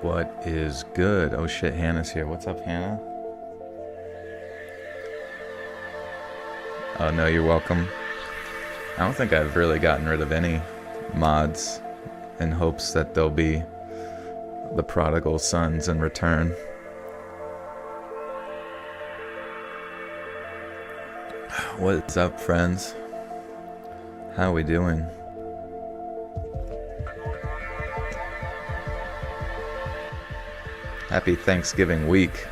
What is good? Oh shit, Hannah's here. What's up, Hannah? Oh no, you're welcome. I don't think I've really gotten rid of any mods in hopes that they'll be the prodigal sons in return. What's up, friends? How we doing? Happy Thanksgiving week.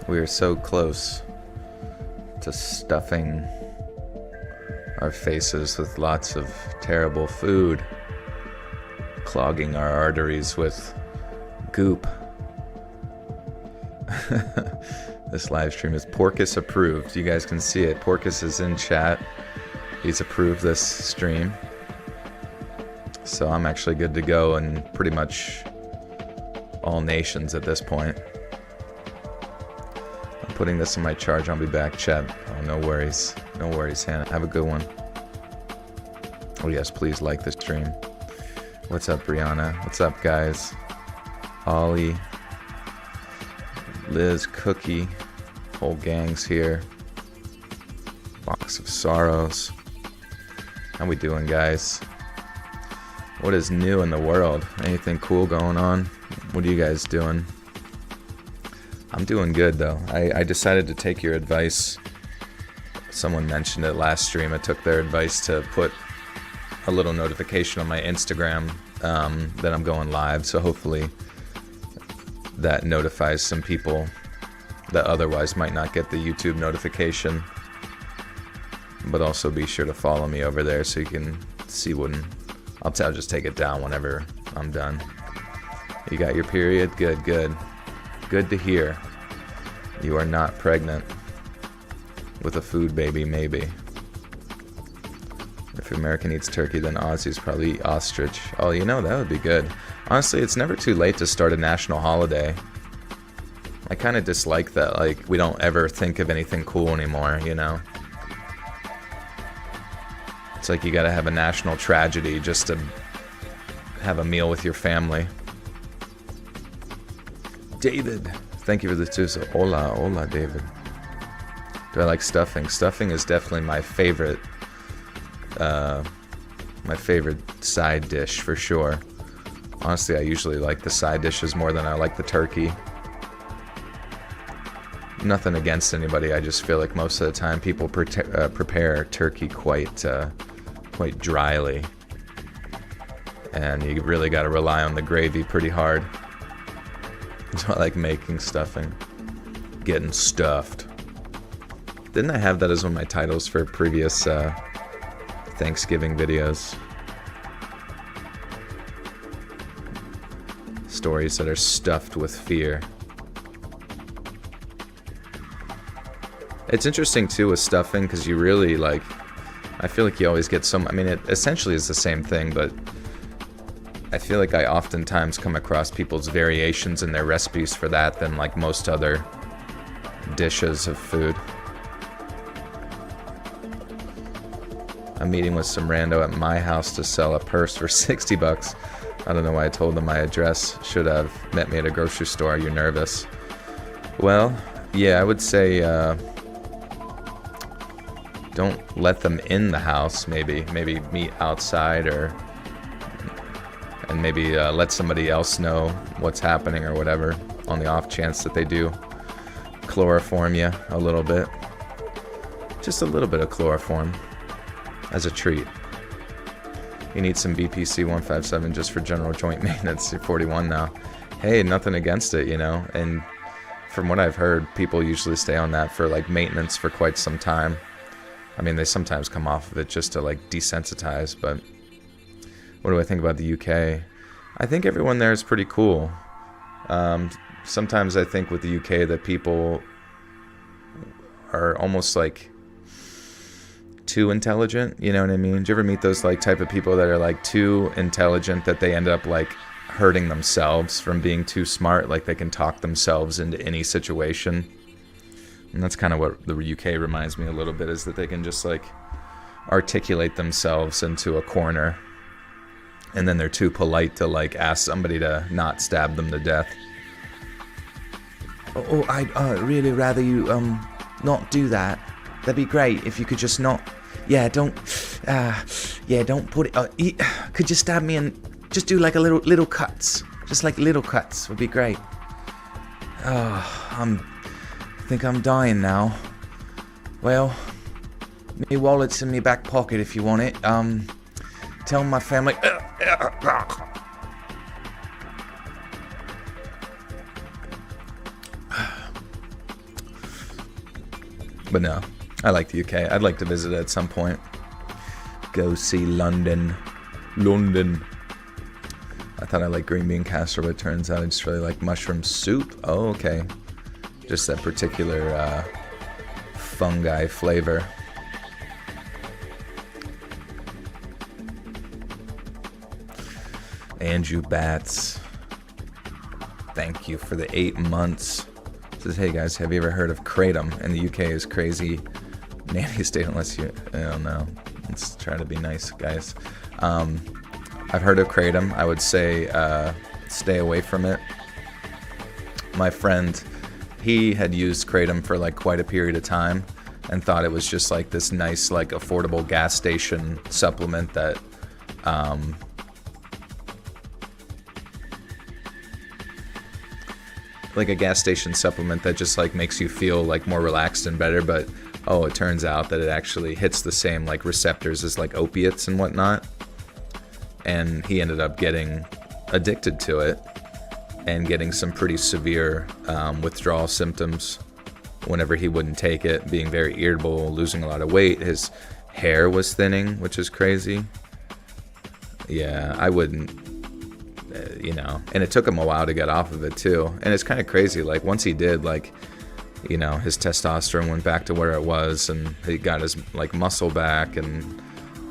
We are so close to stuffing our faces with lots of terrible food, clogging our arteries with goop. This live stream is Porcus approved. You guys can see it. Porcus is in chat. He's approved this stream. So I'm actually good to go in pretty much all nations at this point. I'm putting this in my charge. I'll be back, chat. Oh, no worries. No worries, Hannah. Have a good one. Oh, yes, please like the stream. What's up, Brianna? What's up, guys? Ollie, Liz, Cookie, whole gang's here. Box of Sorrows. How we doing, guys? What is new in the world? Anything cool going on? What are you guys doing? I'm doing good, though. I decided to take your advice. Someone mentioned it last stream. I took their advice to put a little notification on my Instagram that I'm going live. So hopefully that notifies some people that otherwise might not get the YouTube notification. But also be sure to follow me over there so you can see when... I'll just take it down whenever I'm done. You got your period? Good, good. Good to hear. You are not pregnant with a food baby, maybe. If American eats turkey, then Aussies probably eat ostrich. Oh, you know, that would be good. Honestly, it's never too late to start a national holiday. I kind of dislike that, like, we don't ever think of anything cool anymore, you know? It's like you gotta have a national tragedy just to have a meal with your family. David, thank you for the tuso. Hola, hola, David. Do I like stuffing? Stuffing is definitely my favorite side dish for sure. Honestly, I usually like the side dishes more than I like the turkey. Nothing against anybody. I just feel like most of the time people prepare turkey quite dryly, and you really got to rely on the gravy pretty hard. So I like making stuffing, getting stuffed. Didn't I have that as one of my titles for previous Thanksgiving videos? Stories that are stuffed with fear. It's interesting too with stuffing because you really like, I feel like you always get some, I mean it essentially is the same thing, but I feel like I oftentimes come across people's variations in their recipes for that than like most other dishes of food. I'm meeting with some rando at my house to sell a purse for 60 bucks. I don't know why I told them my address. Should have met me at a grocery store. You're nervous. Well, yeah, I would say don't let them in the house, maybe meet outside, or and maybe let somebody else know what's happening or whatever, on the off chance that they do chloroform you a little bit. Just a little bit of chloroform as a treat. You need some BPC 157 just for general joint maintenance. You're 41 now. Hey, nothing against it, you know, and from what I've heard, people usually stay on that for like maintenance for quite some time. I mean, they sometimes come off of it just to like desensitize, but what do I think about the UK? I think everyone there is pretty cool. Sometimes I think with the UK that people are almost like too intelligent, you know what I mean? Do you ever meet those like type of people that are like too intelligent that they end up like hurting themselves from being too smart, like they can talk themselves into any situation? And that's kind of what the UK reminds me a little bit, is that they can just like articulate themselves into a corner and then they're too polite to like ask somebody to not stab them to death. Oh, I'd really rather you not do that. That'd be great if you could just not. Yeah, don't put it. Could you stab me and just do like a little cuts? Just like little cuts would be great. Oh, I think I'm dying now. Well, my wallet's in my back pocket if you want it. Tell my family. But no, I like the UK. I'd like to visit it at some point. Go see London. I thought I liked green bean casserole, but it turns out I just really like mushroom soup. Oh, okay. Just that particular fungi flavor. Andrew Batts, thank you for the 8 months. Says, hey guys, have you ever heard of Kratom? And the UK is crazy nanny state unless you, I don't know. Let's try to be nice, guys. I've heard of Kratom. I would say stay away from it. My friend, he had used Kratom for like quite a period of time and thought it was just like this nice, like affordable gas station supplement that like a gas station supplement that just like makes you feel like more relaxed and better, but it turns out that it actually hits the same like receptors as like opiates and whatnot, and he ended up getting addicted to it and getting some pretty severe withdrawal symptoms whenever he wouldn't take it, being very irritable, losing a lot of weight. His hair was thinning, which is crazy. Yeah, I wouldn't, and it took him a while to get off of it too. And it's kind of crazy, like once he did, like, his testosterone went back to where it was, and he got his like muscle back, and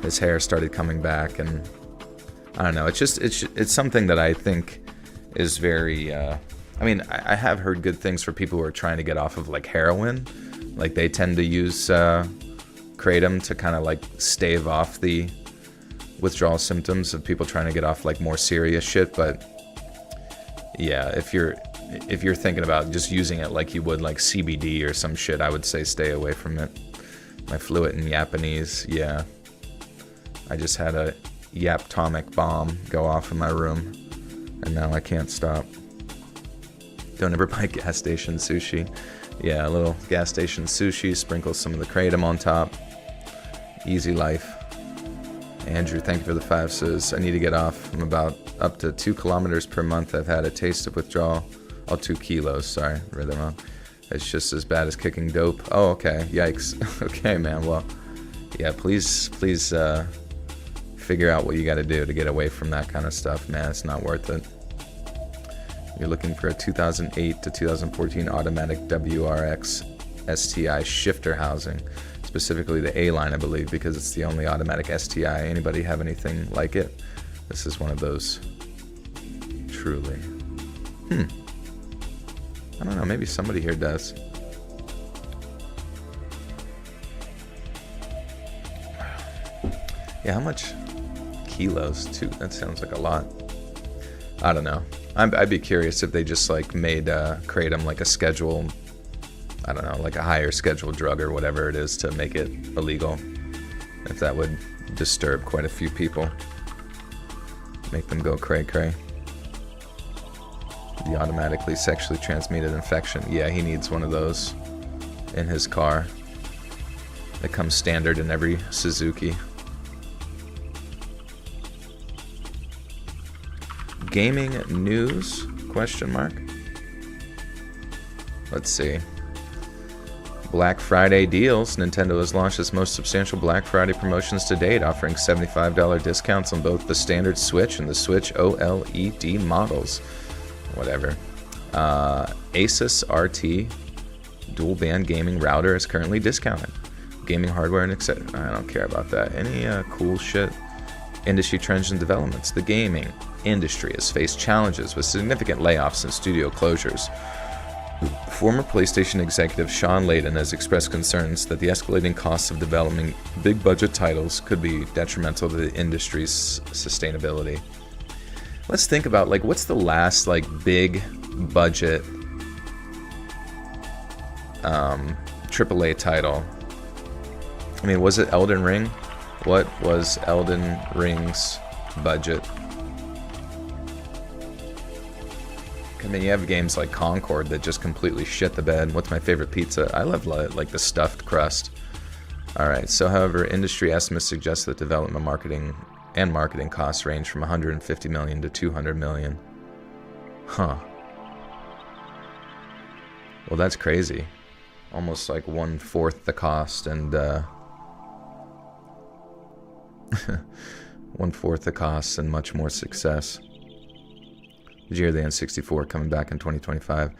his hair started coming back, and I don't know, it's something that I think is very, I have heard good things for people who are trying to get off of like heroin. Like they tend to use Kratom to kind of like stave off the withdrawal symptoms of people trying to get off like more serious shit. But yeah, if you're thinking about just using it like you would like CBD or some shit, I would say stay away from it. My fluent in Japanese, yeah. I just had a yaptomic bomb go off in my room, and now I can't stop. Don't ever buy gas station sushi. Yeah, a little gas station sushi, sprinkle some of the Kratom on top. Easy life. Andrew, thank you for the 5 says, I need to get off. I'm about up to 2 kilometers per month. I've had a taste of withdrawal. 2 kilos, sorry, read that wrong. It's just as bad as kicking dope. Oh, okay, yikes. Okay, man, well, yeah, please figure out what you got to do to get away from that kind of stuff, man. It's not worth it. You're looking for a 2008 to 2014 automatic WRX STI shifter housing. Specifically the A-line, I believe, because it's the only automatic STI. Anybody have anything like it? This is one of those. Truly. I don't know, maybe somebody here does. Yeah, how much kilos? 2? That sounds like a lot. I don't know. I'd be curious if they just like made Kratom like a schedule, I don't know, like a higher schedule drug or whatever it is to make it illegal. If that would disturb quite a few people. Make them go cray-cray. The automatically sexually transmitted infection. Yeah, he needs one of those in his car. That comes standard in every Suzuki. Gaming news? Question mark. Let's see. Black Friday deals. Nintendo has launched its most substantial Black Friday promotions to date, offering $75 discounts on both the standard Switch and the Switch OLED models. Whatever. Asus RT dual band gaming router is currently discounted. Gaming hardware and etc. I don't care about that. Any cool shit? Industry trends and developments. The gaming industry has faced challenges with significant layoffs and studio closures. Former PlayStation executive Sean Layden has expressed concerns that the escalating costs of developing big-budget titles could be detrimental to the industry's sustainability. Let's think about, like, what's the last, like, big-budget AAA title? I mean, was it Elden Ring? What was Elden Ring's budget? I mean, you have games like Concord that just completely shit the bed. What's my favorite pizza? I love like the stuffed crust. Alright, so however, industry estimates suggest that development marketing costs range from 150 million to 200 million. Huh. Well, that's crazy. Almost like 1/4 the cost and 1/4 the cost and much more success. Did you hear the N64 coming back in 2025?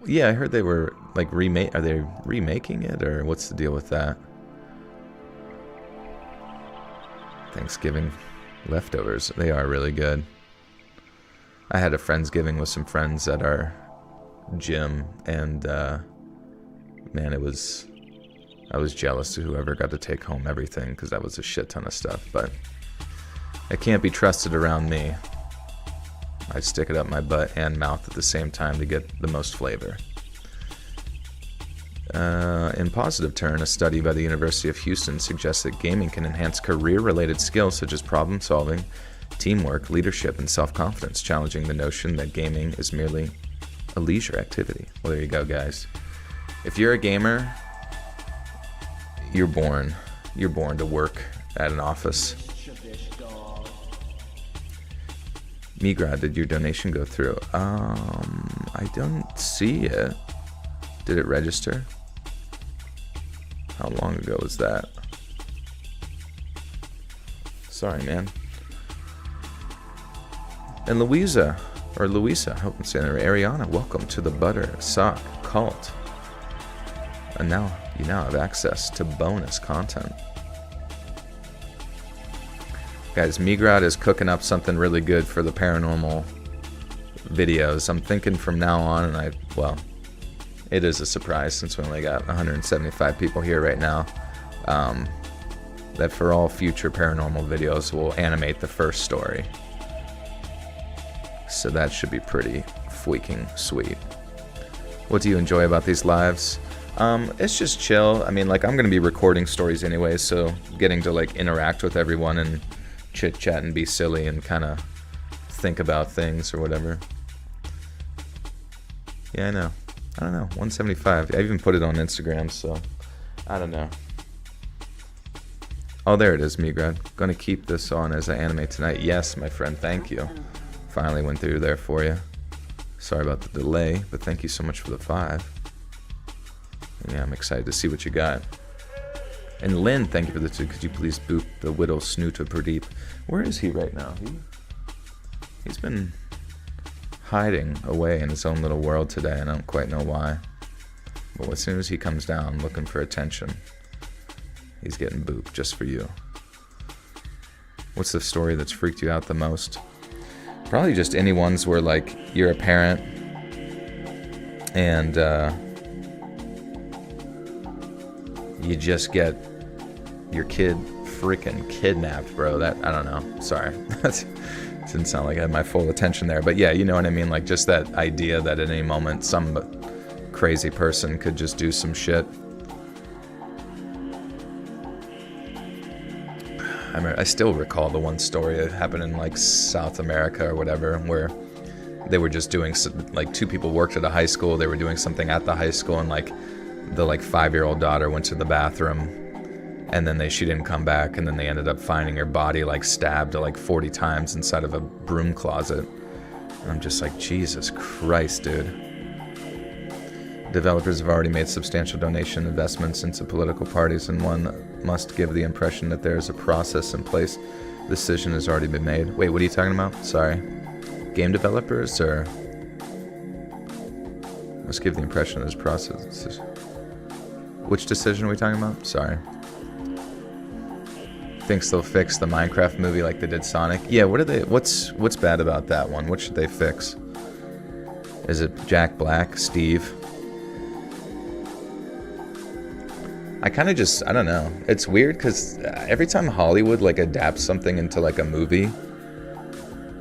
Yeah, I heard they were like are they remaking it, or what's the deal with that? Thanksgiving leftovers, they are really good. I had a Friendsgiving with some friends at our gym, and man, I was jealous of whoever got to take home everything, because that was a shit ton of stuff, but it can't be trusted around me. I'd stick it up my butt and mouth at the same time to get the most flavor. In positive turn, a study by the University of Houston suggests that gaming can enhance career-related skills such as problem-solving, teamwork, leadership, and self-confidence, challenging the notion that gaming is merely a leisure activity. Well, there you go, guys. If you're a gamer, you're born to work at an office. Migra, did your donation go through? I don't see it. Did it register? How long ago was that? Sorry, man. And Louisa, I hope I'm saying that right. Ariana, welcome to the Butter Sock Cult. And now you have access to bonus content. Guys, Migrad is cooking up something really good for the paranormal videos. I'm thinking from now on, and it is a surprise since we only got 175 people here right now, that for all future paranormal videos, we'll animate the first story. So that should be pretty freaking sweet. What do you enjoy about these lives? It's just chill. I mean, like, I'm going to be recording stories anyway, so getting to, like, interact with everyone and chit-chat and be silly and kind of think about things or whatever. Yeah, I know. I don't know. 175. I even put it on Instagram, so I don't know. Oh, there it is, Migrad. Gonna keep this on as I animate tonight. Yes, my friend, thank you. Finally went through there for you. Sorry about the delay, but thank you so much for the 5. And yeah, I'm excited to see what you got. And Lynn, thank you for the 2. Could you please boot the Whittle Snoota Pradeep? Where is he right now? He's been hiding away in his own little world today, and I don't quite know why. But as soon as he comes down looking for attention, he's getting booped just for you. What's the story that's freaked you out the most? Probably just any ones where, like, you're a parent and you just get your kid freaking kidnapped, bro. That, I don't know. Sorry. That didn't sound like I had my full attention there. But yeah, you know what I mean? Like, just that idea that at any moment some crazy person could just do some shit. I still recall the one story that happened in, like, South America or whatever, where they were just doing, like, 2 people worked at a high school. They were doing something at the high school, and, like, the, like, 5-year-old daughter went to the bathroom, and then she didn't come back, and then they ended up finding her body, like, stabbed like 40 times inside of a broom closet. And I'm just like, Jesus Christ, dude. Developers have already made substantial donation investments into political parties, and one must give the impression that there is a process in place. The decision has already been made. Wait, what are you talking about? Sorry. Game developers, or must give the impression there's a process. Which decision are we talking about? Sorry. Thinks they'll fix the Minecraft movie like they did Sonic. Yeah, what's bad about that one? What should they fix? Is it Jack Black, Steve? I kind of just, I don't know. It's weird because every time Hollywood like adapts something into like a movie,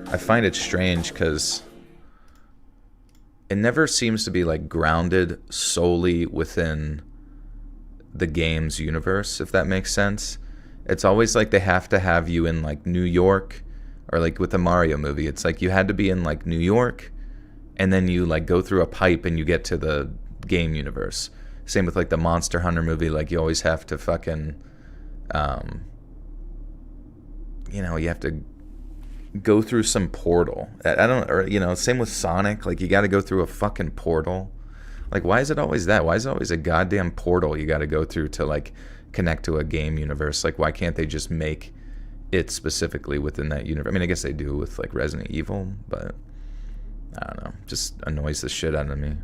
I find it strange because it never seems to be like grounded solely within the game's universe, if that makes sense. It's always like they have to have you in like New York, or like with the Mario movie, it's like you had to be in like New York, and then you like go through a pipe and you get to the game universe. Same with like the Monster Hunter movie, like you always have to fucking, you have to go through some portal. I don't, or same with Sonic, like you got to go through a fucking portal. Like, why is it always that? Why is it always a goddamn portal you got to go through to like connect to a game universe? Like, why can't they just make it specifically within that universe? I mean, I guess they do with like Resident Evil, but I don't know, just annoys the shit out of me.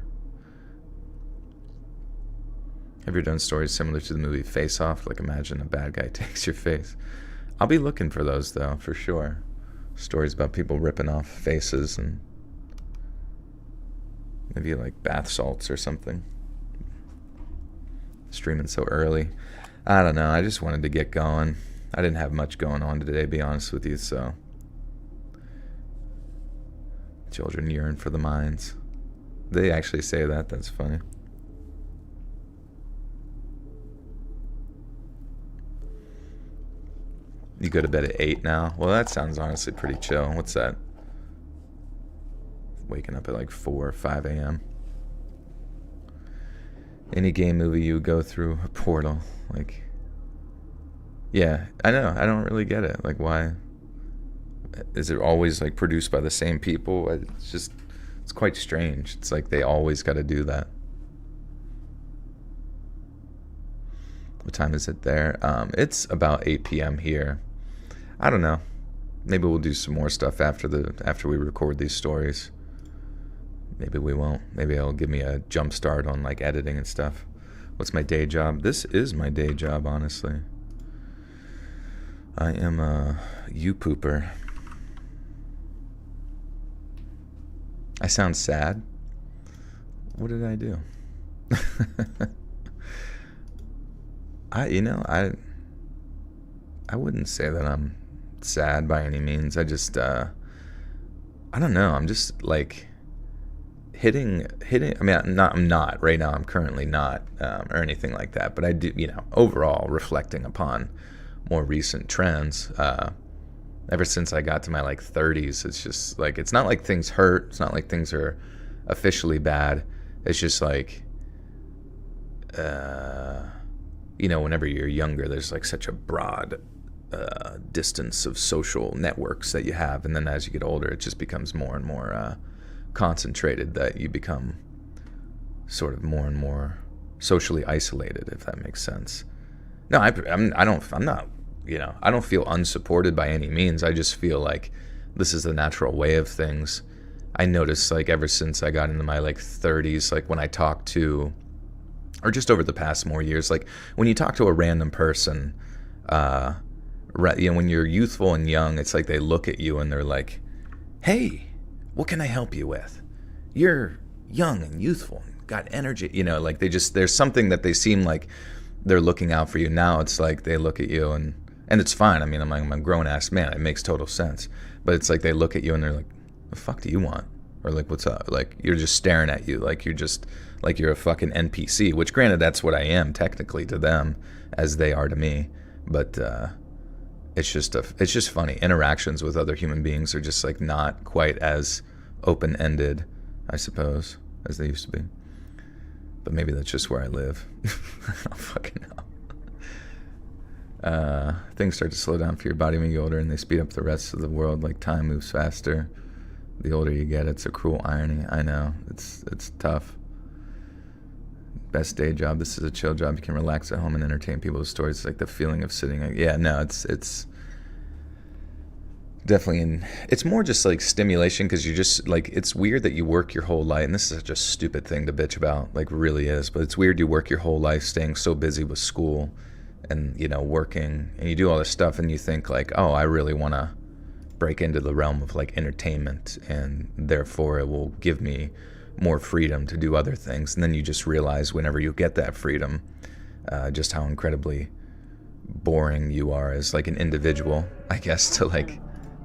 Have you ever done stories similar to the movie Face Off? Like, imagine a bad guy takes your face. I'll be looking for those though, for sure. Stories about people ripping off faces, and maybe like bath salts or something. Streaming so early. I don't know. I just wanted to get going. I didn't have much going on today, to be honest with you, so. Children yearn for the mines. They actually say that. That's funny. You go to bed at 8 now? Well, that sounds honestly pretty chill. What's that? Waking up at like 4 or 5 a.m. Any game movie you go through a portal. Like, yeah, I know. I don't really get it. Like, why? Is it always like produced by the same people? It's quite strange. It's like they always got to do that. What time is it there? It's about 8 p.m. here. I don't know. Maybe we'll do some more stuff after we record these stories. Maybe we won't. Maybe it'll give me a jump start on like editing and stuff. What's my day job? This is my day job, honestly. I am a you-pooper. I sound sad. What did I do? I wouldn't say that I'm sad by any means. I just I don't know. I'm just like hitting. I mean, I'm not right now. I'm currently not or anything like that. But I do, overall reflecting upon more recent trends. Ever since I got to my like 30s, it's just like, it's not like things hurt. It's not like things are officially bad. It's just like, whenever you're younger, there's like such a broad distance of social networks that you have, and then as you get older, it just becomes more and more concentrated, that you become sort of more and more socially isolated, if that makes sense. No, I'm not, I don't feel unsupported by any means. I just feel like this is the natural way of things. I noticed like ever since I got into my like 30s, like when I talk to, or just over the past more years, like when you talk to a random person, when you're youthful and young, it's like they look at you and they're like, hey, what can I help you with? You're young and youthful, got energy, like there's something that they seem like they're looking out for you. Now it's like they look at you and it's fine. I mean, I'm a grown ass man. It makes total sense. But it's like they look at you and they're like, the fuck do you want? Or like, what's up? Like, you're just staring at you. Like, you're a fucking NPC, which granted, that's what I am technically to them as they are to me. But it's just funny. Interactions with other human beings are just like not quite as open-ended, I suppose, as they used to be. But maybe that's just where I live. I don't fucking know. Things start to slow down for your body when you get older, and they speed up the rest of the world. Like, time moves faster the older you get. It's a cruel irony. I know. It's tough. Best day job. This is a chill job. You can relax at home and entertain people with stories. It's like the feeling of sitting. It's definitely it's more just like stimulation, because you're just like, it's weird that you work your whole life, and this is such a stupid thing to bitch about, like really is, but it's weird you work your whole life staying so busy with school and working, and you do all this stuff, and you think like, oh, I really want to break into the realm of like entertainment, and therefore it will give me more freedom to do other things. And then you just realize whenever you get that freedom, just how incredibly boring you are as like an individual, I guess, to like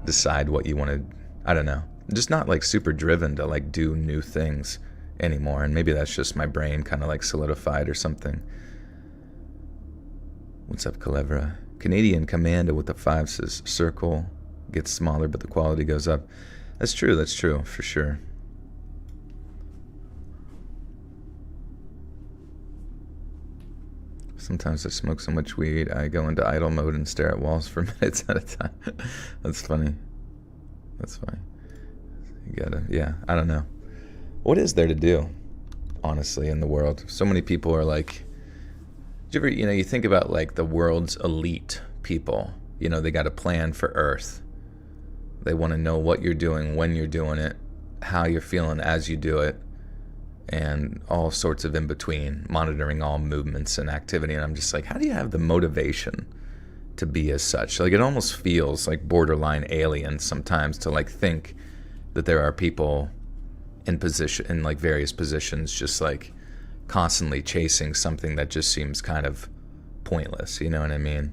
decide what you want to, I don't know, just not like super driven to like do new things anymore. And maybe that's just my brain kind of like solidified or something. What's up, Calevra? Canadian Commando with the 5 says circle gets smaller but the quality goes up. That's true for sure. Sometimes I smoke so much weed I go into idle mode and stare at walls for minutes at a time. That's funny. You gotta, yeah, I don't know. What is there to do, honestly, in the world? So many people are like, do you ever, you think about like the world's elite people, they got a plan for Earth. They want to know what you're doing, when you're doing it, how you're feeling as you do it, and all sorts of in between, monitoring all movements and activity. And I'm just like, how do you have the motivation to be as such? Like, it almost feels like borderline alien sometimes to like think that there are people in like various positions just like constantly chasing something that just seems kind of pointless. You know what I mean?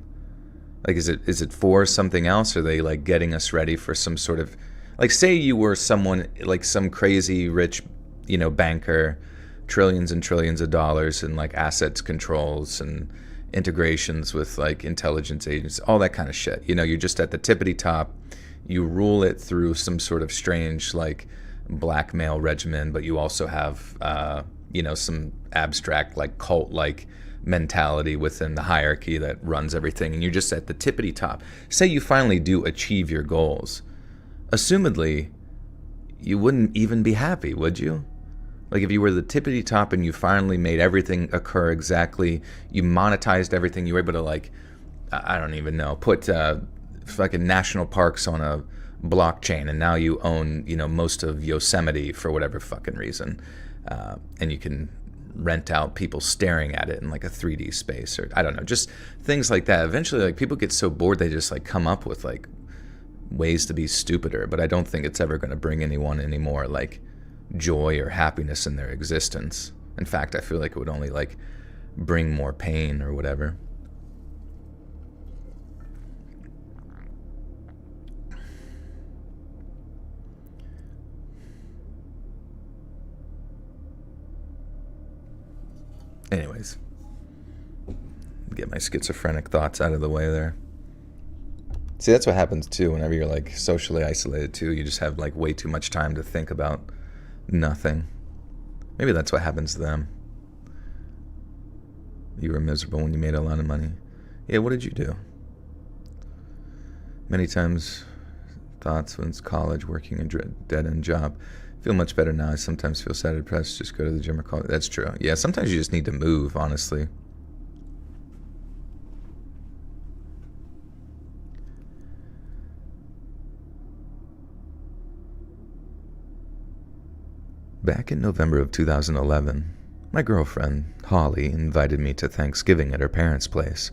Like, is it for something else? Are they like getting us ready for some sort of, like, say you were someone like some crazy rich, banker, trillions and trillions of dollars and like assets controls and integrations with like intelligence agents, all that kind of shit. You're just at the tippity top. You rule it through some sort of strange like blackmail regimen, but you also have, some abstract like cult like mentality within the hierarchy that runs everything, and you're just at the tippity top. Say you finally do achieve your goals. Assumedly, you wouldn't even be happy, would you? Like, if you were the tippity top and you finally made everything occur exactly, you monetized everything, you were able to like, I don't even know, put fucking national parks on a blockchain, and now you own, most of Yosemite for whatever fucking reason, and you can rent out people staring at it in like a 3D space, or I don't know, just things like that. Eventually, like, people get so bored they just like come up with like ways to be stupider, but I don't think it's ever going to bring anyone any more like joy or happiness in their existence. In fact, I feel like it would only like bring more pain or whatever. Anyways, get my schizophrenic thoughts out of the way there. See, that's what happens too whenever you're like socially isolated too. You just have like way too much time to think about nothing. Maybe that's what happens to them. You were miserable when you made a lot of money. Yeah, what did you do? Many times thoughts when it's college, working a dead-end job. Feel much better now. I sometimes feel sad and depressed. Just go to the gym or call it. That's true. Yeah, sometimes you just need to move, honestly. Back in November of 2011, my girlfriend, Holly, invited me to Thanksgiving at her parents' place.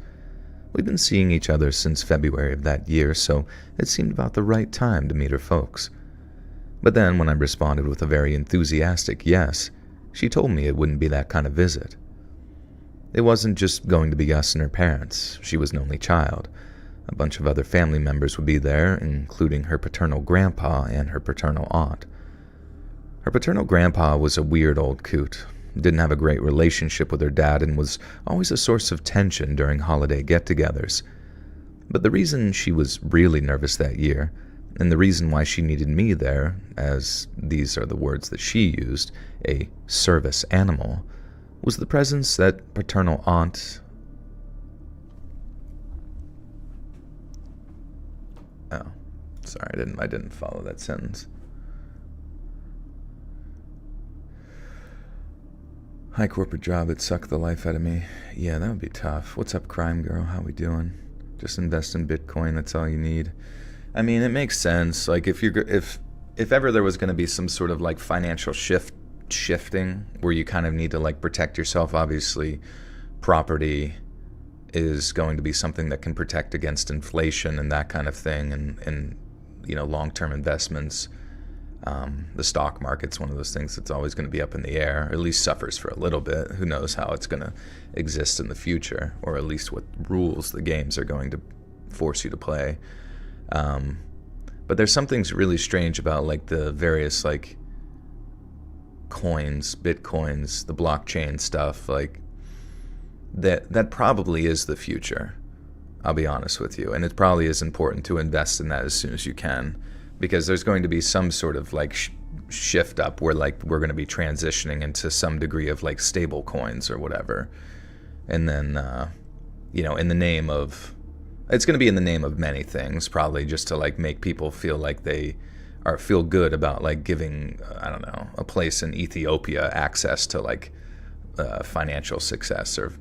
We'd been seeing each other since February of that year, so it seemed about the right time to meet her folks. But then, when I responded with a very enthusiastic yes, she told me it wouldn't be that kind of visit. It wasn't just going to be us and her parents. She was an only child. A bunch of other family members would be there, including her paternal grandpa and her paternal aunt. Her paternal grandpa was a weird old coot, didn't have a great relationship with her dad, and was always a source of tension during holiday get-togethers. But the reason she was really nervous that year, and the reason why she needed me there, as these are the words that she used, a service animal, was the presence that paternal aunt... Oh, sorry, I didn't follow that sentence. High corporate job, it sucked the life out of me. Yeah, that would be tough. What's up, crime girl? How we doing? Just invest in Bitcoin, that's all you need. I mean, it makes sense. Like, if ever there was going to be some sort of like financial shifting where you kind of need to like protect yourself, obviously property is going to be something that can protect against inflation and that kind of thing, and long-term investments. The stock market's one of those things that's always going to be up in the air, or at least suffers for a little bit. Who knows how it's going to exist in the future, or at least what rules the games are going to force you to play. But there's some things really strange about like the various like coins, bitcoins, the blockchain stuff, like that probably is the future. I'll be honest with you. And it probably is important to invest in that as soon as you can, because there's going to be some sort of like shift up where like we're going to be transitioning into some degree of like stable coins or whatever. And then, in the name of, it's going to be in the name of many things, probably just to like make people feel like they feel good about like giving, I don't know, a place in Ethiopia access to like financial success or,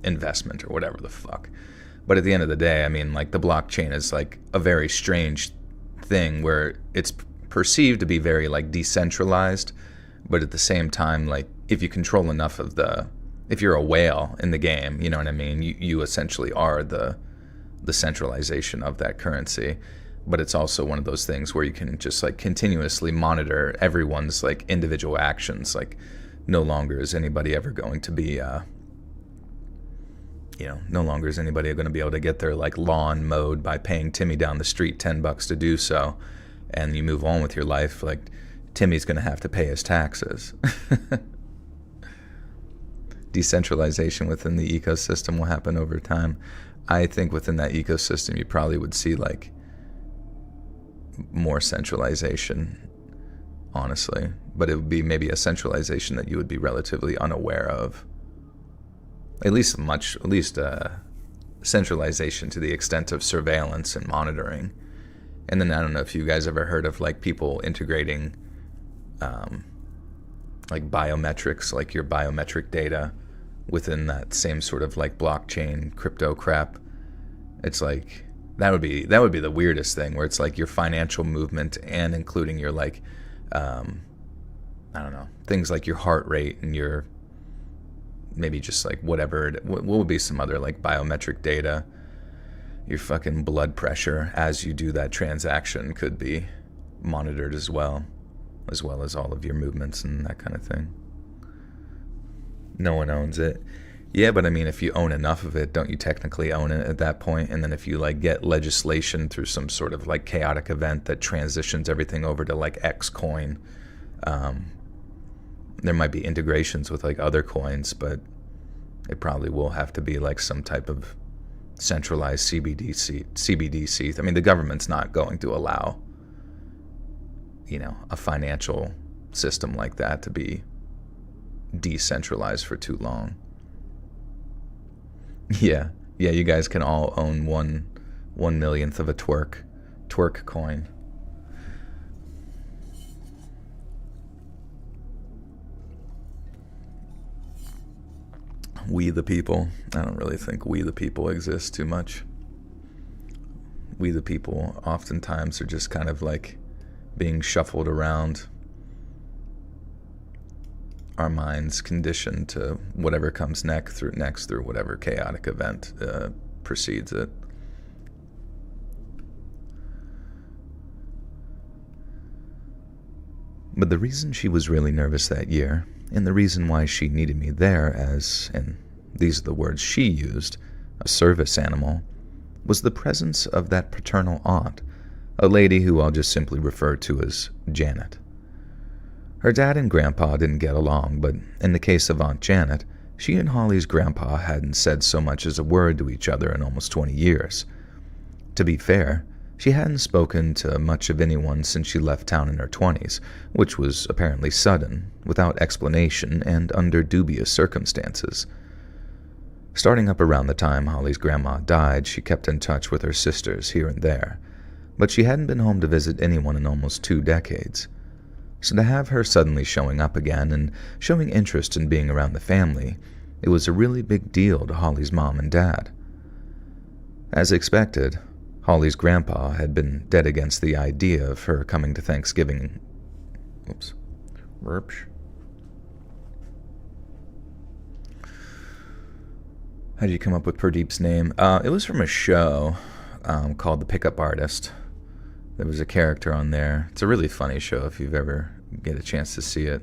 investment or whatever the fuck. But at the end of the day, I mean, like the blockchain is like a very strange thing where it's perceived to be very like decentralized, but at the same time, like if you control enough of if you're a whale in the game, you know what I mean? You essentially are the centralization of that currency. But it's also one of those things where you can just like continuously monitor everyone's like individual actions. Like no longer is anybody ever going to be, no longer is anybody going to be able to get their like lawn mowed by paying Timmy down the street $10 to do so. And you move on with your life. Like Timmy's going to have to pay his taxes. Decentralization within the ecosystem will happen over time. I think within that ecosystem, you probably would see like more centralization, honestly, but it would be maybe a centralization that you would be relatively unaware of. At least centralization to the extent of surveillance and monitoring. And then I don't know if you guys ever heard of like people integrating like biometrics, like your biometric data within that same sort of like blockchain crypto crap. It's like that would be the weirdest thing, where it's like your financial movement and including your like I don't know, things like your heart rate and your maybe just like whatever, what would be some other like biometric data, your fucking blood pressure as you do that transaction could be monitored as well as all of your movements and that kind of thing. No one owns it. Yeah, but I mean, if you own enough of it, don't you technically own it at that point? And then if you like get legislation through some sort of like chaotic event that transitions everything over to like X coin, there might be integrations with like other coins, but it probably will have to be like some type of centralized CBDC. I mean, the government's not going to allow, a financial system like that to be decentralized for too long. Yeah, you guys can all own one millionth of a twerk coin. We the people. I don't really think we the people exist too much. We the people oftentimes are just kind of like being shuffled around, our minds conditioned to whatever comes next through whatever chaotic event precedes it. But the reason she was really nervous that year, and the reason why she needed me there as, and these are the words she used, a service animal, was the presence of that paternal aunt, a lady who I'll just simply refer to as Janet. Her dad and grandpa didn't get along, but in the case of Aunt Janet, she and Holly's grandpa hadn't said so much as a word to each other in almost 20 years. To be fair, she hadn't spoken to much of anyone since she left town in her 20s, which was apparently sudden, without explanation, and under dubious circumstances. Starting up around the time Holly's grandma died, she kept in touch with her sisters here and there, but she hadn't been home to visit anyone in almost 2 decades. So to have her suddenly showing up again and showing interest in being around the family, it was a really big deal to Holly's mom and dad. As expected, Holly's grandpa had been dead against the idea of her coming to Thanksgiving. How did you come up with Pradeep's name? It was from a show called The Pickup Artist. There was a character on there. It's a really funny show if you've ever get a chance to see it.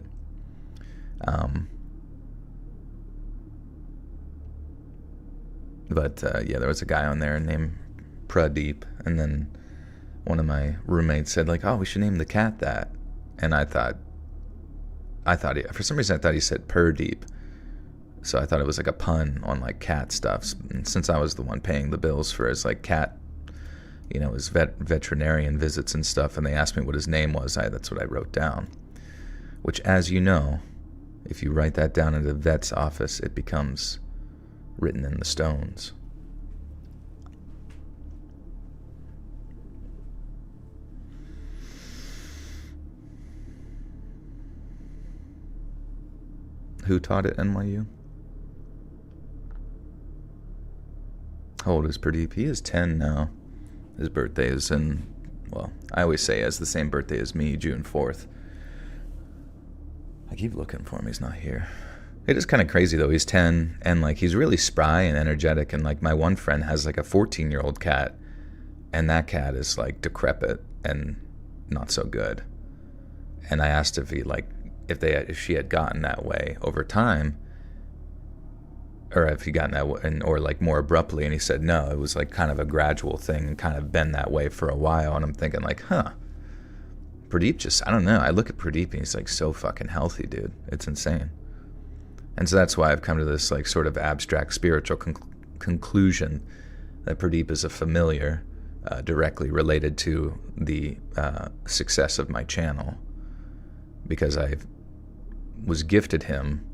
But yeah, there was a guy on there named Pradeep, and then one of my roommates said like, "Oh, we should name the cat that," and I thought for some reason I thought he said Purdeep, so I thought it was like a pun on like cat stuff. And since I was the one paying the bills for his like cat, his veterinarian visits and stuff, and they asked me what his name was, that's what I wrote down. Which, as you know, if you write that down in the vet's office, it becomes written in the stones. Who taught at NYU? How old is Pradeep? He is 10 now. His birthday is I always say he has the same birthday as me, June 4th. I keep looking for him, he's not here. It is kind of crazy though, he's 10, and like he's really spry and energetic, and like my one friend has like a 14-year-old cat, and that cat is like decrepit and not so good. And I asked if she had gotten that way over time, or if he gotten that way, or like more abruptly, and he said no, it was like kind of a gradual thing and kind of been that way for a while. And I'm thinking like, Pradeep I don't know, I look at Pradeep and he's like so fucking healthy, dude. It's insane. And so that's why I've come to this like sort of abstract spiritual conclusion that Pradeep is a familiar directly related to the success of my channel, because I was gifted him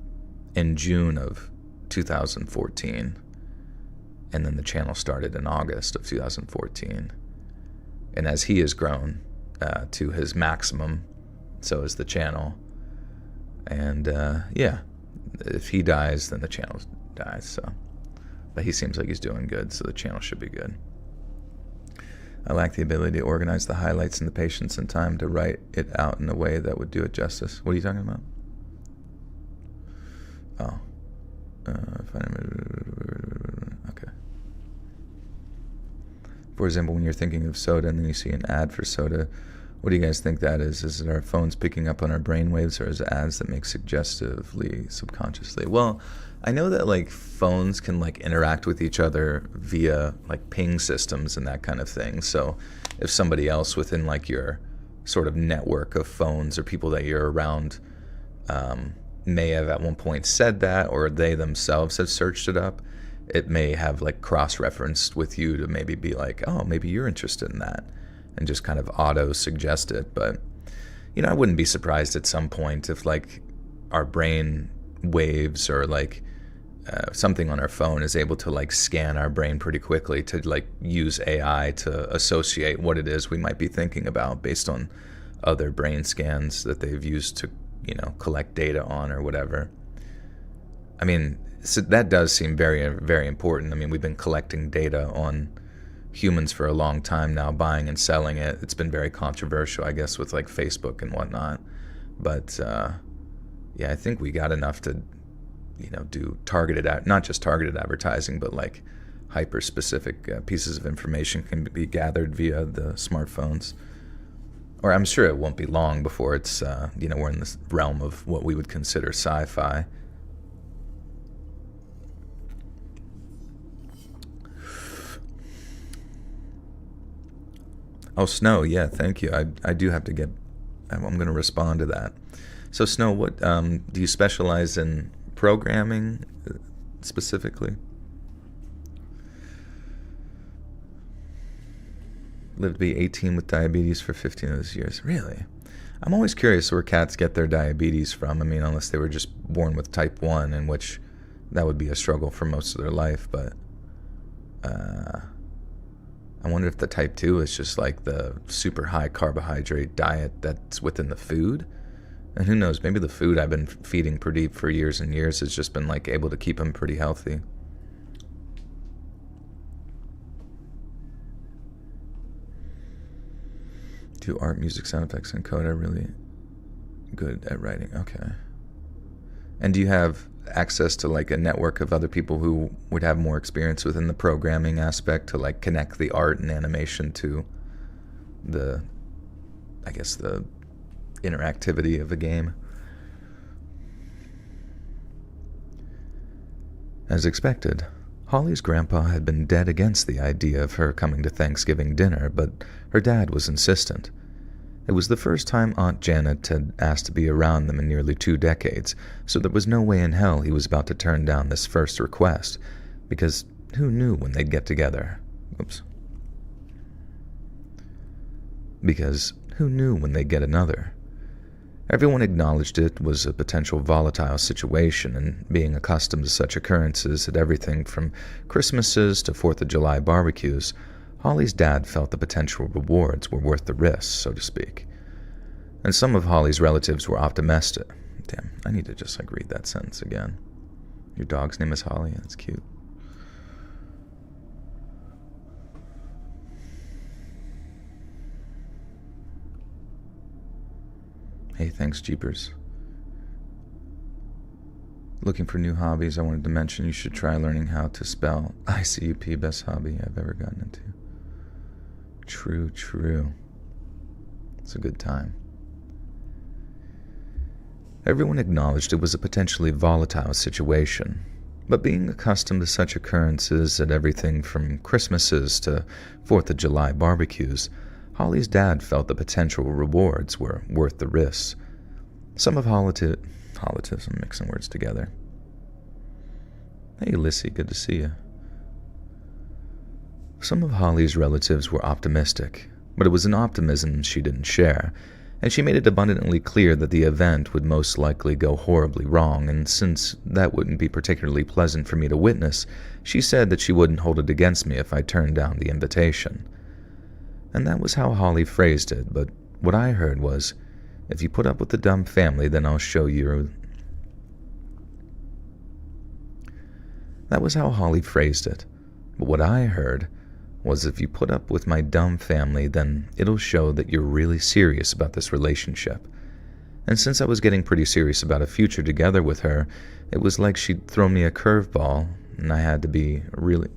in June of 2014, and then the channel started in August of 2014. And as he has grown to his maximum, so is the channel. And if he dies, then the channel dies. So, but he seems like he's doing good, so the channel should be good. I lack the ability to organize the highlights and the patience and time to write it out in a way that would do it justice. What are you talking about? Oh. Okay. For example, when you're thinking of soda and then you see an ad for soda, what do you guys think that is? Is it our phones picking up on our brainwaves, or is it ads that make suggestively, subconsciously? Well, I know that like phones can like interact with each other via like ping systems and that kind of thing. So if somebody else within like your sort of network of phones or people that you're around may have at one point said that, or they themselves have searched it up, it may have like cross-referenced with you to maybe be like, oh, maybe you're interested in that, and just kind of auto-suggest it. But, I wouldn't be surprised at some point if like our brain waves or like something on our phone is able to like scan our brain pretty quickly to like use AI to associate what it is we might be thinking about based on other brain scans that they've used to collect data on or whatever. I mean, so that does seem very, very important. I mean, we've been collecting data on humans for a long time now, buying and selling it. It's been very controversial, I guess, with like Facebook and whatnot. But I think we got enough to, do not just targeted advertising, but like hyper-specific pieces of information can be gathered via the smartphones. Or I'm sure it won't be long before it's, we're in this realm of what we would consider sci-fi. Oh, Snow, yeah, thank you. I do have to get, I'm going to respond to that. So, Snow, what do you specialize in programming specifically? Lived to be 18 with diabetes for 15 of those years. Really? I'm always curious where cats get their diabetes from. I mean, unless they were just born with type 1, in which that would be a struggle for most of their life. But I wonder if the type 2 is just like the super high carbohydrate diet that's within the food. And who knows, maybe the food I've been feeding Pradeep for years and years has just been like able to keep him pretty healthy. Do art, music, sound effects, and code are really good at writing. Okay. And do you have access to like a network of other people who would have more experience within the programming aspect to like connect the art and animation to the interactivity of the game. As expected, Holly's grandpa had been dead against the idea of her coming to Thanksgiving dinner, but her dad was insistent. It was the first time Aunt Janet had asked to be around them in nearly 2 decades, so there was no way in hell he was about to turn down this first request, because who knew when they'd get together? Because who knew when they'd get another? Everyone acknowledged it was a potential volatile situation, and being accustomed to such occurrences at everything from Christmases to 4th of July barbecues, Holly's dad felt the potential rewards were worth the risk, so to speak. And some of Holly's relatives were optimistic. Damn, I need to just read that sentence again. Your dog's name is Holly? That's cute. Hey, thanks, Jeepers. Looking for new hobbies, I wanted to mention you should try learning how to spell ICUP, best hobby I've ever gotten into. True. It's a good time. Everyone acknowledged it was a potentially volatile situation, but being accustomed to such occurrences at everything from Christmases to 4th of July barbecues, Holly's dad felt the potential rewards were worth the risks. Some of I'm mixing words together. Hey, Lissy, good to see you. Some of Holly's relatives were optimistic, but it was an optimism she didn't share, and she made it abundantly clear that the event would most likely go horribly wrong, and since that wouldn't be particularly pleasant for me to witness, she said that she wouldn't hold it against me if I turned down the invitation. And that was how Holly phrased it, but what I heard was, if you put up with the dumb family, then I'll show you. That was how Holly phrased it, but what I heard was, if you put up with my dumb family, then it'll show that you're really serious about this relationship. And since I was getting pretty serious about a future together with her, it was like she'd thrown me a curveball, and I had to be really...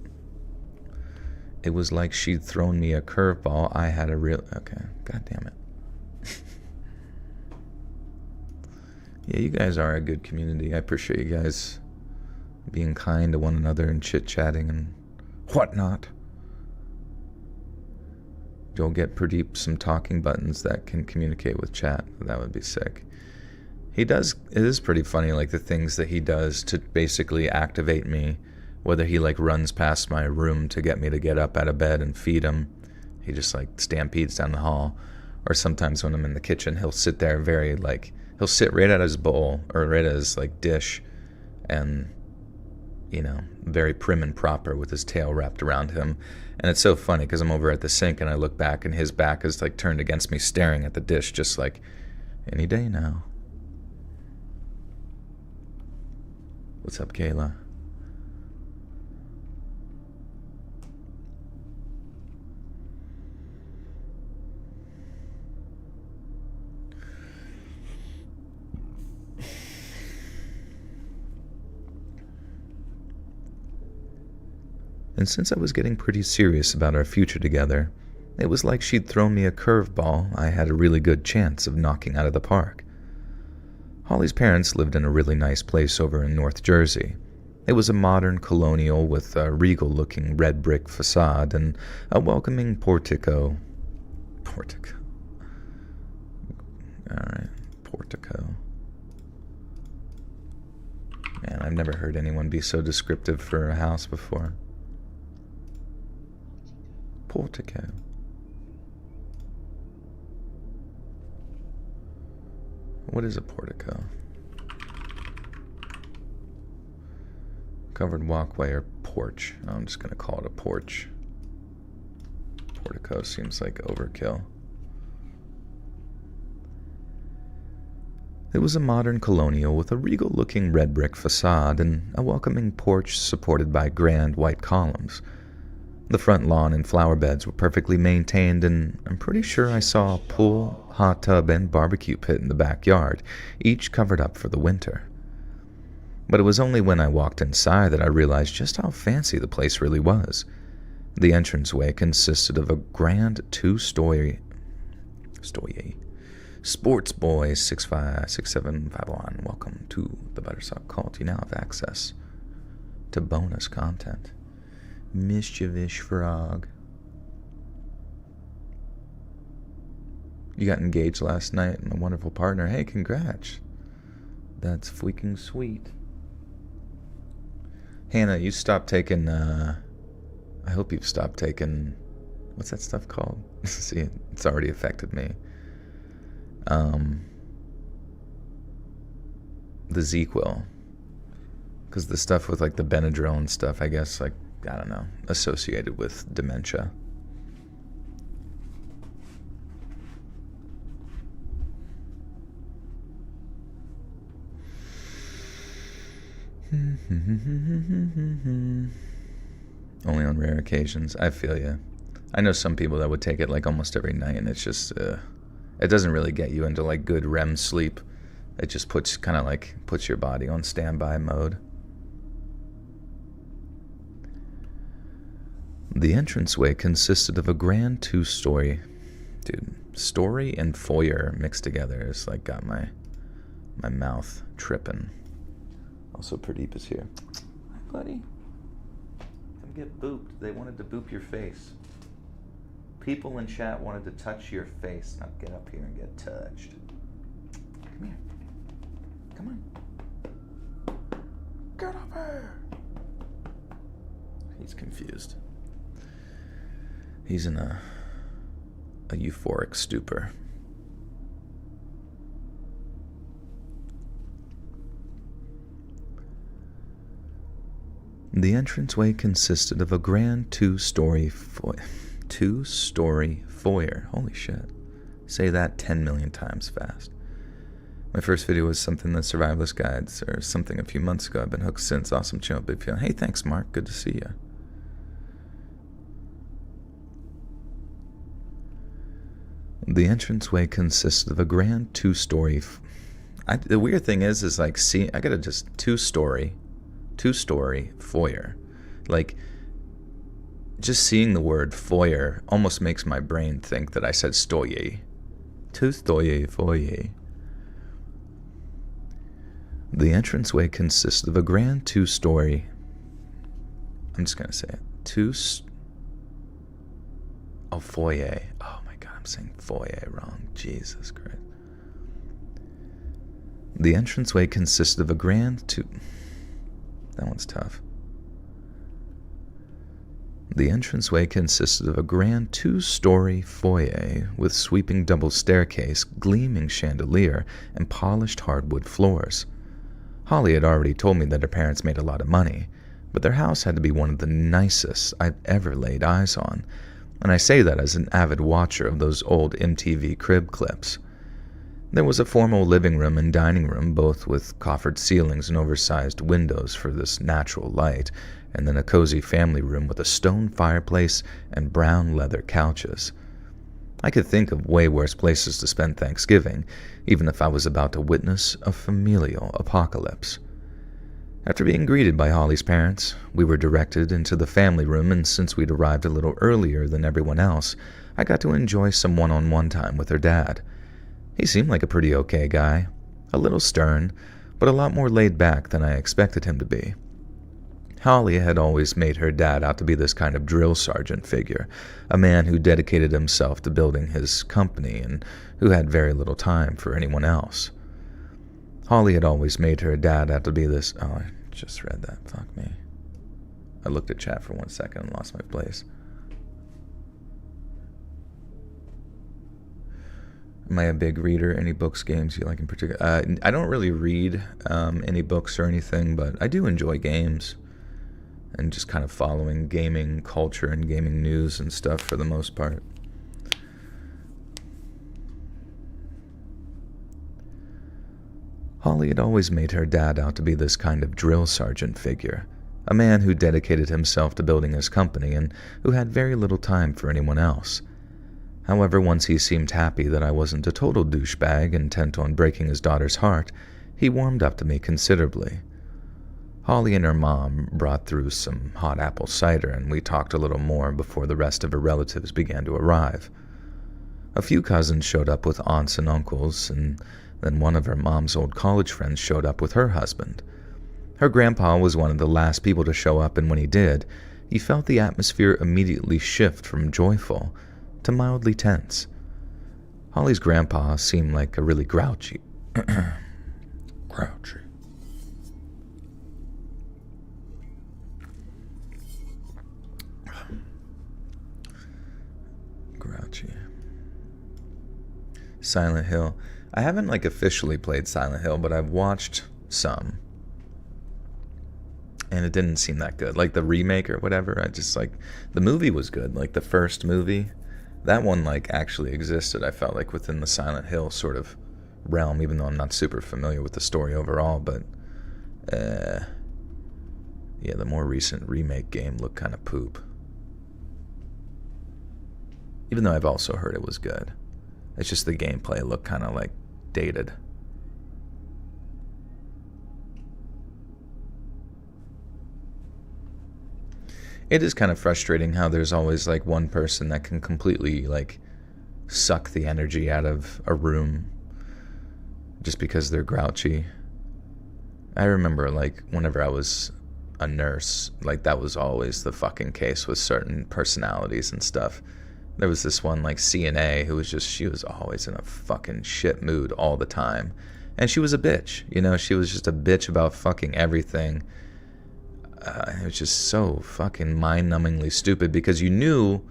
It was like she'd thrown me a curveball. Okay, god damn it. Yeah, you guys are a good community. I appreciate you guys being kind to one another and chit-chatting and whatnot. You'll get Pradeep some talking buttons that can communicate with chat. That would be sick. It is pretty funny, the things that he does to basically activate me. Whether he runs past my room to get me to get up out of bed and feed him. He just stampedes down the hall. Or sometimes when I'm in the kitchen, he'll sit there he'll sit right at his bowl or right at his dish and, very prim and proper with his tail wrapped around him. And it's so funny because I'm over at the sink and I look back and his back is turned against me staring at the dish just any day now. What's up, Kayla? And since I was getting pretty serious about our future together, it was like she'd thrown me a curveball I had a really good chance of knocking out of the park. Holly's parents lived in a really nice place over in North Jersey. It was a modern colonial with a regal-looking red brick facade and a welcoming portico. Alright, portico. Man, I've never heard anyone be so descriptive for a house before. Portico. What is a portico? Covered walkway or porch. I'm just going to call it a porch. Portico seems like overkill. It was a modern colonial with a regal-looking red brick facade and a welcoming porch supported by grand white columns. The front lawn and flower beds were perfectly maintained, and I'm pretty sure I saw a pool, hot tub, and barbecue pit in the backyard, each covered up for the winter. But it was only when I walked inside that I realized just how fancy the place really was. The entranceway consisted of a grand two-story Stoye. Sports Boy 656751. Welcome to the Buttersock Cult. You now have access to bonus content. Mischievous Frog. You got engaged last night and a wonderful partner. Hey, congrats. That's freaking sweet. Hannah, you stopped taking, I hope you've stopped taking, what's that stuff called? See, it's already affected me. The ZQuil. Because the stuff with like the Benadryl and stuff, I guess, like, I don't know, associated with dementia. Only on rare occasions. I feel you. I know some people that would take it like almost every night, and it's just, it doesn't really get you into like good REM sleep. It just puts your body on standby mode. The entranceway consisted of a grand 2-story, dude, story and foyer mixed together is like got my mouth tripping. Also, Pradeep is here. Hi, buddy. Come get booped. They wanted to boop your face. People in chat wanted to touch your face. Now get up here and get touched. Come here. Come on. Get up here. He's confused. He's in a euphoric stupor. The entranceway consisted of a grand 2-story foyer. Holy shit. Say that 10 million times fast. My first video was something that Survivalist Guides or something a few months ago. I've been hooked since. Awesome channel, big fan. Hey, thanks, Mark. Good to see you. The entranceway consisted of a grand 2-story. The weird thing is like, see, I gotta just 2-story foyer. Like, just seeing the word foyer almost makes my brain think that I said stoye. 2-story foyer. The entranceway consisted of a grand 2-story. I'm just gonna say it. Foyer. Oh my god, I'm saying foyer wrong. Jesus Christ. The entranceway consisted of a grand That one's tough. The entranceway consisted of a grand 2-story foyer with sweeping double staircase, gleaming chandelier, and polished hardwood floors. Holly had already told me that her parents made a lot of money, but their house had to be one of the nicest I've ever laid eyes on, and I say that as an avid watcher of those old MTV crib clips. There was a formal living room and dining room, both with coffered ceilings and oversized windows for this natural light, and then a cozy family room with a stone fireplace and brown leather couches. I could think of way worse places to spend Thanksgiving, even if I was about to witness a familial apocalypse. After being greeted by Holly's parents, we were directed into the family room, and since we'd arrived a little earlier than everyone else, I got to enjoy some one-on-one time with her dad. He seemed like a pretty okay guy, a little stern, but a lot more laid back than I expected him to be. Holly had always made her dad out to be this kind of drill sergeant figure, a man who dedicated himself to building his company and who had very little time for anyone else. Holly had always made her dad out to be this... Oh, I just read that. Fuck me. I looked at chat for 1 second and lost my place. Am I a big reader? Any books, games you like in particular? I don't really read any books or anything, but I do enjoy games and just kind of following gaming culture and gaming news and stuff for the most part. Holly had always made her dad out to be this kind of drill sergeant figure, a man who dedicated himself to building his company and who had very little time for anyone else. However, once he seemed happy that I wasn't a total douchebag intent on breaking his daughter's heart, he warmed up to me considerably. Holly and her mom brought through some hot apple cider, and we talked a little more before the rest of her relatives began to arrive. A few cousins showed up with aunts and uncles, and then one of her mom's old college friends showed up with her husband. Her grandpa was one of the last people to show up, and when he did, he felt the atmosphere immediately shift from joyful to mildly tense. Holly's grandpa seemed like a really grouchy. Grouchy. Silent Hill. I haven't officially played Silent Hill, but I've watched some. And it didn't seem that good. Like the remake or whatever, the movie was good. Like the first movie, that one actually existed, I felt like, within the Silent Hill sort of realm, even though I'm not super familiar with the story overall, but yeah, the more recent remake game looked kind of poop. Even though I've also heard it was good. It's just the gameplay looked kind of dated. It is kind of frustrating how there's always one person that can completely suck the energy out of a room just because they're grouchy. I remember whenever I was a nurse, that was always the fucking case with certain personalities and stuff. There was this one CNA who was she was always in a fucking shit mood all the time. And she was a bitch, she was just a bitch about fucking everything. It was just so fucking mind-numbingly stupid because you knew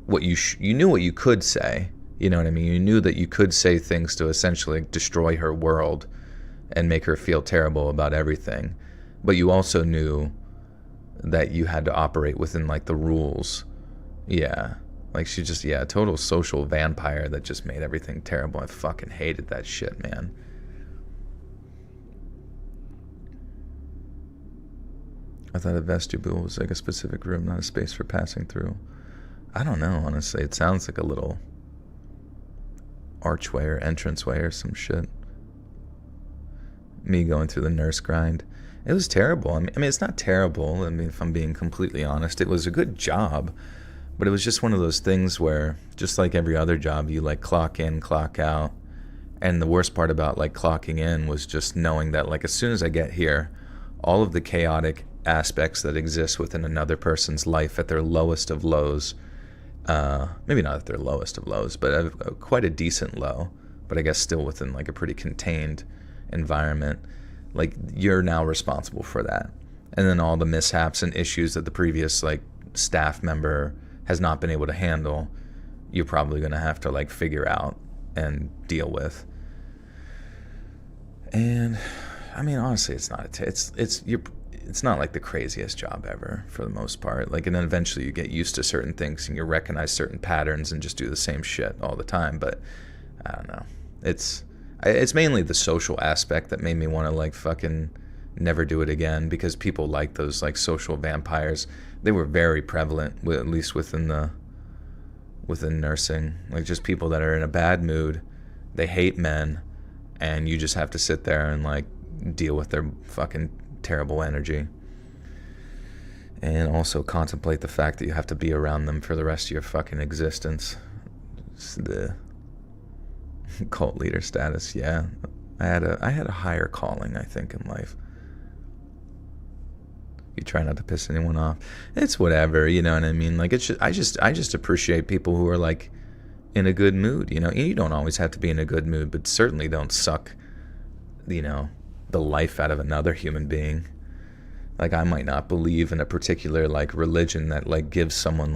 what you knew what you could say, you know what I mean? You knew that you could say things to essentially destroy her world and make her feel terrible about everything. But you also knew that you had to operate within the rules. Yeah. She just, a total social vampire that just made everything terrible. I fucking hated that shit, man. I thought a vestibule was a specific room, not a space for passing through. I don't know, honestly. It sounds like a little archway or entranceway or some shit. Me going through the nurse grind. It was terrible. I mean, it's not terrible. I mean, if I'm being completely honest, it was a good job. But it was just one of those things where, just like every other job, you clock in, clock out. And the worst part about clocking in was just knowing that as soon as I get here, all of the chaotic aspects that exist within another person's life at their lowest of lows, maybe not at their lowest of lows, but quite a decent low, but I guess still within a pretty contained environment, you're now responsible for that. And then all the mishaps and issues that the previous staff member has not been able to handle, you're probably going to have to figure out and deal with. And I mean, honestly, it's not the craziest job ever for the most part. And then eventually you get used to certain things and you recognize certain patterns and just do the same shit all the time. But I don't know. It's mainly the social aspect that made me want to fucking never do it again, because people like those social vampires. They were very prevalent, at least within nursing. Just people that are in a bad mood, they hate men, and you just have to sit there and deal with their fucking terrible energy. And also contemplate the fact that you have to be around them for the rest of your fucking existence. It's the cult leader status, yeah. I had a higher calling, I think, in life. You try not to piss anyone off. It's whatever, you know what I mean? I just appreciate people who are in a good mood, You don't always have to be in a good mood, but certainly don't suck, the life out of another human being. I might not believe in a particular religion that gives someone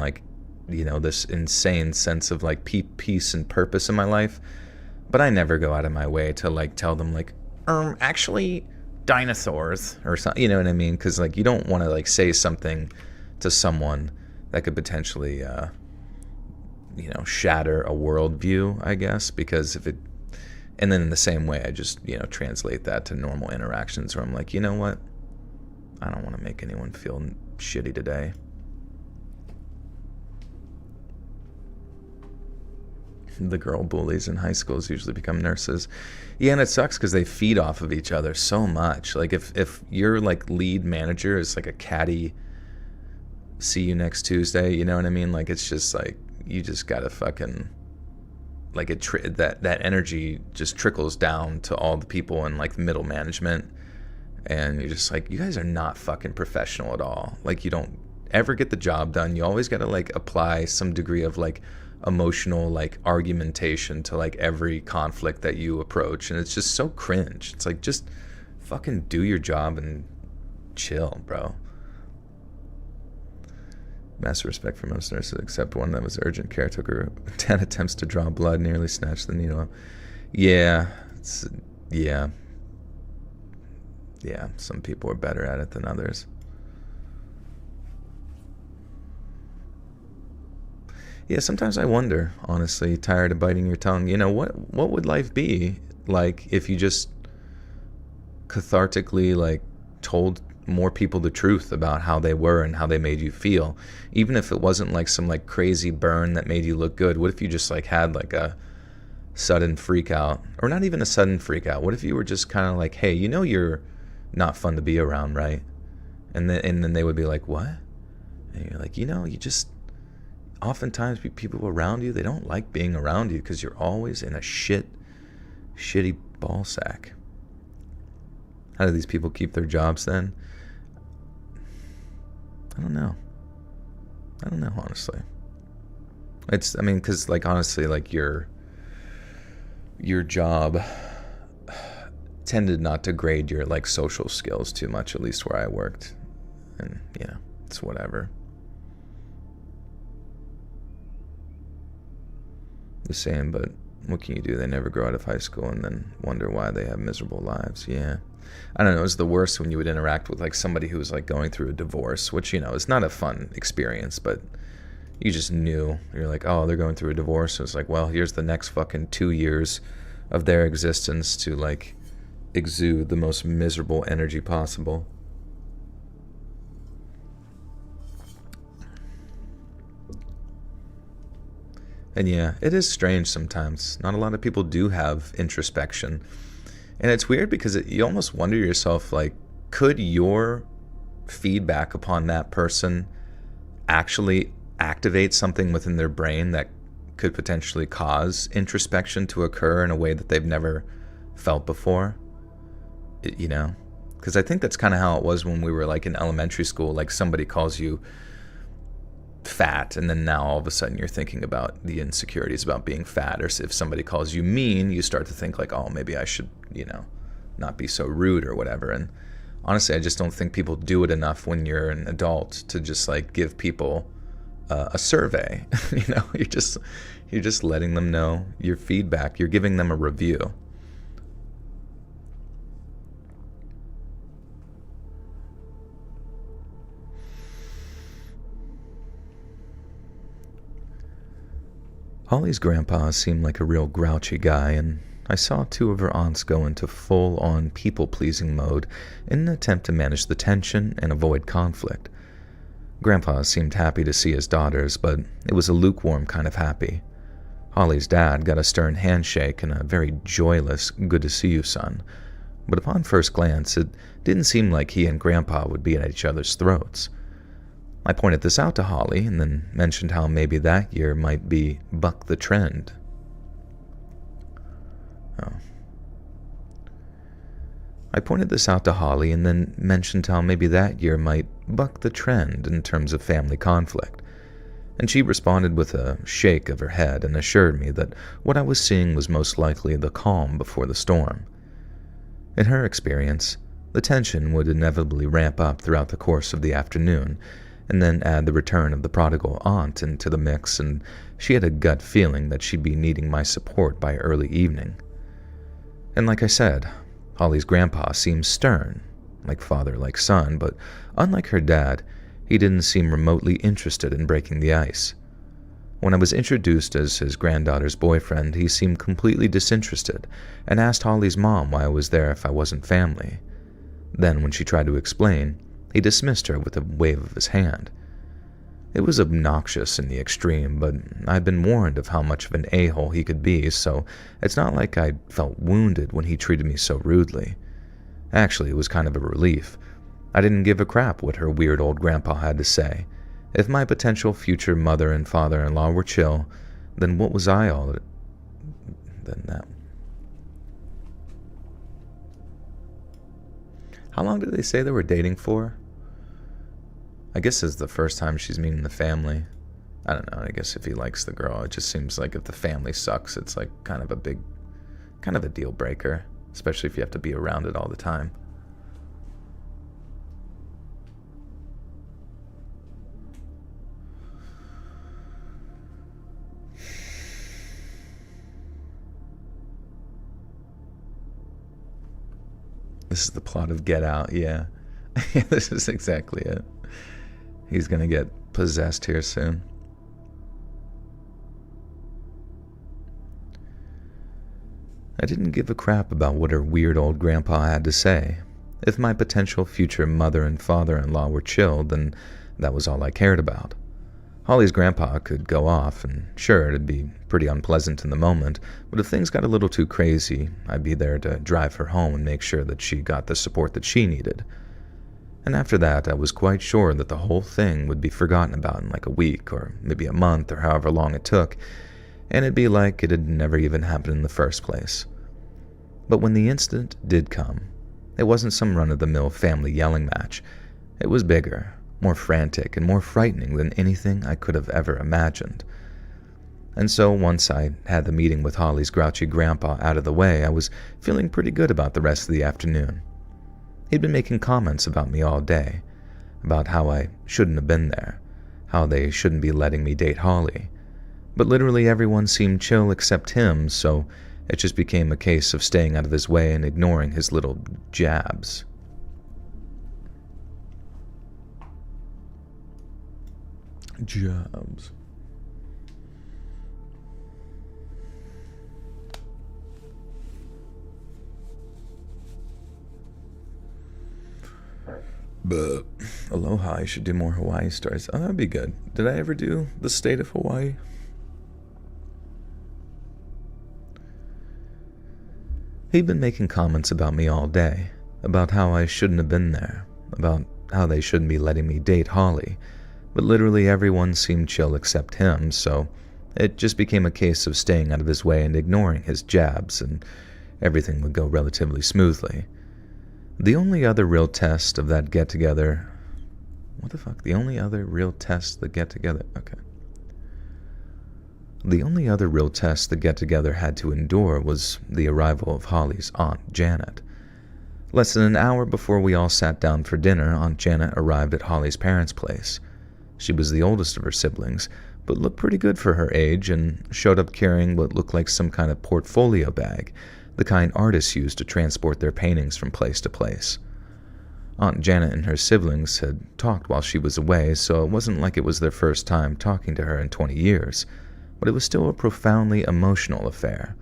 this insane sense of peace and purpose in my life, but I never go out of my way to tell them actually dinosaurs or something, you know what I mean? Because you don't want to say something to someone that could potentially shatter a worldview, I guess, because if it, and then in the same way I just translate that to normal interactions where I'm you know what, I don't want to make anyone feel shitty today. The girl bullies in high schools usually become nurses. Yeah, and it sucks because they feed off of each other so much. If your lead manager is a catty, see you next Tuesday, you know what I mean? It's just you just gotta fucking like that energy just trickles down to all the people in like the middle management, and you're just like, you guys are not fucking professional at all. Like, you don't ever get the job done. You always got to like apply some degree of like emotional like argumentation to like every conflict that you approach, and it's just so cringe. It's like, just fucking do your job and chill, bro. Massive respect for most nurses, except one that was urgent care. Took her 10 attempts to draw blood, nearly snatched the needle. Yeah, yeah. Some people are better at it than others. Yeah, sometimes I wonder, honestly, tired of biting your tongue. You know, what would life be like if you just cathartically like told more people the truth about how they were and how they made you feel, even if it wasn't like some like crazy burn that made you look good? What if you just like had like a sudden freak out, or not even a sudden freak out? What if you were just kind of like, hey, you know, you're not fun to be around, right? And then they would be like, what? And you're like, you know, you just, oftentimes people around you, they don't like being around you because you're always in a shitty ball sack. How do these people keep their jobs then? I don't know, honestly. Because like, honestly, like your job tended not to grade your like social skills too much, at least where I worked. And yeah, it's whatever. The same, but what can you do? They never grow out of high school and then wonder why they have miserable lives. Yeah. I don't know, it was the worst when you would interact with like somebody who was like going through a divorce, which, you know, is not a fun experience, but you just knew. You're like, oh, they're going through a divorce. So it's like, well, here's the next fucking 2 years of their existence to like exude the most miserable energy possible. And yeah, it is strange sometimes. Not a lot of people do have introspection. And it's weird because you almost wonder yourself, like, could your feedback upon that person actually activate something within their brain that could potentially cause introspection to occur in a way that they've never felt before? You know? Because I think that's kind of how it was when we were like in elementary school. Like, somebody calls you fat, and then now all of a sudden you're thinking about the insecurities about being fat. Or if somebody calls you mean, you start to think like, oh, maybe I should, you know, not be so rude or whatever. And honestly, I just don't think people do it enough when you're an adult to just like give people a survey. You know, you're just letting them know your feedback. You're giving them a review. Holly's grandpa seemed like a real grouchy guy, and I saw two of her aunts go into full-on people-pleasing mode in an attempt to manage the tension and avoid conflict. Grandpa seemed happy to see his daughters, but it was a lukewarm kind of happy. Holly's dad got a stern handshake and a very joyless "good to see you, son," but upon first glance it didn't seem like he and Grandpa would be at each other's throats. I pointed this out to Holly and then mentioned how maybe that year might be buck the trend. I pointed this out to Holly and then mentioned how maybe that year might buck the trend in terms of family conflict, and she responded with a shake of her head and assured me that what I was seeing was most likely the calm before the storm. In her experience, the tension would inevitably ramp up throughout the course of the afternoon, and then add the return of the prodigal aunt into the mix, and she had a gut feeling that she'd be needing my support by early evening. And like I said, Holly's grandpa seemed stern, like father, like son, but unlike her dad, he didn't seem remotely interested in breaking the ice. When I was introduced as his granddaughter's boyfriend, he seemed completely disinterested and asked Holly's mom why I was there if I wasn't family. Then, when she tried to explain, he dismissed her with a wave of his hand. It was obnoxious in the extreme, but I'd been warned of how much of an a-hole he could be, so it's not like I felt wounded when he treated me so rudely. Actually, it was kind of a relief. I didn't give a crap what her weird old grandpa had to say. If my potential future mother and father-in-law were chill, then what was I all than that. How long did they say they were dating for? I guess it's the first time she's meeting the family. I don't know, I guess if he likes the girl, it just seems like if the family sucks, it's like kind of a deal breaker, especially if you have to be around it all the time. This is the plot of Get Out, yeah. This is exactly it. He's gonna get possessed here soon. I didn't give a crap about what her weird old grandpa had to say. If my potential future mother and father-in-law were chilled, then that was all I cared about. Holly's grandpa could go off, and sure, it'd be pretty unpleasant in the moment, but if things got a little too crazy, I'd be there to drive her home and make sure that she got the support that she needed. And after that, I was quite sure that the whole thing would be forgotten about in like a week, or maybe a month, or however long it took, and it'd be like it had never even happened in the first place. But when the incident did come, it wasn't some run-of-the-mill family yelling match. It was bigger, more frantic, and more frightening than anything I could have ever imagined. And so once I had the meeting with Holly's grouchy grandpa out of the way, I was feeling pretty good about the rest of the afternoon. He'd been making comments about me all day, about how I shouldn't have been there, how they shouldn't be letting me date Holly. But literally everyone seemed chill except him, so it just became a case of staying out of his way and ignoring his little jabs. Jobs. But aloha, I should do more Hawaii stories. Oh, that'd be good. Did I ever do the state of Hawaii? He'd been making comments about me all day, about how I shouldn't have been there, about how they shouldn't be letting me date Holly, but literally everyone seemed chill except him, so it just became a case of staying out of his way and ignoring his jabs, and everything would go relatively smoothly. The only other real test of that get-together... What the fuck? The only other real test the get-together... Okay. The only other real test the get-together had to endure was the arrival of Holly's Aunt Janet. Less than an hour before we all sat down for dinner, Aunt Janet arrived at Holly's parents' place. She was the oldest of her siblings, but looked pretty good for her age and showed up carrying what looked like some kind of portfolio bag, the kind artists use to transport their paintings from place to place. Aunt Janet and her siblings had talked while she was away, so it wasn't like it was their first time talking to her in 20 years, but it was still a profoundly emotional affair.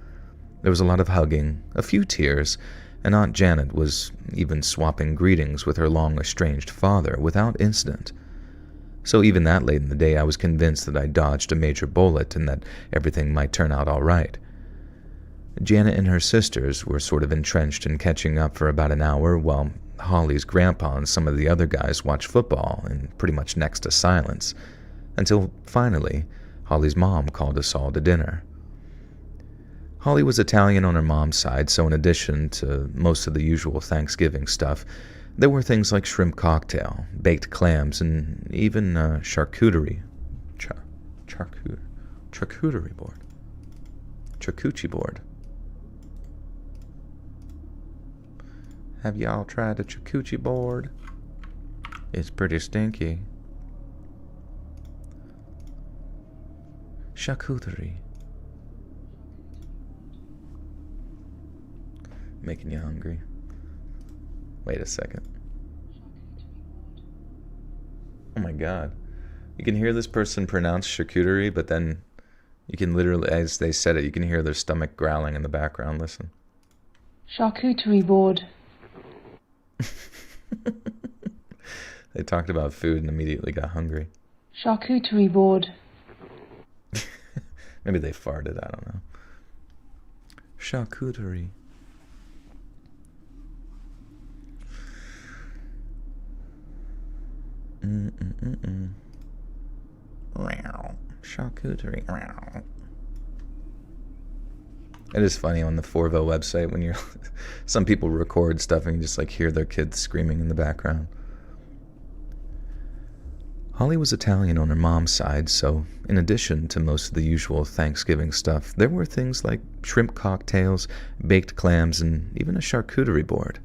There was a lot of hugging, a few tears, and Aunt Janet was even swapping greetings with her long-estranged father without incident. So even that late in the day, I was convinced that I dodged a major bullet and that everything might turn out all right. Janet and her sisters were sort of entrenched in catching up for about an hour, while Holly's grandpa and some of the other guys watched football in pretty much next to silence, until finally, Holly's mom called us all to dinner. Holly was Italian on her mom's side, so in addition to most of the usual Thanksgiving stuff, there were things like shrimp cocktail, baked clams, and even charcuterie. Charcuterie board. Charcuterie board. Have y'all tried the charcuterie board? It's pretty stinky. Charcuterie. Making you hungry. Wait a second. Oh my god. You can hear this person pronounce charcuterie, but then you can literally, as they said it, you can hear their stomach growling in the background. Listen. Charcuterie board. They talked about food and immediately got hungry. Charcuterie board. Maybe they farted, I don't know. Charcuterie. Charcuterie. It is funny on the Forville website when you're some people record stuff and you just like hear their kids screaming in the background. Holly was Italian on her mom's side, so in addition to most of the usual Thanksgiving stuff, there were things like shrimp cocktails, baked clams, and even a charcuterie board.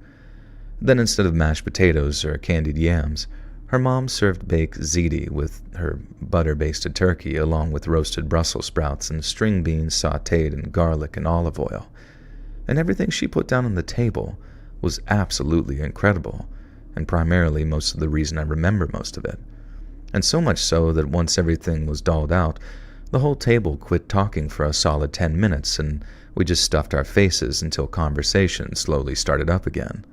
Then instead of mashed potatoes or candied yams, her mom served baked ziti with her butter-basted turkey along with roasted Brussels sprouts and string beans sautéed in garlic and olive oil. And everything she put down on the table was absolutely incredible, and primarily most of the reason I remember most of it. And so much so that once everything was dolled out, the whole table quit talking for a solid 10 minutes and we just stuffed our faces until conversation slowly started up again.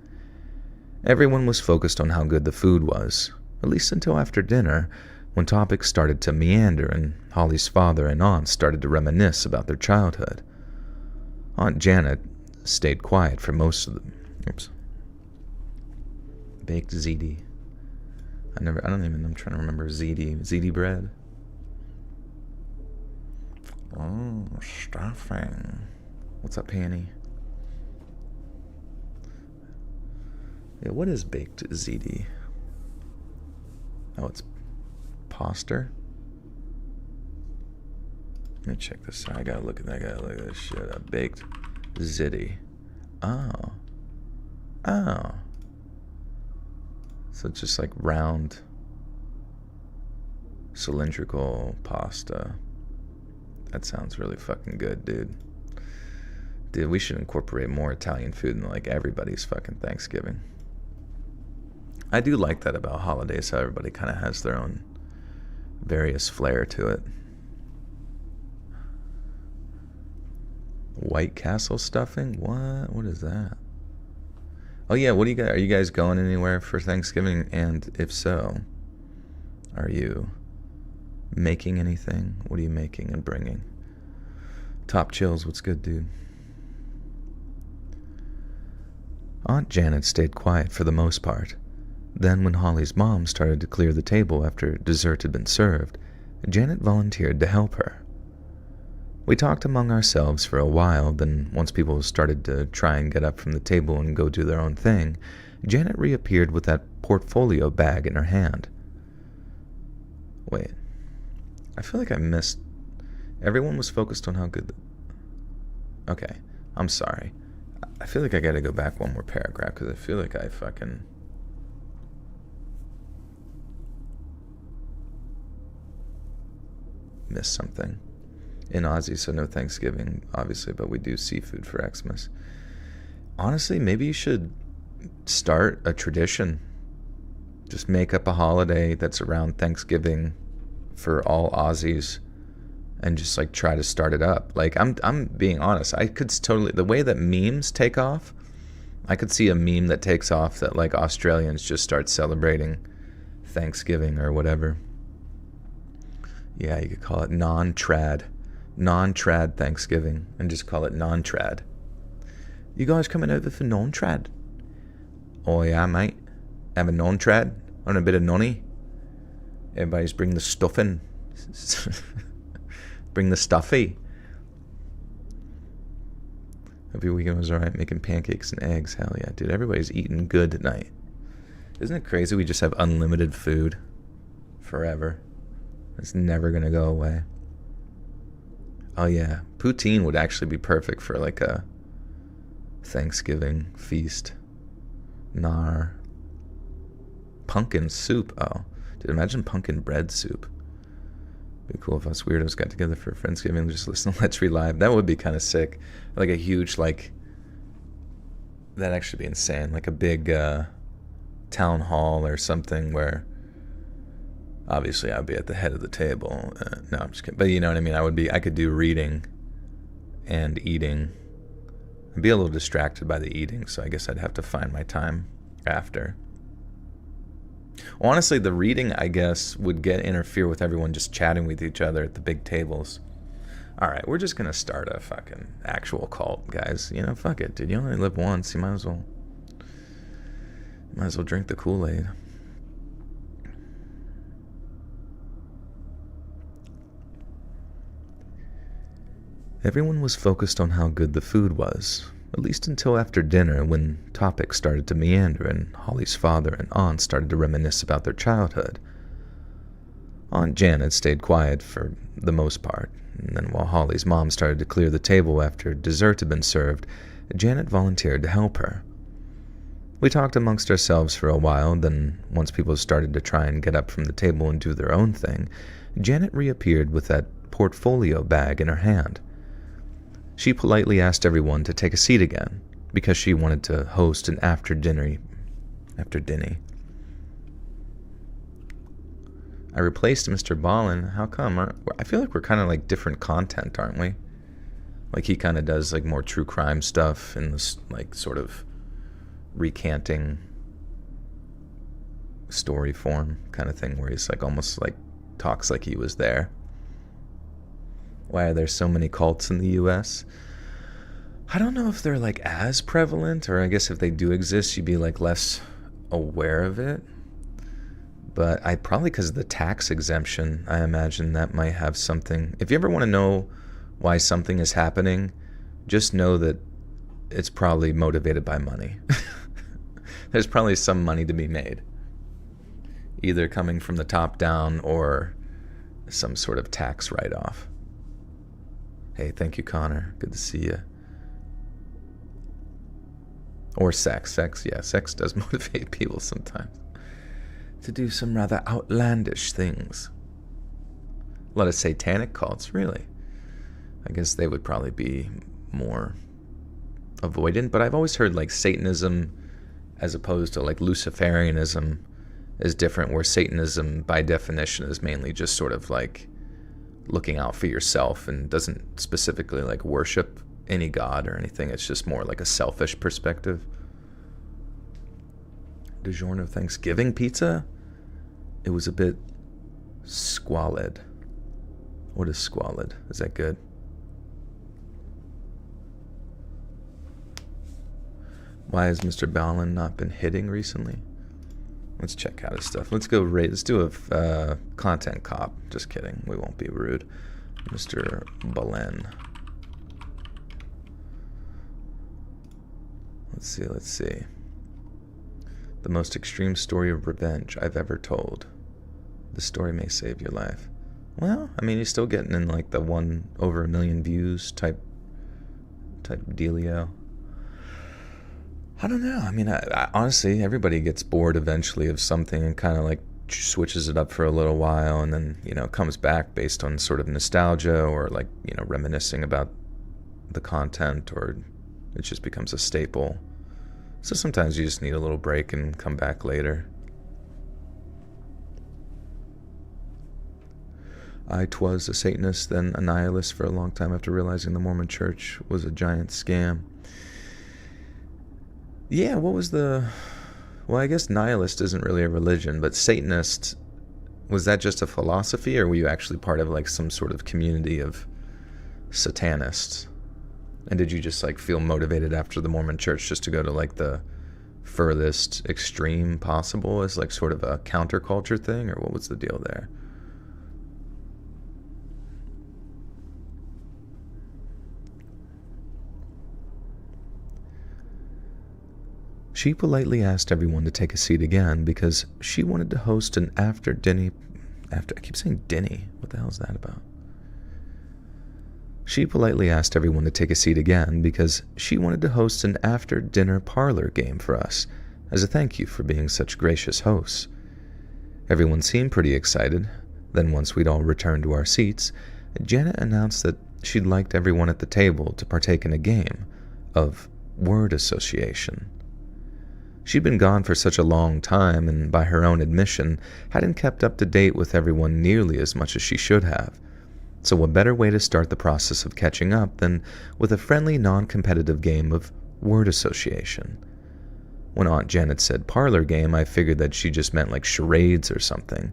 Everyone was focused on how good the food was, at least until after dinner, when topics started to meander and Holly's father and aunt started to reminisce about their childhood. Aunt Janet stayed quiet for most of them. Baked ziti. I'm trying to remember ziti bread. Oh, stuffing. What's up, Panny? Yeah, what is baked ziti? Oh, it's pasta. Let me check this out. I gotta look at this shit. Baked ziti. Oh. So it's just like round, cylindrical pasta. That sounds really fucking good, dude. Dude, we should incorporate more Italian food in like everybody's fucking Thanksgiving. I do like that about holidays, how everybody kind of has their own various flair to it. White Castle stuffing? What is that? Oh yeah, what do you guys, are you guys going anywhere for Thanksgiving? And if so, are you making anything? What are you making and bringing? Top Chills, what's good, dude? Aunt Janet stayed quiet for the most part. Then when Holly's mom started to clear the table after dessert had been served, Janet volunteered to help her. We talked among ourselves for a while, then once people started to try and get up from the table and go do their own thing, Janet reappeared with that portfolio bag in her hand. Wait, I feel like I missed... Everyone was focused on how good... Okay, I'm sorry. I feel like I gotta go back one more paragraph, because I feel like I fucking... missed something. In Aussie, so no Thanksgiving, obviously, but we do seafood for Xmas. Honestly, maybe you should start a tradition. Just make up a holiday that's around Thanksgiving for all Aussies and just like try to start it up. Like I'm being honest, I could totally, the way that memes take off, I could see a meme that takes off that like Australians just start celebrating Thanksgiving or whatever. Yeah, you could call it non-trad Thanksgiving and just call it non-trad. You guys coming over for non-trad? Oh yeah, mate. Have a non-trad on a bit of nonny. Everybody's bring the stuffing. Bring the stuffy. Hope your weekend was alright making pancakes and eggs. Hell yeah, dude. Everybody's eating good tonight. Isn't it crazy we just have unlimited food forever? It's never gonna go away. Oh yeah, poutine would actually be perfect for like a Thanksgiving feast. Nar. Pumpkin soup. Oh, dude, imagine pumpkin bread soup. Be cool if us weirdos got together for Friendsgiving and just listen to Let's Relive. That would be kind of sick. Like a huge, like, that'd actually be insane. Like a big town hall or something where obviously I'd be at the head of the table. No, I'm just kidding. But you know what I mean? I could do reading and eating. I'd be a little distracted by the eating, so I guess I'd have to find my time after. Honestly, the reading, I guess, would interfere with everyone just chatting with each other at the big tables. Alright, we're just gonna start a fucking actual cult, guys. You know, fuck it, dude. You only live once. You might as well drink the Kool-Aid. Everyone was focused on how good the food was, at least until after dinner when topics started to meander and Holly's father and aunt started to reminisce about their childhood. Aunt Janet stayed quiet for the most part, and then while Holly's mom started to clear the table after dessert had been served, Janet volunteered to help her. We talked amongst ourselves for a while, then once people started to try and get up from the table and do their own thing, Janet reappeared with that portfolio bag in her hand. She politely asked everyone to take a seat again, because she wanted to host an after-dinny. I replaced Mr. Ballin. How come? I feel like we're kind of like different content, aren't we? Like he kind of does like more true crime stuff in this like sort of recanting story form kind of thing where he's like almost like talks like he was there. Why are there so many cults in the US? I don't know if they're like as prevalent, or I guess if they do exist, you'd be like less aware of it. But I probably because of the tax exemption, I imagine that might have something. If you ever want to know why something is happening, just know that it's probably motivated by money. There's probably some money to be made, either coming from the top down or some sort of tax write-off. Hey, thank you, Connor. Good to see you. Or sex. Sex does motivate people sometimes to do some rather outlandish things. A lot of satanic cults, really. I guess they would probably be more avoidant, but I've always heard like Satanism as opposed to like Luciferianism is different, where Satanism by definition is mainly just sort of like looking out for yourself and doesn't specifically like worship any god or anything. It's just more like a selfish perspective. DiGiorno Thanksgiving pizza? It was a bit squalid. What is squalid? Is that good? Why has Mr. Ballin not been hitting recently? Let's check out his stuff. Let's do a content cop. Just kidding. We won't be rude. Mr. Ballin. Let's see. The most extreme story of revenge I've ever told. The story may save your life. Well, I mean, you're still getting in like the 1 over 1 million views type dealio. I don't know. I mean, I honestly, everybody gets bored eventually of something and kind of like switches it up for a little while and then, comes back based on sort of nostalgia or like, reminiscing about the content, or it just becomes a staple. So sometimes you just need a little break and come back later. I was a Satanist, then a nihilist for a long time after realizing the Mormon Church was a giant scam. Yeah, what was well, I guess nihilist isn't really a religion, but Satanist, was that just a philosophy, or were you actually part of like some sort of community of satanists? And did you just like feel motivated after the Mormon Church just to go to like the furthest extreme possible as like sort of a counterculture thing, or what was the deal there? She politely asked everyone to take a seat again because she wanted to host an I keep saying dinny. What the hell is that about? She politely asked everyone to take a seat again because she wanted to host an after-dinner parlor game for us as a thank you for being such gracious hosts. Everyone seemed pretty excited. Then once we'd all returned to our seats, Janet announced that she'd liked everyone at the table to partake in a game of word association. She'd been gone for such a long time and, by her own admission, hadn't kept up to date with everyone nearly as much as she should have. So what better way to start the process of catching up than with a friendly, non-competitive game of word association? When Aunt Janet said parlor game, I figured that she just meant like charades or something.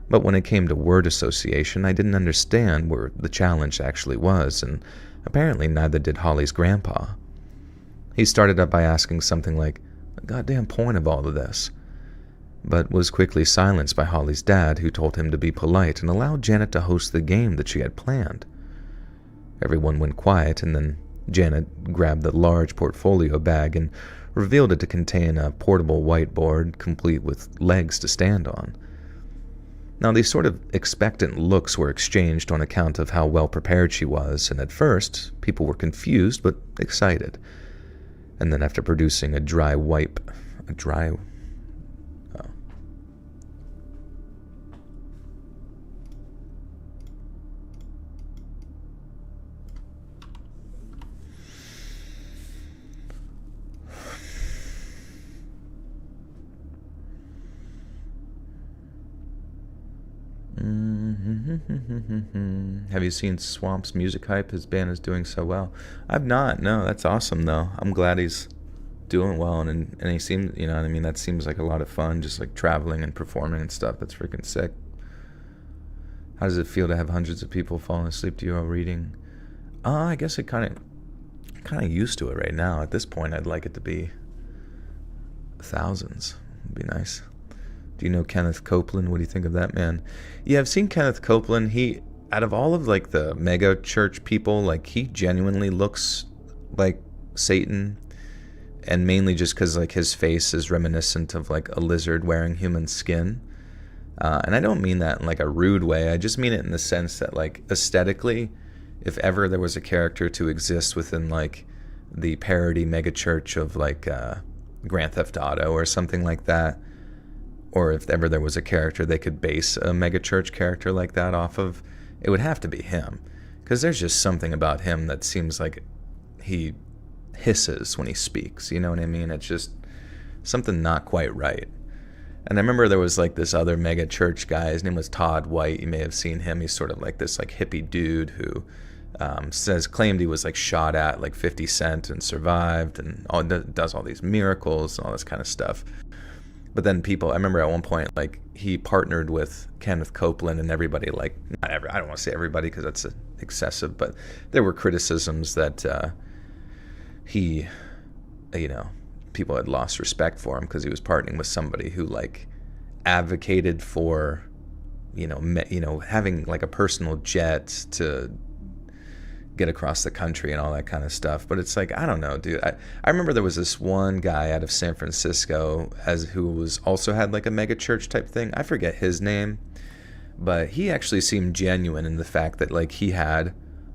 But when it came to word association, I didn't understand where the challenge actually was, and apparently neither did Holly's grandpa. He started up by asking something like, the goddamn point of all of this, but was quickly silenced by Holly's dad, who told him to be polite and allow Janet to host the game that she had planned. Everyone went quiet, and then Janet grabbed the large portfolio bag and revealed it to contain a portable whiteboard complete with legs to stand on. Now, these sort of expectant looks were exchanged on account of how well prepared she was, and at first, people were confused but excited. And then after producing a dry wipe, Have you seen Swamp's music hype? His band is doing so well. I've not. No, that's awesome though. I'm glad he's doing well, and he seems, you know what I mean, that seems like a lot of fun, just like traveling and performing and stuff. That's freaking sick. How does it feel to have hundreds of people falling asleep to you while reading? I guess it kind of used to it right now. At this point, I'd like it to be thousands. It'd be nice. Do you know Kenneth Copeland? What do you think of that man? Yeah, I've seen Kenneth Copeland. He, out of all of like the mega church people, like he genuinely looks like Satan, and mainly just because like his face is reminiscent of like a lizard wearing human skin. And I don't mean that in like a rude way. I just mean it in the sense that like aesthetically, if ever there was a character to exist within like the parody mega church of like Grand Theft Auto or something like that, or if ever there was a character they could base a mega church character like that off of, it would have to be him. Because there's just something about him that seems like he hisses when he speaks, you know what I mean? It's just something not quite right. And I remember there was like this other mega church guy, his name was Todd White, you may have seen him. He's sort of like this like hippie dude who claimed he was like shot at like 50 Cent and survived, and does all these miracles and all this kind of stuff. But then people, I remember at one point, like, he partnered with Kenneth Copeland, and everybody, like, I don't want to say everybody because that's excessive, but there were criticisms that he, you know, people had lost respect for him because he was partnering with somebody who, like, advocated for, you know, having, like, a personal jet to get across the country and all that kind of stuff. But it's like, I don't know, dude. I remember there was this one guy out of San Francisco who was also had like a mega church type thing. I forget his name, but he actually seemed genuine in the fact that like he had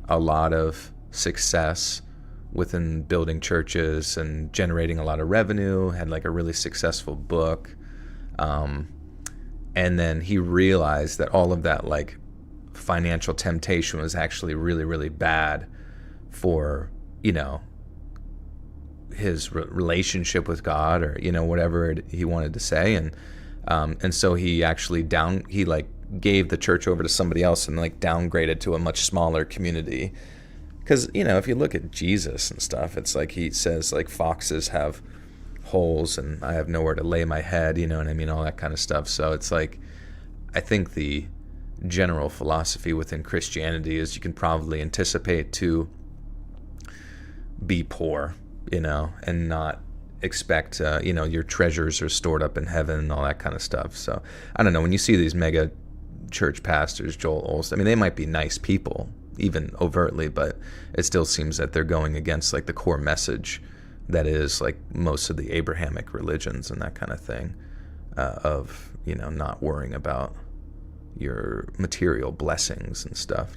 a lot of success within building churches and generating a lot of revenue, had like a really successful book. And then he realized that all of that like financial temptation was actually really, really bad for, you know, his relationship with God, or, you know, whatever he wanted to say. And so he actually gave the church over to somebody else and like downgraded to a much smaller community. Because, you know, if you look at Jesus and stuff, it's like he says like foxes have holes and I have nowhere to lay my head, you know what I mean, all that kind of stuff. So it's like, I think the general philosophy within Christianity is you can probably anticipate to be poor, you know, and not expect, you know, your treasures are stored up in heaven and all that kind of stuff. So I don't know, when you see these mega church pastors, Joel Olst, I mean, they might be nice people, even overtly, but it still seems that they're going against like the core message that is like most of the Abrahamic religions and that kind of thing, of, you know, not worrying about your material blessings and stuff.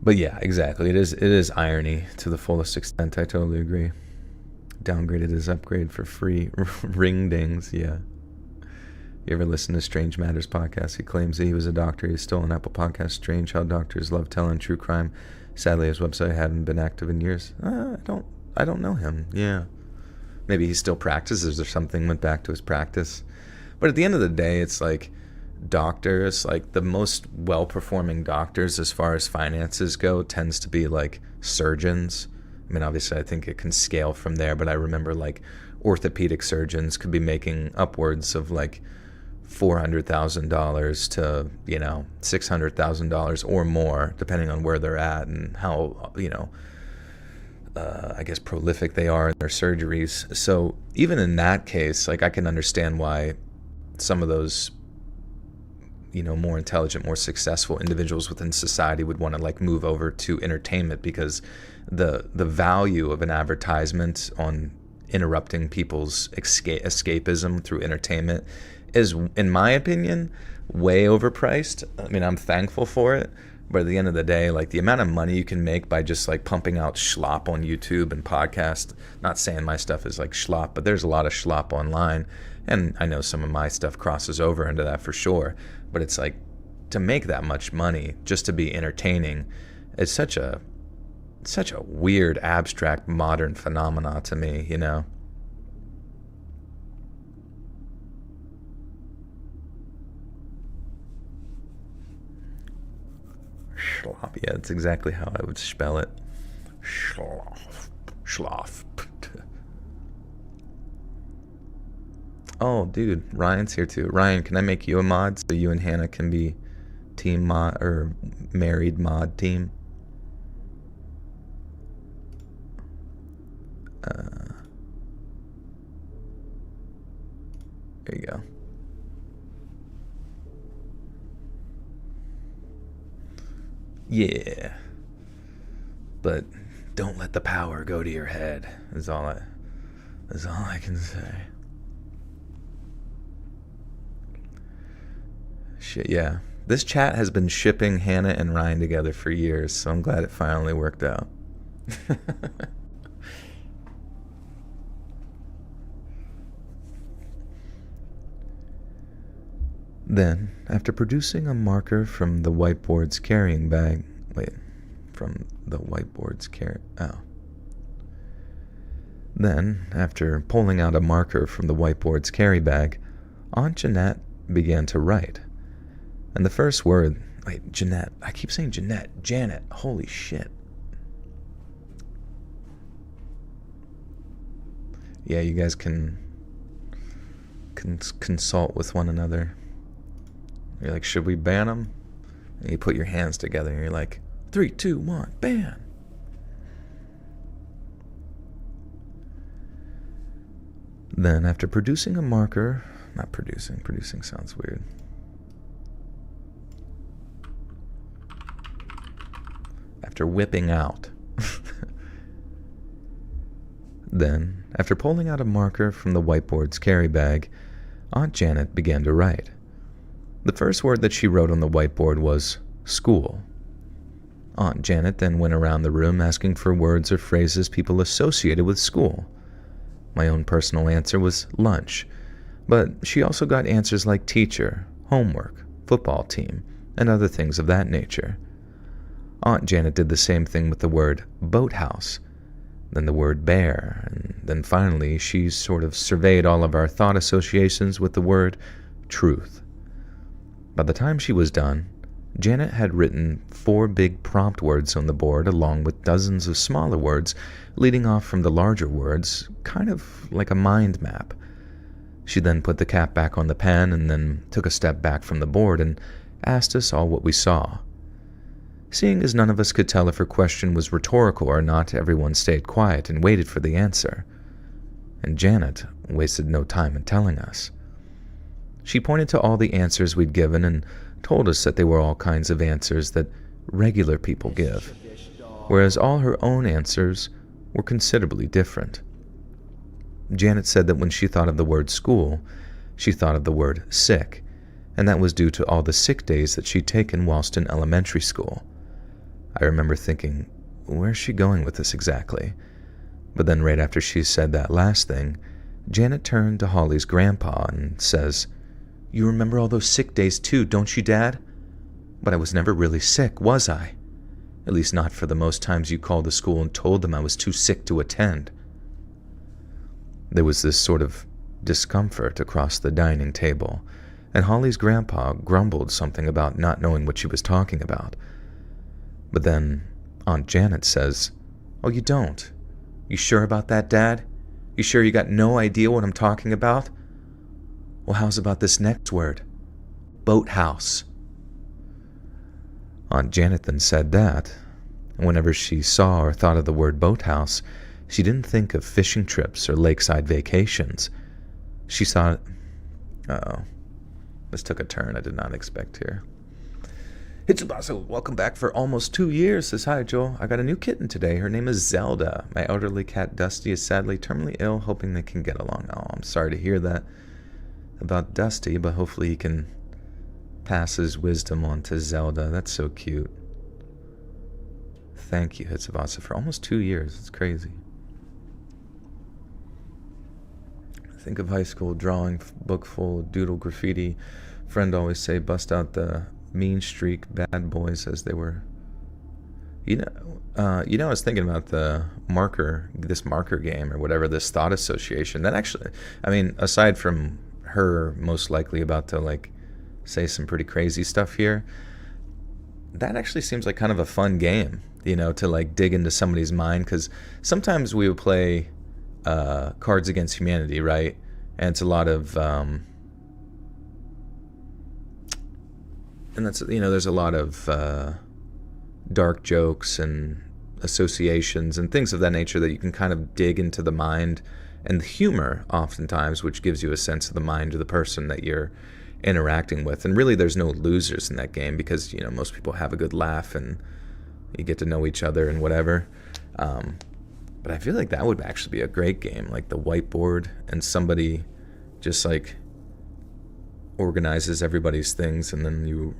But yeah, exactly. It is irony to the fullest extent. I totally agree. Downgraded is upgrade for free. Ring dings, yeah. You ever listen to Strange Matters podcast? He claims that he was a doctor. He's still on Apple Podcast. Strange how doctors love telling true crime. Sadly, his website hadn't been active in years. I don't know him. Yeah. Maybe he still practices or something, went back to his practice. But at the end of the day, it's like doctors, like the most well-performing doctors as far as finances go tends to be like surgeons. I mean, obviously, I think it can scale from there, but I remember like orthopedic surgeons could be making upwards of like $400,000 to, you know, $600,000 or more, depending on where they're at and how, you know, I guess prolific they are in their surgeries. So even in that case, like I can understand why some of those more intelligent, more successful individuals within society would want to like move over to entertainment, because the value of an advertisement on interrupting people's escapism through entertainment is, in my opinion, way overpriced. I mean, I'm thankful for it, but at the end of the day, like the amount of money you can make by just like pumping out schlop on YouTube and podcast, not saying my stuff is like schlop, but there's a lot of schlop online, and I know some of my stuff crosses over into that for sure, but it's like, to make that much money just to be entertaining is such a weird, abstract, modern phenomena to me, Schlop, yeah, that's exactly how I would spell it. Schlaf. Oh, dude, Ryan's here too. Ryan, can I make you a mod so you and Hannah can be team mod, or married mod team? There you go. Yeah. But don't let the power go to your head, is all I can say. Shit, yeah. This chat has been shipping Hannah and Ryan together for years, so I'm glad it finally worked out. Then, after producing a marker from the whiteboard's carrying bag... Then, after pulling out a marker from the whiteboard's carry bag, Aunt Jeanette began to write. And the first word... Wait, Jeanette. I keep saying Jeanette. Janet. Holy shit. Yeah, you guys can consult with one another. You're like, should we ban them? And you put your hands together and you're like, 3, 2, 1, ban. Then, after producing a marker... Not producing. Producing sounds weird. After whipping out. Then, after pulling out a marker from the whiteboard's carry bag, Aunt Janet began to write. The first word that she wrote on the whiteboard was school. Aunt Janet then went around the room asking for words or phrases people associated with school. My own personal answer was lunch, but she also got answers like teacher, homework, football team, and other things of that nature. Aunt Janet did the same thing with the word boathouse, then the word bear, and then finally she sort of surveyed all of our thought associations with the word truth. By the time she was done, Janet had written 4 big prompt words on the board along with dozens of smaller words leading off from the larger words, kind of like a mind map. She then put the cap back on the pen and then took a step back from the board and asked us all what we saw. Seeing as none of us could tell if her question was rhetorical or not, everyone stayed quiet and waited for the answer. And Janet wasted no time in telling us. She pointed to all the answers we'd given and told us that they were all kinds of answers that regular people give, whereas all her own answers were considerably different. Janet said that when she thought of the word school, she thought of the word sick, and that was due to all the sick days that she'd taken whilst in elementary school. I remember thinking, where's she going with this exactly? But then right after she said that last thing, Janet turned to Holly's grandpa and says, "You remember all those sick days too, don't you, Dad? But I was never really sick, was I? At least not for the most times you called the school and told them I was too sick to attend." There was this sort of discomfort across the dining table, and Holly's grandpa grumbled something about not knowing what she was talking about. But then Aunt Janet says, "Oh, you don't? You sure about that, Dad? You sure you got no idea what I'm talking about? Well, how's about this next word? Boathouse." Aunt Janet then said that, and whenever she saw or thought of the word boathouse, she didn't think of fishing trips or lakeside vacations. She thought, This took a turn I did not expect here. Hitsubasu, welcome back for almost 2 years. Says, hi, Joel. I got a new kitten today. Her name is Zelda. My elderly cat, Dusty, is sadly terminally ill, hoping they can get along. Oh, I'm sorry to hear that about Dusty, but hopefully he can pass his wisdom on to Zelda. That's so cute. Thank you, Hitsubasu, for almost 2 years. It's crazy. Think of high school, drawing book full of doodle graffiti. Friend always say, bust out the mean streak bad boys as they were. I was thinking about this marker game or whatever, this thought association. That actually, aside from her most likely about to like say some pretty crazy stuff here, that actually seems like kind of a fun game, to like dig into somebody's mind, because sometimes we would play Cards Against Humanity, right? And it's a lot of and that's, there's a lot of dark jokes and associations and things of that nature that you can kind of dig into the mind and the humor oftentimes, which gives you a sense of the mind of the person that you're interacting with. And really there's no losers in that game, because most people have a good laugh and you get to know each other and whatever. But I feel like that would actually be a great game, like the whiteboard, and somebody just like organizes everybody's things, and then you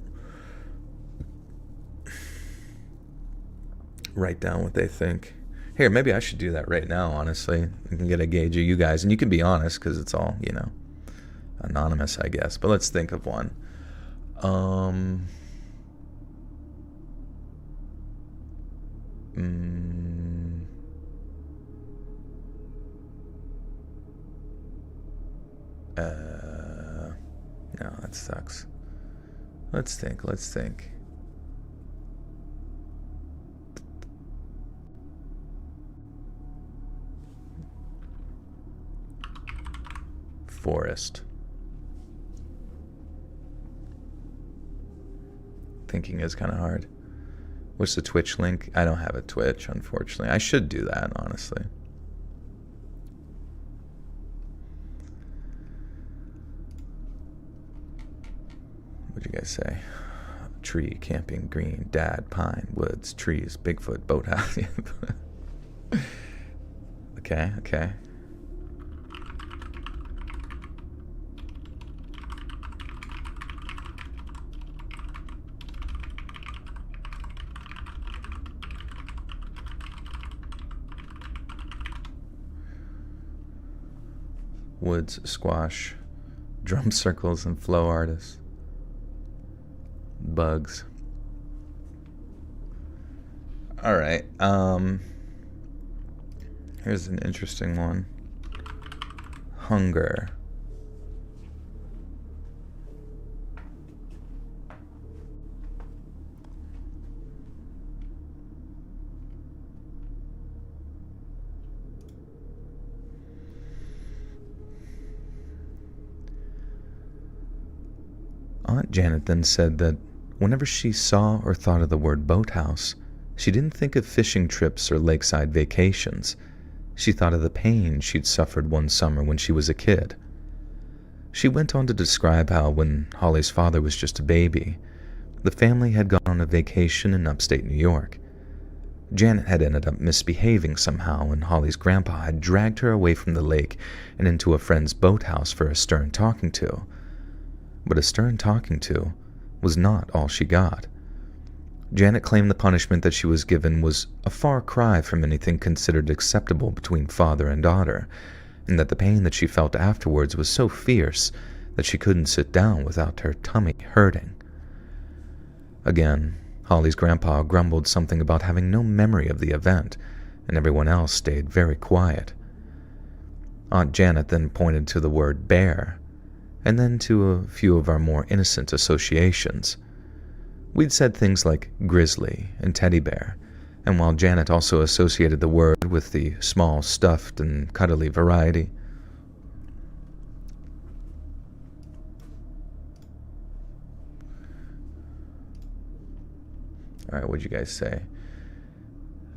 write down what they think. Here, maybe I should do that right now, honestly. I can get a gauge of you guys, and you can be honest, because it's all, anonymous, I guess. But let's think of one. No, that sucks. Let's think. Forest. Thinking is kind of hard. What's the Twitch link? I don't have a Twitch, unfortunately. I should do that, honestly. What'd you guys say? Tree, camping, green, dad, pine, woods, trees, Bigfoot, boathouse. Okay. Woods, squash, drum circles, and flow artists. Bugs. All right. Here's an interesting one. Hunger. Aunt Janet then said that whenever she saw or thought of the word boathouse, she didn't think of fishing trips or lakeside vacations. She thought of the pain she'd suffered one summer when she was a kid. She went on to describe how, when Holly's father was just a baby, the family had gone on a vacation in upstate New York. Janet had ended up misbehaving somehow, and Holly's grandpa had dragged her away from the lake and into a friend's boathouse for a stern talking to. But a stern talking to was not all she got. Janet claimed the punishment that she was given was a far cry from anything considered acceptable between father and daughter, and that the pain that she felt afterwards was so fierce that she couldn't sit down without her tummy hurting. Again, Holly's grandpa grumbled something about having no memory of the event, and everyone else stayed very quiet. Aunt Janet then pointed to the word bear, and then to a few of our more innocent associations. We'd said things like grizzly and teddy bear, and while Janet also associated the word with the small, stuffed, and cuddly variety. Alright, what'd you guys say?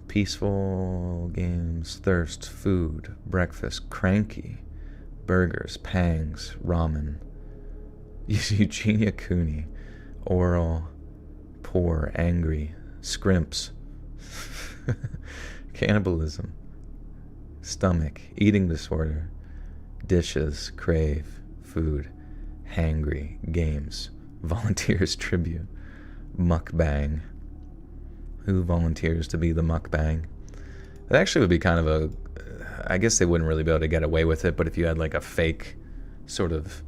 Peaceful, games, thirst, food, breakfast, cranky, burgers, pangs, ramen, Eugenia Cooney. Oral. Poor. Angry. Scrimps. Cannibalism. Stomach. Eating disorder. Dishes. Crave. Food. Hangry. Games. Volunteers tribute. Mukbang. Who volunteers to be the mukbang? It actually would be kind of a... I guess they wouldn't really be able to get away with it, but if you had like a fake sort of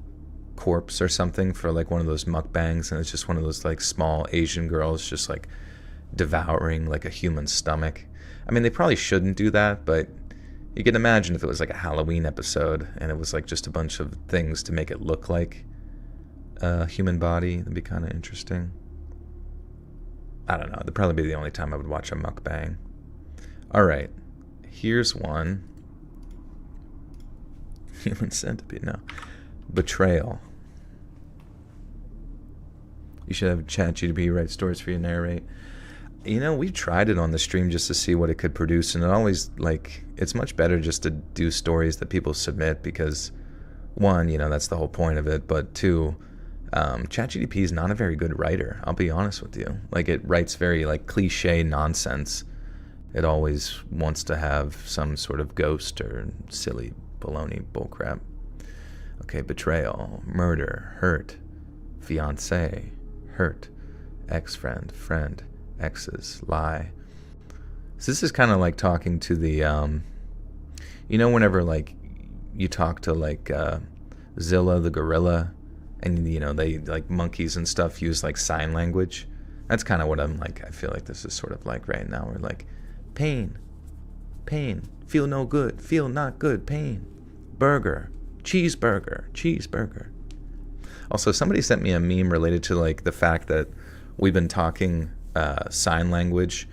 corpse or something for like one of those mukbangs, and it's just one of those like small Asian girls just like devouring like a human stomach. I mean, they probably shouldn't do that, but you can imagine if it was like a Halloween episode and it was like just a bunch of things to make it look like a human body. That'd be kind of interesting. I don't know. That'd probably be the only time I would watch a mukbang. All right. Here's one. Human centipede. No. Betrayal. You should have ChatGPT write stories for you to narrate. You know, we tried it on the stream just to see what it could produce, and it always, like, it's much better just to do stories that people submit because, one, you know, that's the whole point of it, but two, ChatGPT is not a very good writer, I'll be honest with you. Like, it writes very, like, cliche nonsense. It always wants to have some sort of ghost or silly baloney bullcrap. Okay, betrayal, murder, hurt, fiancé, hurt, ex-friend, friend, exes, lie. So this is kind of like talking to the, you know, whenever like you talk to like Zilla the gorilla, and you know they like monkeys and stuff use like sign language. That's kind of what I'm like. I feel like this is sort of like right now. We're like, pain, pain, feel no good, feel not good, pain, burger, cheeseburger, cheeseburger. Also, somebody sent me a meme related to like the fact that we've been talking sign language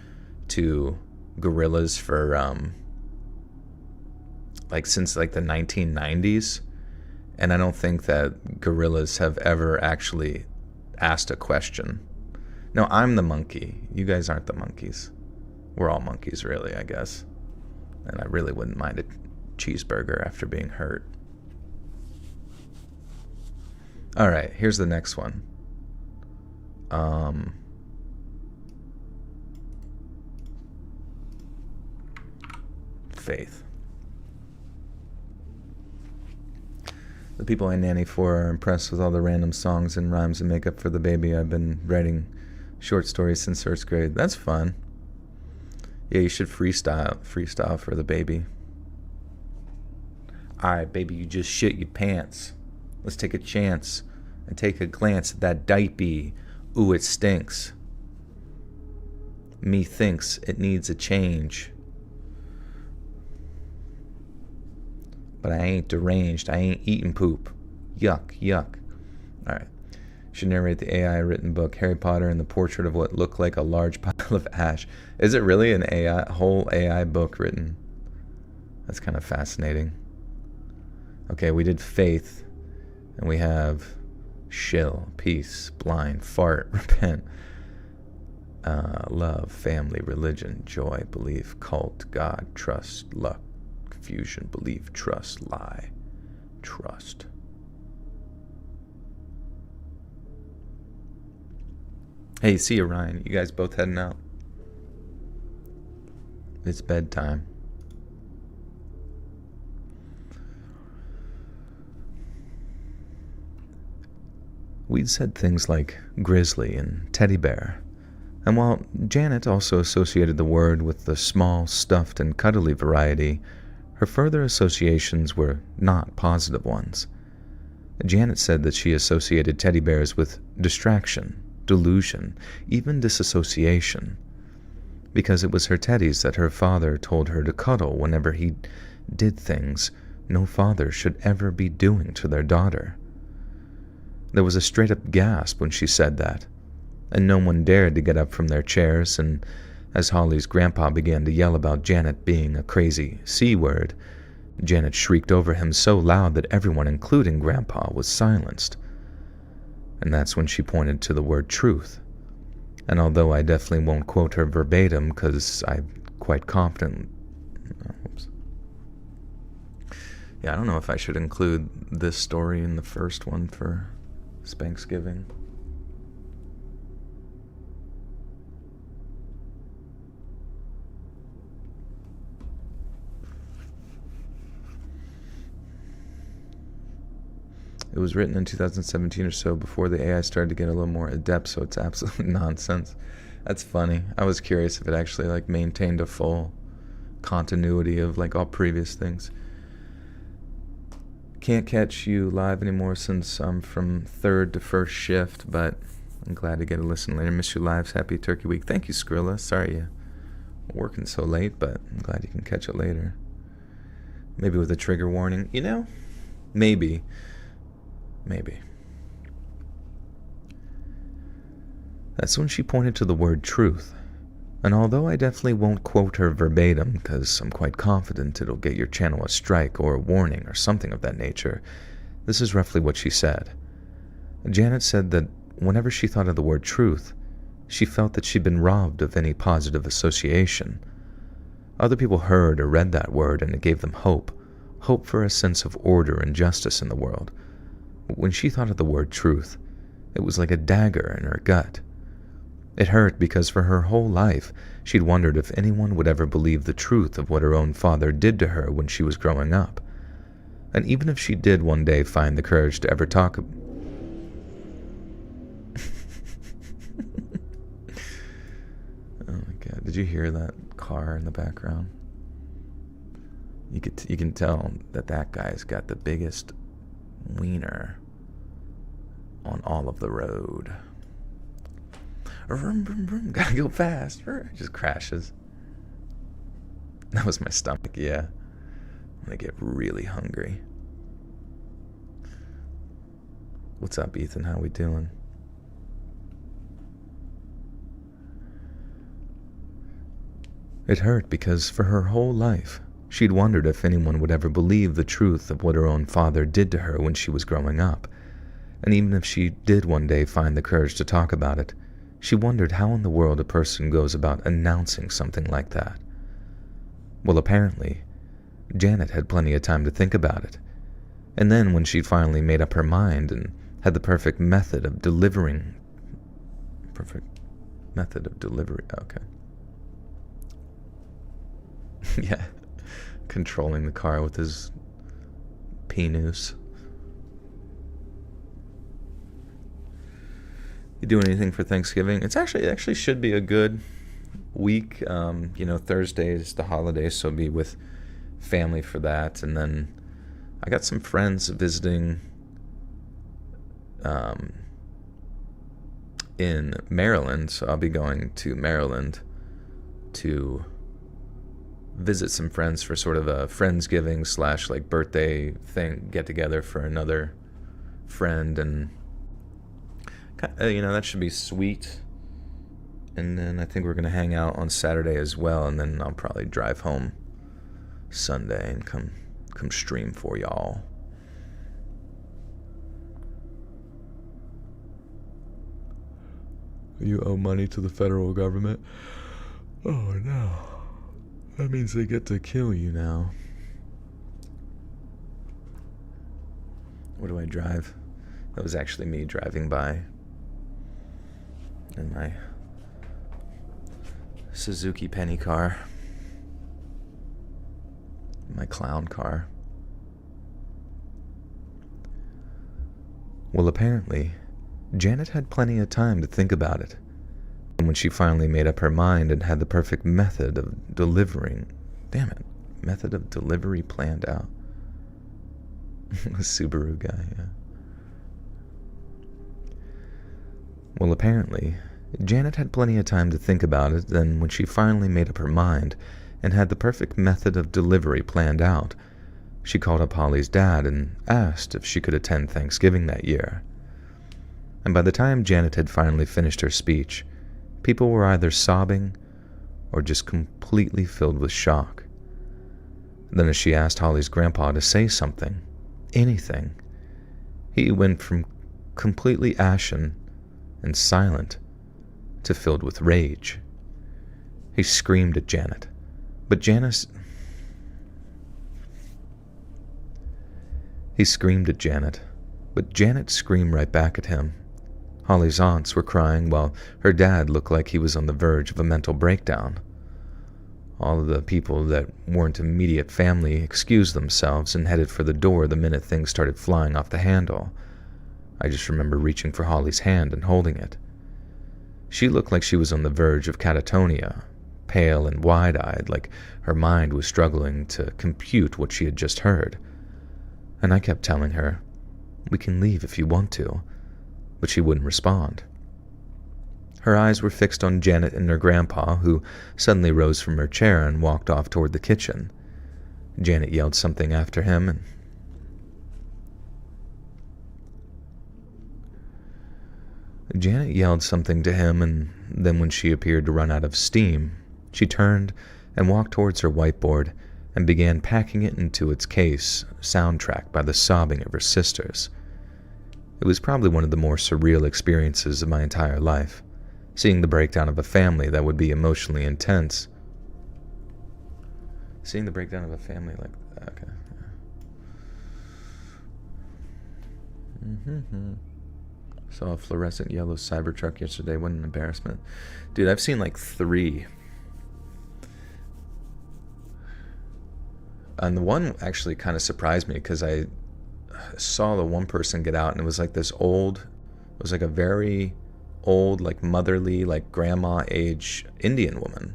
to gorillas for like since like the 1990s, and I don't think that gorillas have ever actually asked a question. No, I'm the monkey. You guys aren't the monkeys. We're all monkeys, really, I guess. And I really wouldn't mind a cheeseburger after being hurt. All right, here's the next one. Faith. The people I nanny for are impressed with all the random songs and rhymes and make up for the baby. I've been writing short stories since first grade. That's fun. Yeah, you should freestyle for the baby. Alright, baby, you just shit your pants. Let's take a chance and take a glance at that diaper. Ooh, it stinks. Me thinks it needs a change. But I ain't deranged. I ain't eating poop. Yuck, yuck. Alright. Should narrate the AI written book, Harry Potter and the Portrait of What Looked Like a Large Pile of Ash. Is it really an AI, whole AI book written? That's kind of fascinating. Okay, we did faith, and we have shill, peace, blind, fart, repent, love, family, religion, joy, belief, cult, God, trust, luck, confusion, belief, trust, lie, trust. Hey, see you, Ryan. You guys both heading out? It's bedtime. We'd said things like grizzly and teddy bear, and while Janet also associated the word with the small, stuffed, and cuddly variety, her further associations were not positive ones. Janet said that she associated teddy bears with distraction, delusion, even disassociation, because it was her teddies that her father told her to cuddle whenever he did things no father should ever be doing to their daughter. There was a straight-up gasp when she said that, and no one dared to get up from their chairs, and as Holly's grandpa began to yell about Janet being a crazy C-word, Janet shrieked over him so loud that everyone, including Grandpa, was silenced. And that's when she pointed to the word truth. And although I definitely won't quote her verbatim because I'm quite confident... Oops. Yeah, I don't know if I should include this story in the first one for Spanksgiving. It was written in 2017 or so, before the AI started to get a little more adept, so it's absolute nonsense. That's funny. I was curious if it actually like maintained a full continuity of like all previous things. Can't catch you live anymore since I'm from third to first shift, but I'm glad to get a listen later. Miss you lives. Happy Turkey Week. Thank you, Skrilla. Sorry you working so late, but I'm glad you can catch it later. Maybe with a trigger warning. You know? Maybe. That's when she pointed to the word truth. And although I definitely won't quote her verbatim, because I'm quite confident it'll get your channel a strike or a warning or something of that nature, this is roughly what she said. Janet said that whenever she thought of the word truth, she felt that she'd been robbed of any positive association. Other people heard or read that word and it gave them hope for a sense of order and justice in the world. When she thought of the word truth, it was like a dagger in her gut. It hurt because for her whole life, she'd wondered if anyone would ever believe the truth of what her own father did to her when she was growing up. And even if she did one day find the courage to ever talk... Oh my God, did you hear that car in the background? You can tell that guy's got the biggest wiener on all of the road. Vroom, vroom, vroom. Gotta go fast. It just crashes. That was my stomach, yeah. When I get really hungry. What's up, Ethan? How we doing? It hurt because for her whole life, she'd wondered if anyone would ever believe the truth of what her own father did to her when she was growing up. And even if she did one day find the courage to talk about it, she wondered how in the world a person goes about announcing something like that. Well, apparently, Janet had plenty of time to think about it. And then when she finally made up her mind and had the perfect method of delivery, okay. Yeah, controlling the car with his penis. You doing anything for Thanksgiving? It actually should be a good week. Thursday is the holiday, so I'll be with family for that. And then I got some friends visiting in Maryland, so I'll be going to Maryland to visit some friends for sort of a Friendsgiving / like birthday thing, get together for another friend, and that should be sweet. And then I think we're gonna hang out on Saturday as well, and then I'll probably drive home Sunday and come stream for y'all. You owe money to the federal government? Oh no. That means they get to kill you now. Where do I drive? That was actually me driving by in my Suzuki Penny car. My clown car. Well, apparently, Janet had plenty of time to think about it. And when she finally made up her mind and had the perfect method of delivery planned out. The Subaru guy, yeah. Well, apparently, Janet had plenty of time to think about it, then when she finally made up her mind and had the perfect method of delivery planned out, she called up Holly's dad and asked if she could attend Thanksgiving that year. And by the time Janet had finally finished her speech, people were either sobbing or just completely filled with shock. Then as she asked Holly's grandpa to say something, anything, he went from completely ashen and silent to filled with rage. He screamed at Janet, but Janet But Janet screamed right back at him. Holly's aunts were crying while her dad looked like he was on the verge of a mental breakdown. All of the people that weren't immediate family excused themselves and headed for the door the minute things started flying off the handle. I just remember reaching for Holly's hand and holding it. She looked like she was on the verge of catatonia, pale and wide-eyed, like her mind was struggling to compute what she had just heard. And I kept telling her, "We can leave if you want to," but she wouldn't respond. Her eyes were fixed on Janet and her grandpa, who suddenly rose from her chair and walked off toward the kitchen. Janet yelled something after him, and then when she appeared to run out of steam, she turned and walked towards her whiteboard and began packing it into its case, soundtracked by the sobbing of her sisters. It was probably one of the more surreal experiences of my entire life, seeing the breakdown of a family that would be emotionally intense. Seeing the breakdown of a family like that, okay. Saw a fluorescent yellow Cybertruck yesterday. What an embarrassment. Dude, I've seen like 3. And the one actually kind of surprised me because I saw the one person get out and it was like this old, it was like a very old, like motherly, like grandma age Indian woman.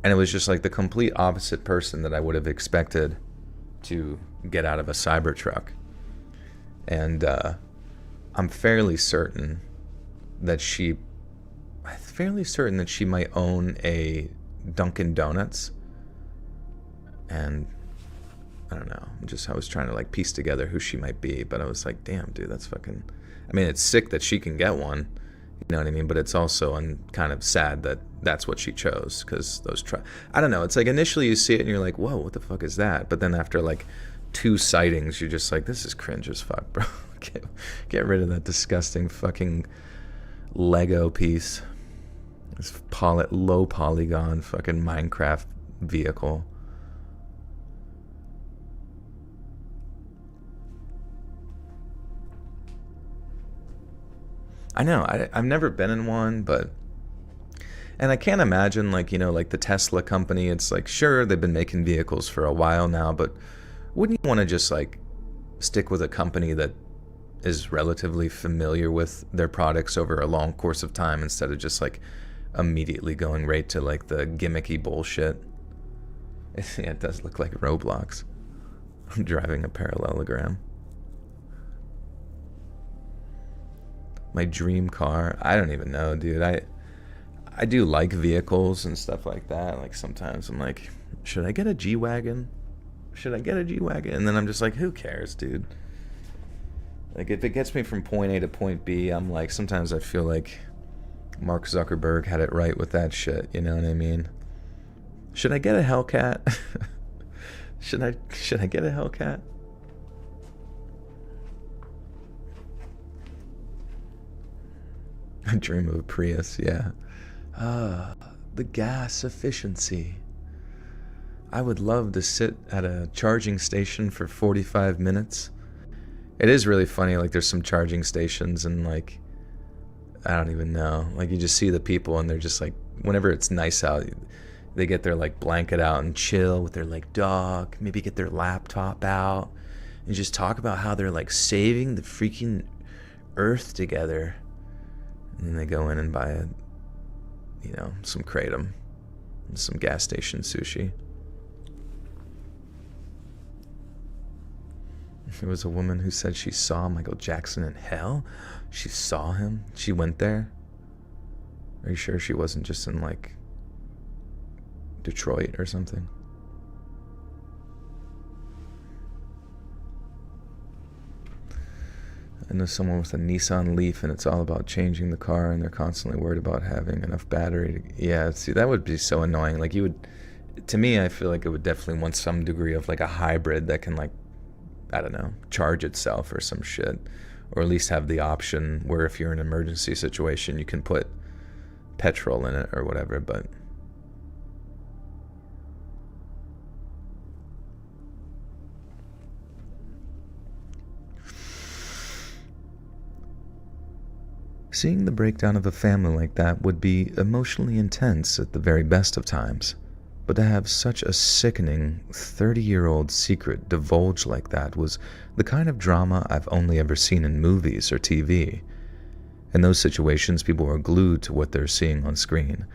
And it was just like the complete opposite person that I would have expected to get out of a Cybertruck. And I'm fairly certain that she might own a Dunkin' Donuts. And I don't know, I was trying to like piece together who she might be, but I was like, damn, dude, that's fucking, I mean, it's sick that she can get one, you know what I mean? But it's also kind of sad that that's what she chose, because I don't know, it's like initially you see it and you're like, whoa, what the fuck is that? But then after like 2 sightings, you're just like, this is cringe as fuck, bro. Get rid of that disgusting fucking Lego piece. This low polygon fucking Minecraft vehicle. I know, I've never been in one, and I can't imagine, like, you know, like the Tesla company, it's like, sure, they've been making vehicles for a while now, but wouldn't you want to just, like, stick with a company that is relatively familiar with their products over a long course of time instead of just, like, immediately going right to, like, the gimmicky bullshit? Yeah, it does look like Roblox. I'm driving a parallelogram. My dream car, I don't even know, dude. I do like vehicles and stuff like that. Like sometimes I'm like, should I get a G-Wagon? And then I'm just like, who cares, dude? Like if it gets me from point A to point B, I'm like, sometimes I feel like Mark Zuckerberg had it right with that shit, you know what I mean? Should I get a Hellcat? Should I get a Hellcat? I dream of a Prius, yeah. The gas efficiency. I would love to sit at a charging station for 45 minutes. It is really funny, like there's some charging stations and like, I don't even know. Like you just see the people and they're just like, whenever it's nice out, they get their like blanket out and chill with their like dog, maybe get their laptop out and just talk about how they're like saving the freaking earth together. And then they go in and buy some Kratom and some gas station sushi. There was a woman who said she saw Michael Jackson in hell. She saw him. She went there. Are you sure she wasn't just in like Detroit or something? I know someone with a Nissan Leaf and it's all about changing the car and they're constantly worried about having enough battery yeah, see, that would be so annoying. Like to me, I feel like it would definitely want some degree of like a hybrid that can like, I don't know, charge itself or some shit. Or at least have the option where if you're in an emergency situation, you can put petrol in it or whatever, but Seeing the breakdown of a family like that would be emotionally intense at the very best of times, but to have such a sickening 30-year-old secret divulged like that was the kind of drama I've only ever seen in movies or TV. In those situations, people are glued to what they're seeing on screen,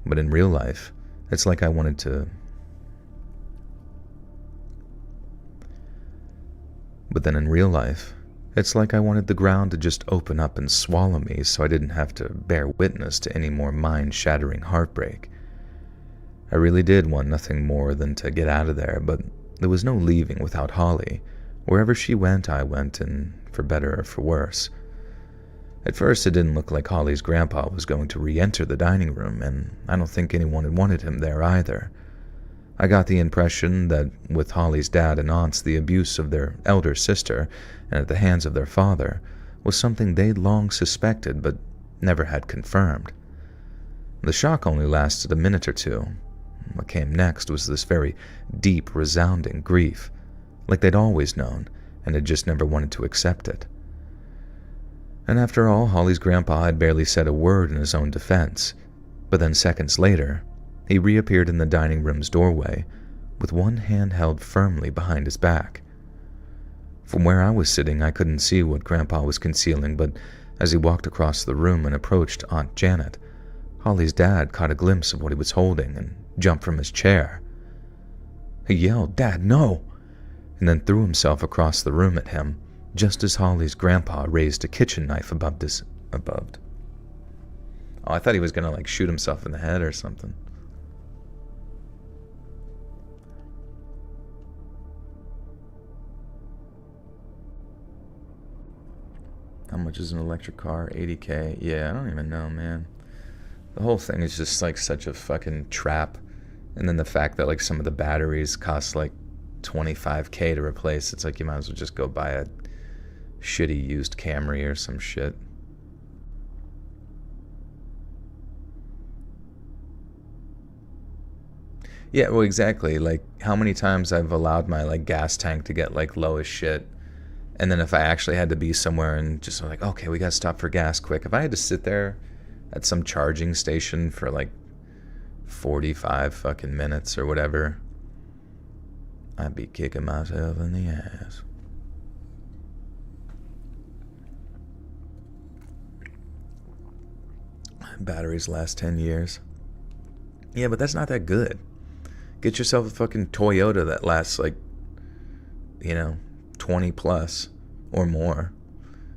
but in real life, it's like I wanted to... But then in real life, it's like I wanted the ground to just open up and swallow me so I didn't have to bear witness to any more mind-shattering heartbreak. I really did want nothing more than to get out of there, but there was no leaving without Holly. Wherever she went, I went, and for better or for worse. At first, it didn't look like Holly's grandpa was going to re-enter the dining room, and I don't think anyone had wanted him there either. I got the impression that with Holly's dad and aunts, the abuse of their elder sister and at the hands of their father was something they'd long suspected but never had confirmed. The shock only lasted a minute or two. What came next was this very deep, resounding grief, like they'd always known and had just never wanted to accept it. And after all, Holly's grandpa had barely said a word in his own defense, but then seconds later, he reappeared in the dining room's doorway with one hand held firmly behind his back. From where I was sitting, I couldn't see what Grandpa was concealing, but as he walked across the room and approached Aunt Janet, Holly's dad caught a glimpse of what he was holding and jumped from his chair. He yelled, "Dad, no!" and then threw himself across the room at him, just as Holly's grandpa raised a kitchen knife above. Oh, I thought he was gonna shoot himself in the head or something. How much is an electric car? $80K. Yeah, I don't even know, man. The whole thing is just such a fucking trap. And then the fact that some of the batteries cost $25K to replace. It's you might as well just go buy a shitty used Camry or some shit. Yeah, well, exactly. How many times I've allowed my gas tank to get low as shit. And then if I actually had to be somewhere and just okay, we gotta stop for gas quick. If I had to sit there at some charging station for 45 fucking minutes or whatever, I'd be kicking myself in the ass. Batteries last 10 years. Yeah, but that's not that good. Get yourself a fucking Toyota that lasts 20 plus or more.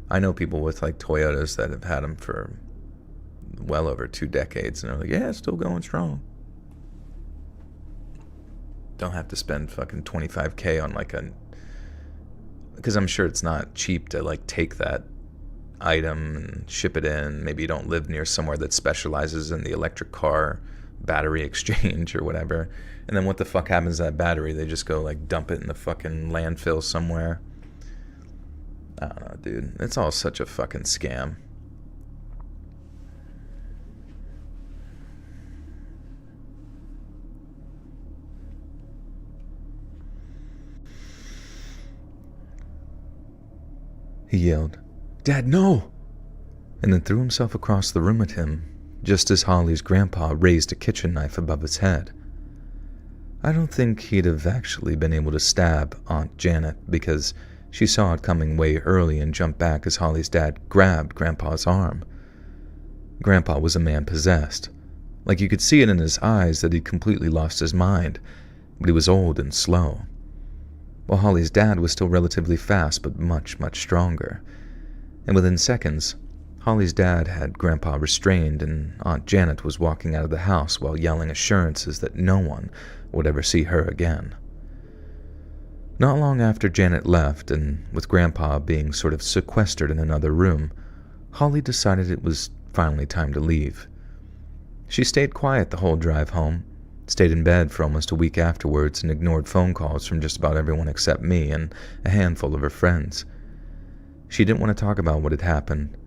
I know people with Toyotas that have had them for well over 2 decades and they're yeah, it's still going strong. Don't have to spend fucking $25K on because I'm sure it's not cheap to take that item and ship it in. Maybe you don't live near somewhere that specializes in the electric car battery exchange or whatever. And then what the fuck happens to that battery? They just go dump it in the fucking landfill somewhere. I don't know, dude. It's all such a fucking scam. He yelled, "Dad, no!" and then threw himself across the room at him, just as Holly's grandpa raised a kitchen knife above his head. I don't think he'd have actually been able to stab Aunt Janet because she saw it coming way early and jumped back as Holly's dad grabbed Grandpa's arm. Grandpa was a man possessed. You could see it in his eyes that he'd completely lost his mind, but he was old and slow. While Holly's dad was still relatively fast but much, much stronger. And within seconds, Holly's dad had Grandpa restrained and Aunt Janet was walking out of the house while yelling assurances that no one would ever see her again. Not long after Janet left, and with Grandpa being sort of sequestered in another room, Holly decided it was finally time to leave. She stayed quiet the whole drive home, stayed in bed for almost a week afterwards, and ignored phone calls from just about everyone except me and a handful of her friends. She didn't want to talk about what had happened.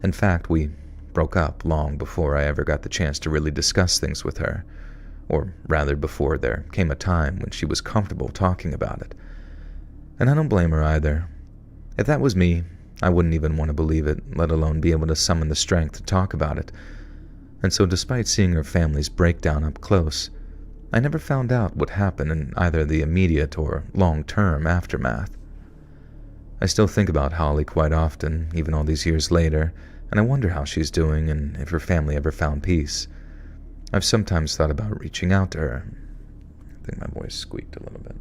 In fact, we broke up long before I ever got the chance to really discuss things with her. Or rather, before there came a time when she was comfortable talking about it. And I don't blame her either. If that was me, I wouldn't even want to believe it, let alone be able to summon the strength to talk about it. And so despite seeing her family's breakdown up close, I never found out what happened in either the immediate or long-term aftermath. I still think about Holly quite often, even all these years later, and I wonder how she's doing and if her family ever found peace. I've sometimes thought about reaching out to her. I think my voice squeaked a little bit.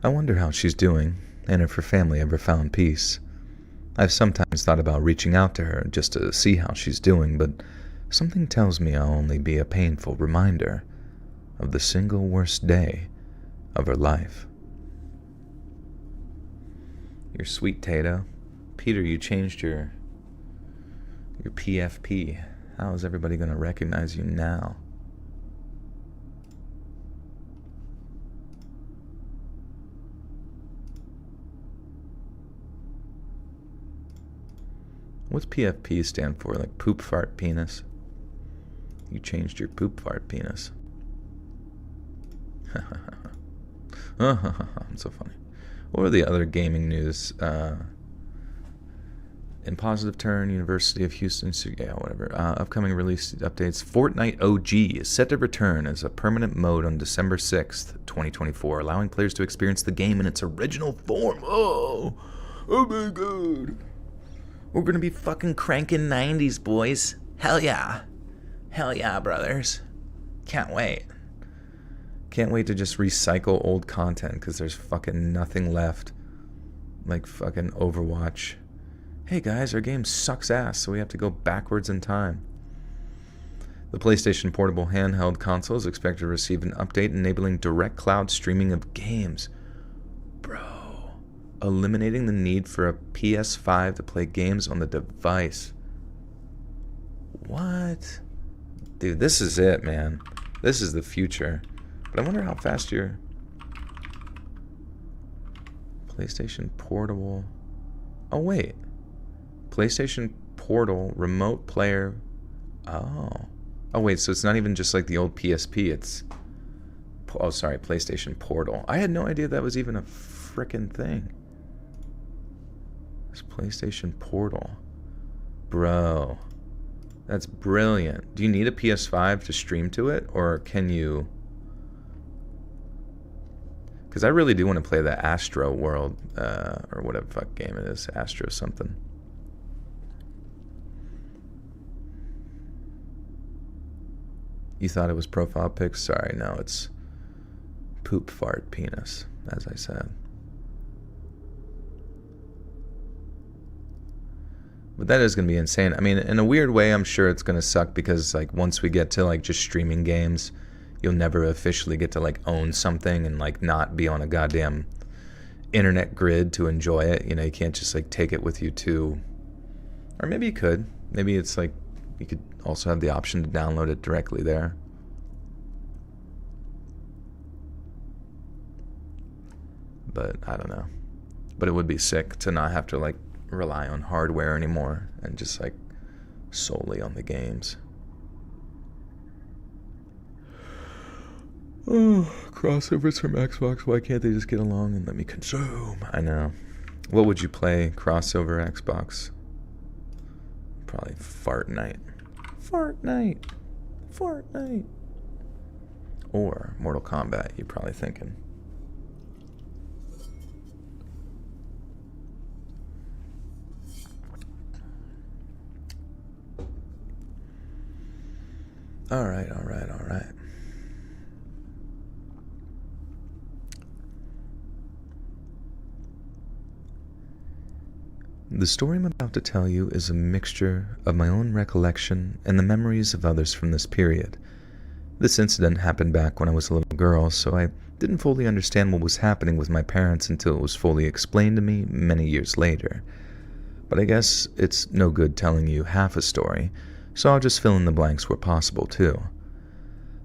I wonder how she's doing, and if her family ever found peace. I've sometimes thought about reaching out to her just to see how she's doing, but something tells me I'll only be a painful reminder of the single worst day of her life. You're sweet, Tato. Peter, you changed your PFP. How is everybody going to recognize you now? What's PFP stand for? Like poop fart penis? You changed your poop fart penis. I'm so funny. What are the other gaming news? In positive turn, University of Houston, yeah, whatever. Upcoming release updates. Fortnite OG is set to return as a permanent mode on December 6th, 2024, allowing players to experience the game in its original form. Oh my god. We're gonna be fucking cranking 90s, boys. Hell yeah. Hell yeah, brothers. Can't wait. Can't wait to just recycle old content, because there's fucking nothing left. Like fucking Overwatch. Hey guys, our game sucks ass, so we have to go backwards in time. The PlayStation Portable handheld console is expected to receive an update enabling direct cloud streaming of games. Bro. Eliminating the need for a PS5 to play games on the device. What? Dude, this is it, man. This is the future. But I wonder how fast your PlayStation Portable... Oh, wait. PlayStation Portal Remote Player... Oh. Oh, wait, so it's not even just like the old PSP, it's... Oh, sorry, PlayStation Portal. I had no idea that was even a frickin' thing. It's PlayStation Portal. Bro. That's brilliant. Do you need a PS5 to stream to it? Or can you... Because I really do want to play the Astro World, or whatever fuck game it is. Astro something. You thought it was profile pics? Sorry, no, it's poop fart penis, as I said. But that is going to be insane. I mean, in a weird way, I'm sure it's going to suck because, like, once we get to, like, just streaming games, you'll never officially get to, like, own something and, like, not be on a goddamn internet grid to enjoy it. You know, you can't just, like, take it with you to... Or maybe you could. Maybe it's, like, you could also have the option to download it directly there. But, I don't know. But it would be sick to not have to, like, rely on hardware anymore and just like solely on the games. Oh, crossovers from Xbox. Why can't they just get along and let me consume? I know. What would you play crossover Xbox? Probably Fortnite. Fortnite. Or Mortal Kombat, you're probably thinking. All right. The story I'm about to tell you is a mixture of my own recollection and the memories of others from this period. This incident happened back when I was a little girl, so I didn't fully understand what was happening with my parents until it was fully explained to me many years later. But I guess it's no good telling you half a story, so I'll just fill in the blanks where possible, too.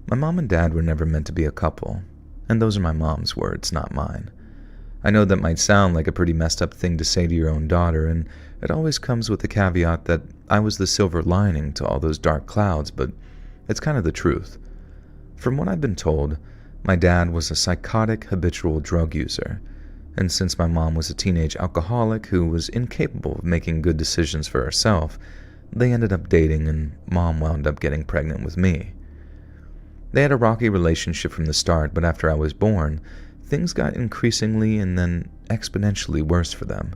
My mom and dad were never meant to be a couple, and those are my mom's words, not mine. I know that might sound like a pretty messed up thing to say to your own daughter, and it always comes with the caveat that I was the silver lining to all those dark clouds, but it's kind of the truth. From what I've been told, my dad was a psychotic habitual drug user, and since my mom was a teenage alcoholic who was incapable of making good decisions for herself, they ended up dating and Mom wound up getting pregnant with me. They had a rocky relationship from the start, but after I was born, things got increasingly and then exponentially worse for them.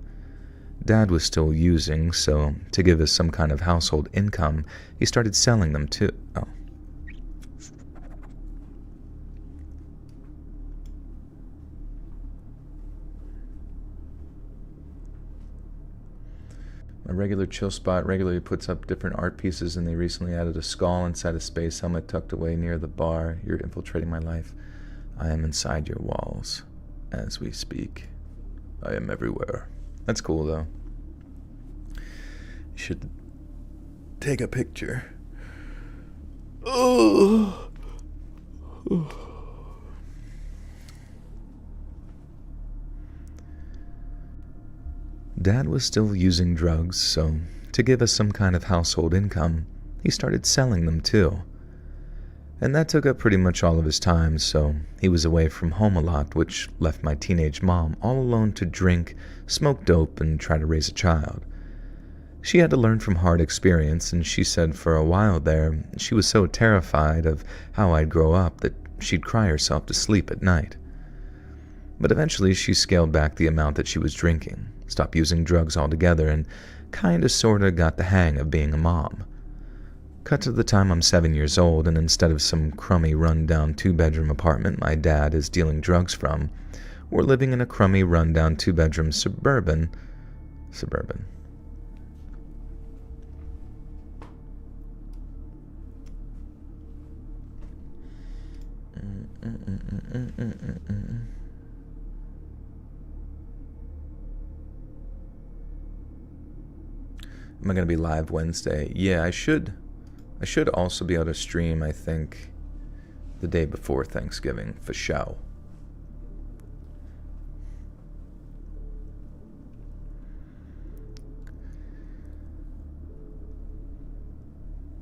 Dad was still using, so to give us some kind of household income, he started selling them too. Oh. My regular chill spot regularly puts up different art pieces, and they recently added a skull inside a space helmet tucked away near the bar. You're infiltrating my life. I am inside your walls as we speak. I am everywhere. That's cool, though. You should take a picture. Oh. Dad was still using drugs, so to give us some kind of household income, he started selling them too. And that took up pretty much all of his time, so he was away from home a lot, which left my teenage mom all alone to drink, smoke dope, and try to raise a child. She had to learn from hard experience, and she said for a while there, she was so terrified of how I'd grow up that she'd cry herself to sleep at night. But eventually she scaled back the amount that she was drinking, stopped using drugs altogether, and kinda sorta got the hang of being a mom. Cut to the time I'm 7 years old, and instead of some crummy run-down 2-bedroom apartment my dad is dealing drugs from, we're living in a crummy run-down 2-bedroom suburban. Am I going to be live Wednesday? Yeah, I should also be able to stream, I think, the day before Thanksgiving, for show.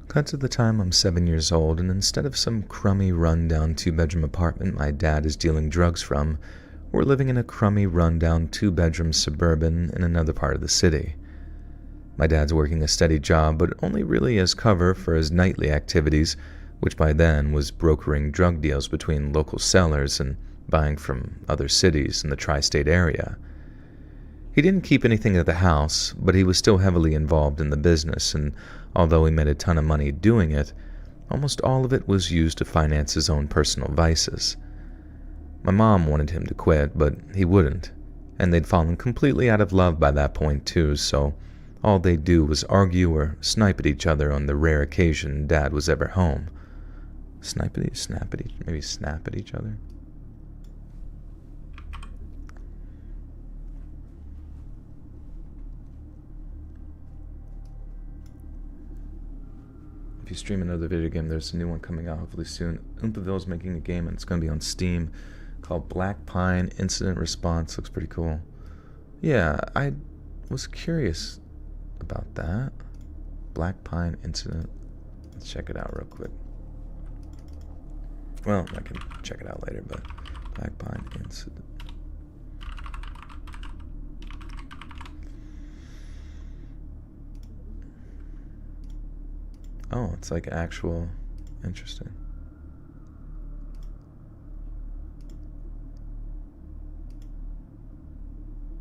Cut to the time I'm 7 years old, and instead of some crummy run-down 2-bedroom apartment my dad is dealing drugs from, we're living in a crummy run-down 2-bedroom suburban in another part of the city. My dad's working a steady job, but only really as cover for his nightly activities, which by then was brokering drug deals between local sellers and buying from other cities in the tri-state area. He didn't keep anything at the house, but he was still heavily involved in the business, and although he made a ton of money doing it, almost all of it was used to finance his own personal vices. My mom wanted him to quit, but he wouldn't, and they'd fallen completely out of love by that point too, so all they'd do was argue or snipe at each other on the rare occasion Dad was ever home. Snap at each other? If you stream another video game, there's a new one coming out hopefully soon. Oompaville's making a game, and it's going to be on Steam, called Black Pine Incident Response. Looks pretty cool. Yeah, I was curious about that. Black Pine Incident. Let's check it out real quick. Well, I can check it out later, but Black Pine Incident. Oh, it's like actual. Interesting.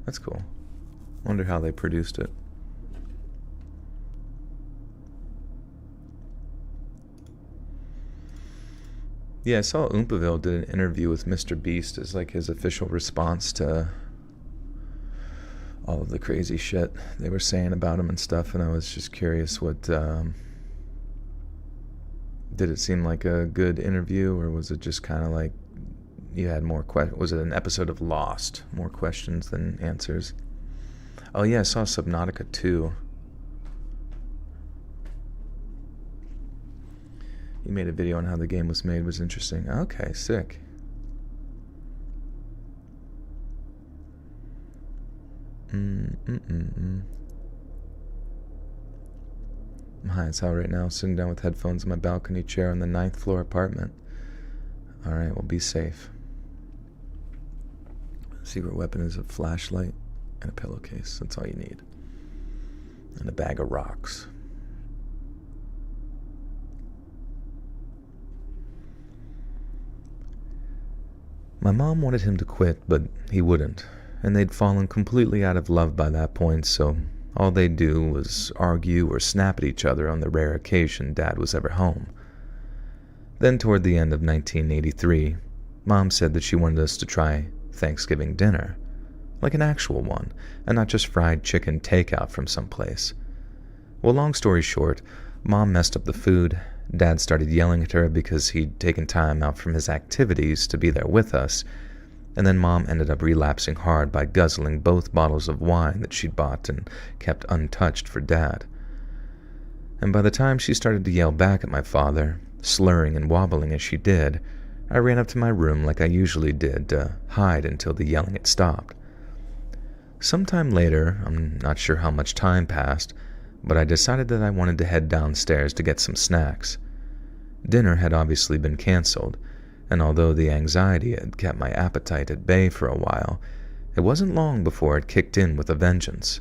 That's cool. Wonder how they produced it. Yeah, I saw Oompaville did an interview with Mr. Beast as like his official response to all of the crazy shit they were saying about him and stuff, and I was just curious what did it seem like a good interview, or was it just kind of like you had more was it an episode of Lost, more questions than answers? Oh yeah, I saw Subnautica 2. He made a video on how the game was made. Was interesting. Okay, sick. I'm high as hell right now, sitting down with headphones in my balcony chair on the 9th floor apartment. Alright, well, be safe. Secret weapon is a flashlight and a pillowcase. That's all you need. And a bag of rocks. My mom wanted him to quit, but he wouldn't, and they'd fallen completely out of love by that point, so all they'd do was argue or snap at each other on the rare occasion Dad was ever home. Then toward the end of 1983, Mom said that she wanted us to try Thanksgiving dinner, like an actual one, and not just fried chicken takeout from someplace. Well, long story short, Mom messed up the food. Dad started yelling at her because he'd taken time out from his activities to be there with us, and then Mom ended up relapsing hard by guzzling both bottles of wine that she'd bought and kept untouched for Dad. And by the time she started to yell back at my father, slurring and wobbling as she did, I ran up to my room like I usually did to hide until the yelling had stopped. Sometime later, I'm not sure how much time passed, but I decided that I wanted to head downstairs to get some snacks. Dinner had obviously been canceled, and although the anxiety had kept my appetite at bay for a while, it wasn't long before it kicked in with a vengeance.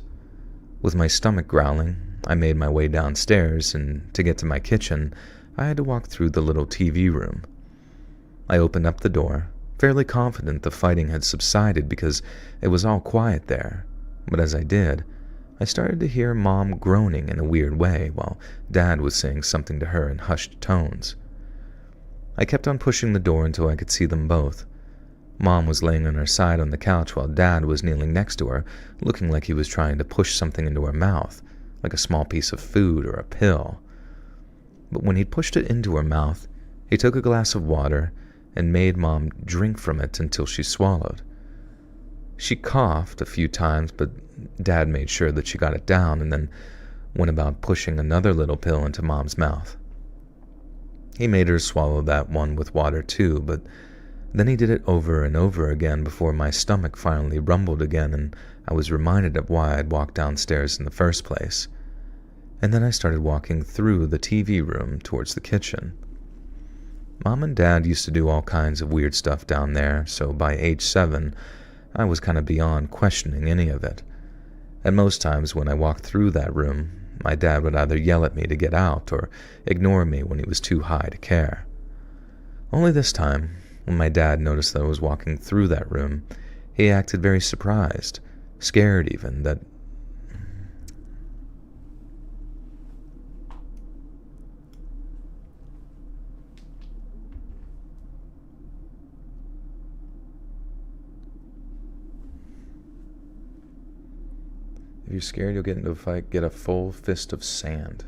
With my stomach growling, I made my way downstairs, and to get to my kitchen, I had to walk through the little TV room. I opened up the door, fairly confident the fighting had subsided because it was all quiet there, but as I did, I started to hear Mom groaning in a weird way while Dad was saying something to her in hushed tones. I kept on pushing the door until I could see them both. Mom was laying on her side on the couch while Dad was kneeling next to her, looking like he was trying to push something into her mouth, like a small piece of food or a pill. But when he'd pushed it into her mouth, he took a glass of water and made Mom drink from it until she swallowed. She coughed a few times, but Dad made sure that she got it down and then went about pushing another little pill into Mom's mouth. He made her swallow that one with water too, but then he did it over and over again before my stomach finally rumbled again and I was reminded of why I'd walked downstairs in the first place. And then I started walking through the TV room towards the kitchen. Mom and Dad used to do all kinds of weird stuff down there, so by age 7, I was kind of beyond questioning any of it. And most times when I walked through that room, my dad would either yell at me to get out or ignore me when he was too high to care. Only this time, when my dad noticed that I was walking through that room, he acted very surprised, scared even, that if you're scared you'll get into a fight, get a full fist of sand.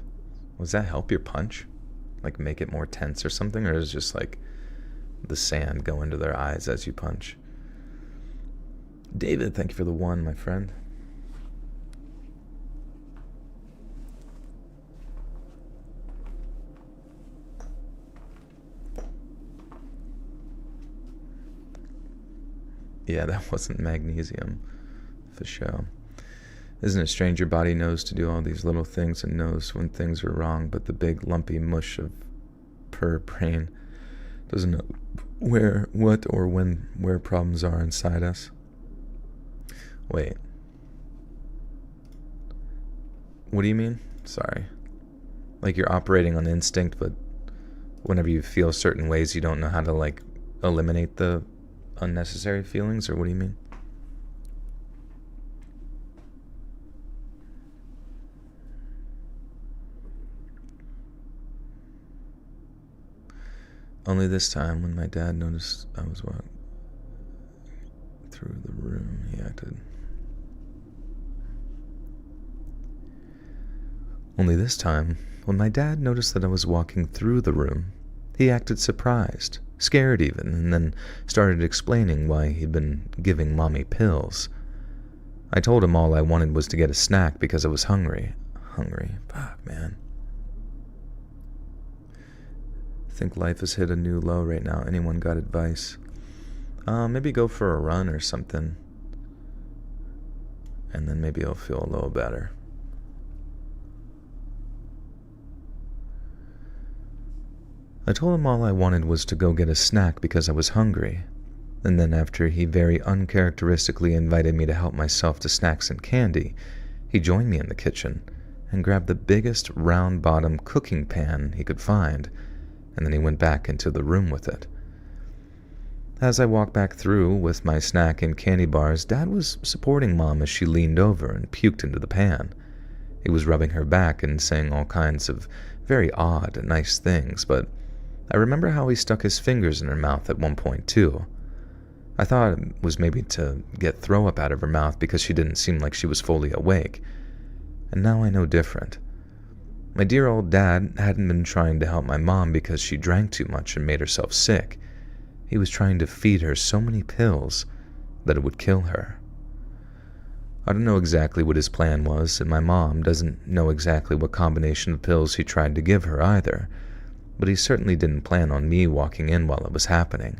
Does that help your punch? Like make it more tense or something? Or is it just like the sand go into their eyes as you punch? David, thank you for the 1, my friend. Yeah, that wasn't magnesium, for sure. Isn't it strange your body knows to do all these little things and knows when things are wrong, but the big lumpy mush of brain doesn't know where, what, or when, where problems are inside us? Wait. What do you mean? Sorry. Like you're operating on instinct, but whenever you feel certain ways, you don't know how to, like, eliminate the unnecessary feelings, or what do you mean? Only this time, when my dad noticed I was walking through the room, he acted. Only this time, when my dad noticed that I was walking through the room, he acted surprised, scared even, and then started explaining why he'd been giving Mommy pills. I told him all I wanted was to get a snack because I was hungry. Fuck, man. I think life has hit a new low right now. Anyone got advice? Maybe go for a run or something. and then maybe I'll feel a little better. I told him all I wanted was to go get a snack because I was hungry, and then after he very uncharacteristically invited me to help myself to snacks and candy, he joined me in the kitchen and grabbed the biggest round-bottomed cooking pan he could find, and then he went back into the room with it. As I walked back through with my snack and candy bars, Dad was supporting Mom as she leaned over and puked into the pan. He was rubbing her back and saying all kinds of very odd and nice things, but I remember how he stuck his fingers in her mouth at one point too. I thought it was maybe to get throw up out of her mouth because she didn't seem like she was fully awake. And now I know different. My dear old dad hadn't been trying to help my mom because she drank too much and made herself sick. He was trying to feed her so many pills that it would kill her. I don't know exactly what his plan was, and my mom doesn't know exactly what combination of pills he tried to give her either, but he certainly didn't plan on me walking in while it was happening.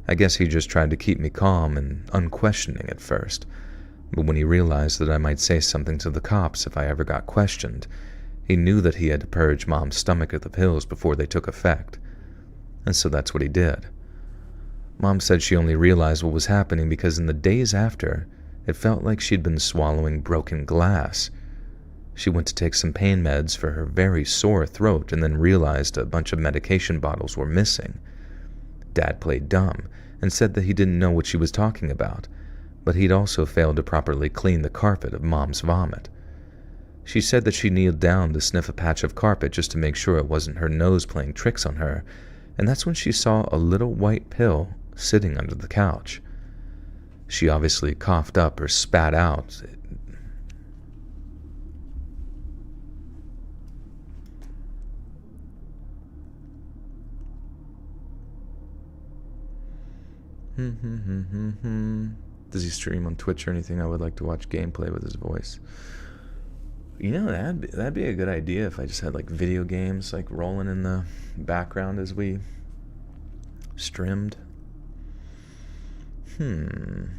I guess he just tried to keep me calm and unquestioning at first, but when he realized that I might say something to the cops if I ever got questioned, he knew that he had to purge Mom's stomach of the pills before they took effect, and so that's what he did. Mom said she only realized what was happening because in the days after, it felt like she'd been swallowing broken glass. She went to take some pain meds for her very sore throat and then realized a bunch of medication bottles were missing. Dad played dumb and said that he didn't know what she was talking about, but he'd also failed to properly clean the carpet of Mom's vomit. She said that she kneeled down to sniff a patch of carpet just to make sure it wasn't her nose playing tricks on her, and that's when she saw a little white pill sitting under the couch. She obviously coughed up or spat out. Does he stream on Twitch or anything? I would like to watch gameplay with his voice. You know, that'd be a good idea if I just had like video games like rolling in the background as we streamed. Wonder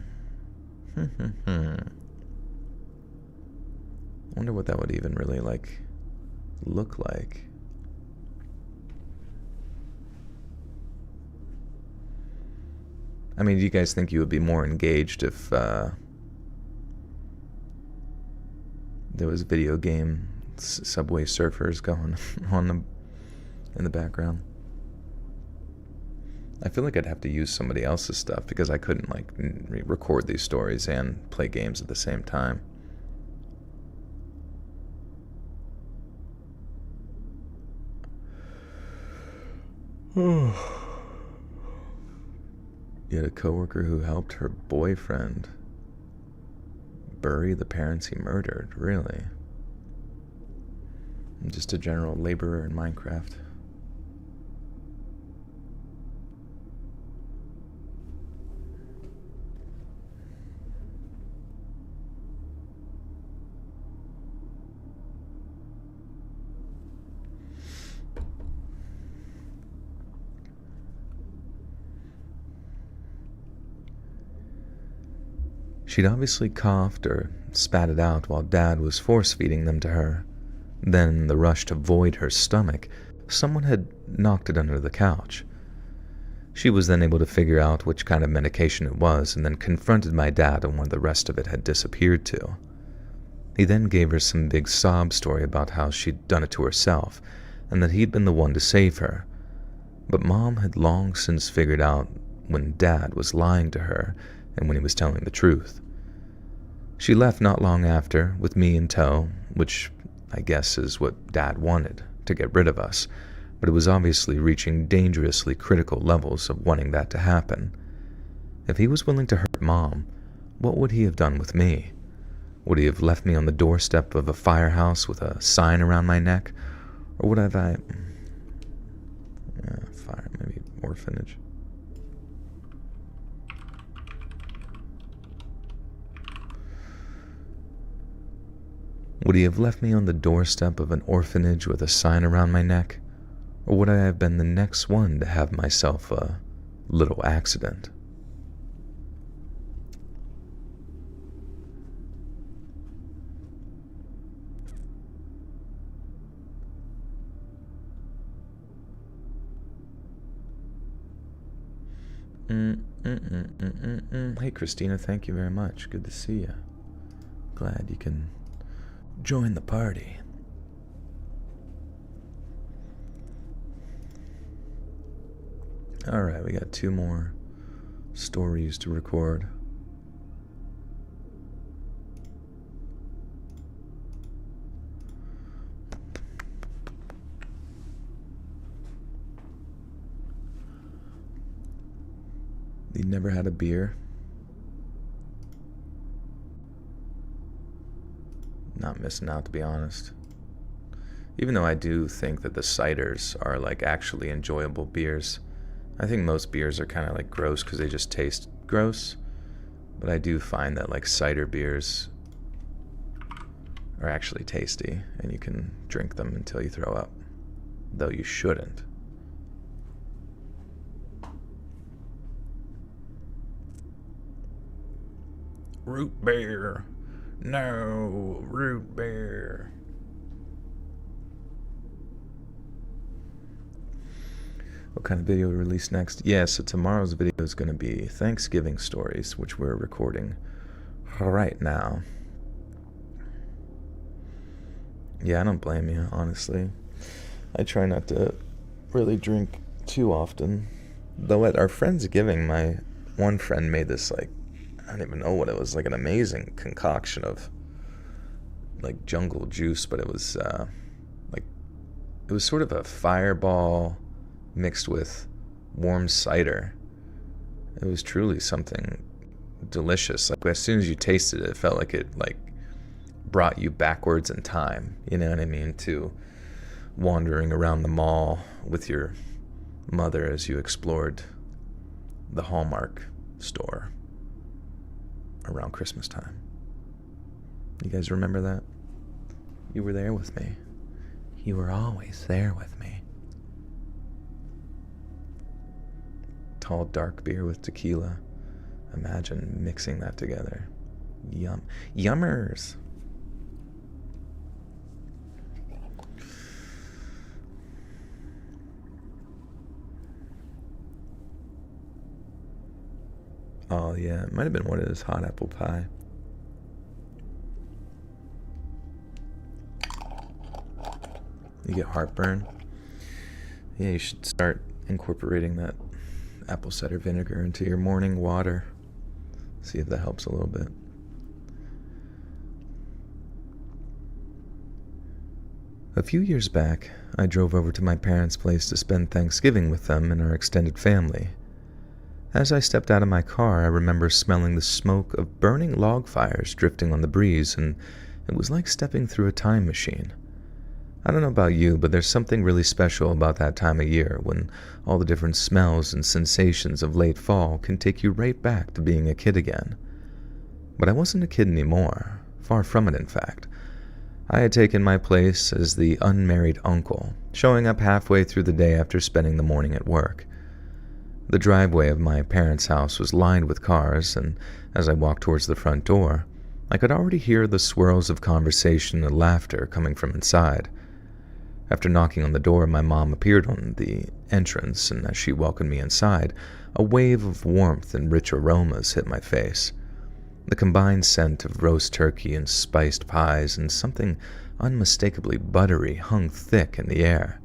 what that would even really like look like. I mean, do you guys think you would be more engaged if there was video game Subway Surfers going on in the background? I feel like I'd have to use somebody else's stuff because I couldn't like record these stories and play games at the same time. You had a coworker who helped her boyfriend bury the parents he murdered, really? I'm just a general laborer in Minecraft. She'd obviously coughed or spat it out while Dad was force-feeding them to her. Then, in the rush to void her stomach, someone had knocked it under the couch. She was then able to figure out which kind of medication it was and then confronted my dad on where the rest of it had disappeared to. He then gave her some big sob story about how she'd done it to herself and that he'd been the one to save her. But Mom had long since figured out when Dad was lying to her and when he was telling the truth. She left not long after, with me in tow, which I guess is what Dad wanted, to get rid of us, but it was obviously reaching dangerously critical levels of wanting that to happen. If he was willing to hurt Mom, what would he have done with me? Would he have left me on the doorstep of a firehouse with a sign around my neck? Or would have maybe orphanage. Would he have left me on the doorstep of an orphanage with a sign around my neck? Or would I have been the next one to have myself a little accident? Hey, Christina, thank you very much. Good to see you. Glad you can join the party. Alright, we got 2 more stories to record. You never had a beer? Not missing out, to be honest. Even though I do think that the ciders are like actually enjoyable beers. I think most beers are kind of like gross because they just taste gross. But I do find that like cider beers are actually tasty and you can drink them until you throw up. Though you shouldn't. Root beer. No, root beer. What kind of video we release next? Yeah, so tomorrow's video is going to be Thanksgiving stories, which we're recording right now. Yeah, I don't blame you, honestly. I try not to really drink too often. Though at our Friendsgiving, my one friend made this, like, I don't even know what it was, like an amazing concoction of, like, jungle juice, but it was, it was sort of a fireball mixed with warm cider. It was truly something delicious. Like, as soon as you tasted it, it felt like it, like, brought you backwards in time, you know what I mean, to wandering around the mall with your mother as you explored the Hallmark store around Christmas time. You guys remember that? You were there with me. You were always there with me. Tall, dark beer with tequila. Imagine mixing that together. Yum. Yummers! Oh yeah, it might have been one of those hot apple pie. You get heartburn? Yeah, you should start incorporating that apple cider vinegar into your morning water. See if that helps a little bit. A few years back, I drove over to my parents' place to spend Thanksgiving with them and our extended family. As I stepped out of my car, I remember smelling the smoke of burning log fires drifting on the breeze, and it was like stepping through a time machine. I don't know about you, but there's something really special about that time of year when all the different smells and sensations of late fall can take you right back to being a kid again. But I wasn't a kid anymore, far from it in fact. I had taken my place as the unmarried uncle, showing up halfway through the day after spending the morning at work. The driveway of my parents' house was lined with cars, and as I walked towards the front door, I could already hear the swirls of conversation and laughter coming from inside. After knocking on the door, my mom appeared on the entrance, and as she welcomed me inside, a wave of warmth and rich aromas hit my face. The combined scent of roast turkey and spiced pies and something unmistakably buttery hung thick in the air.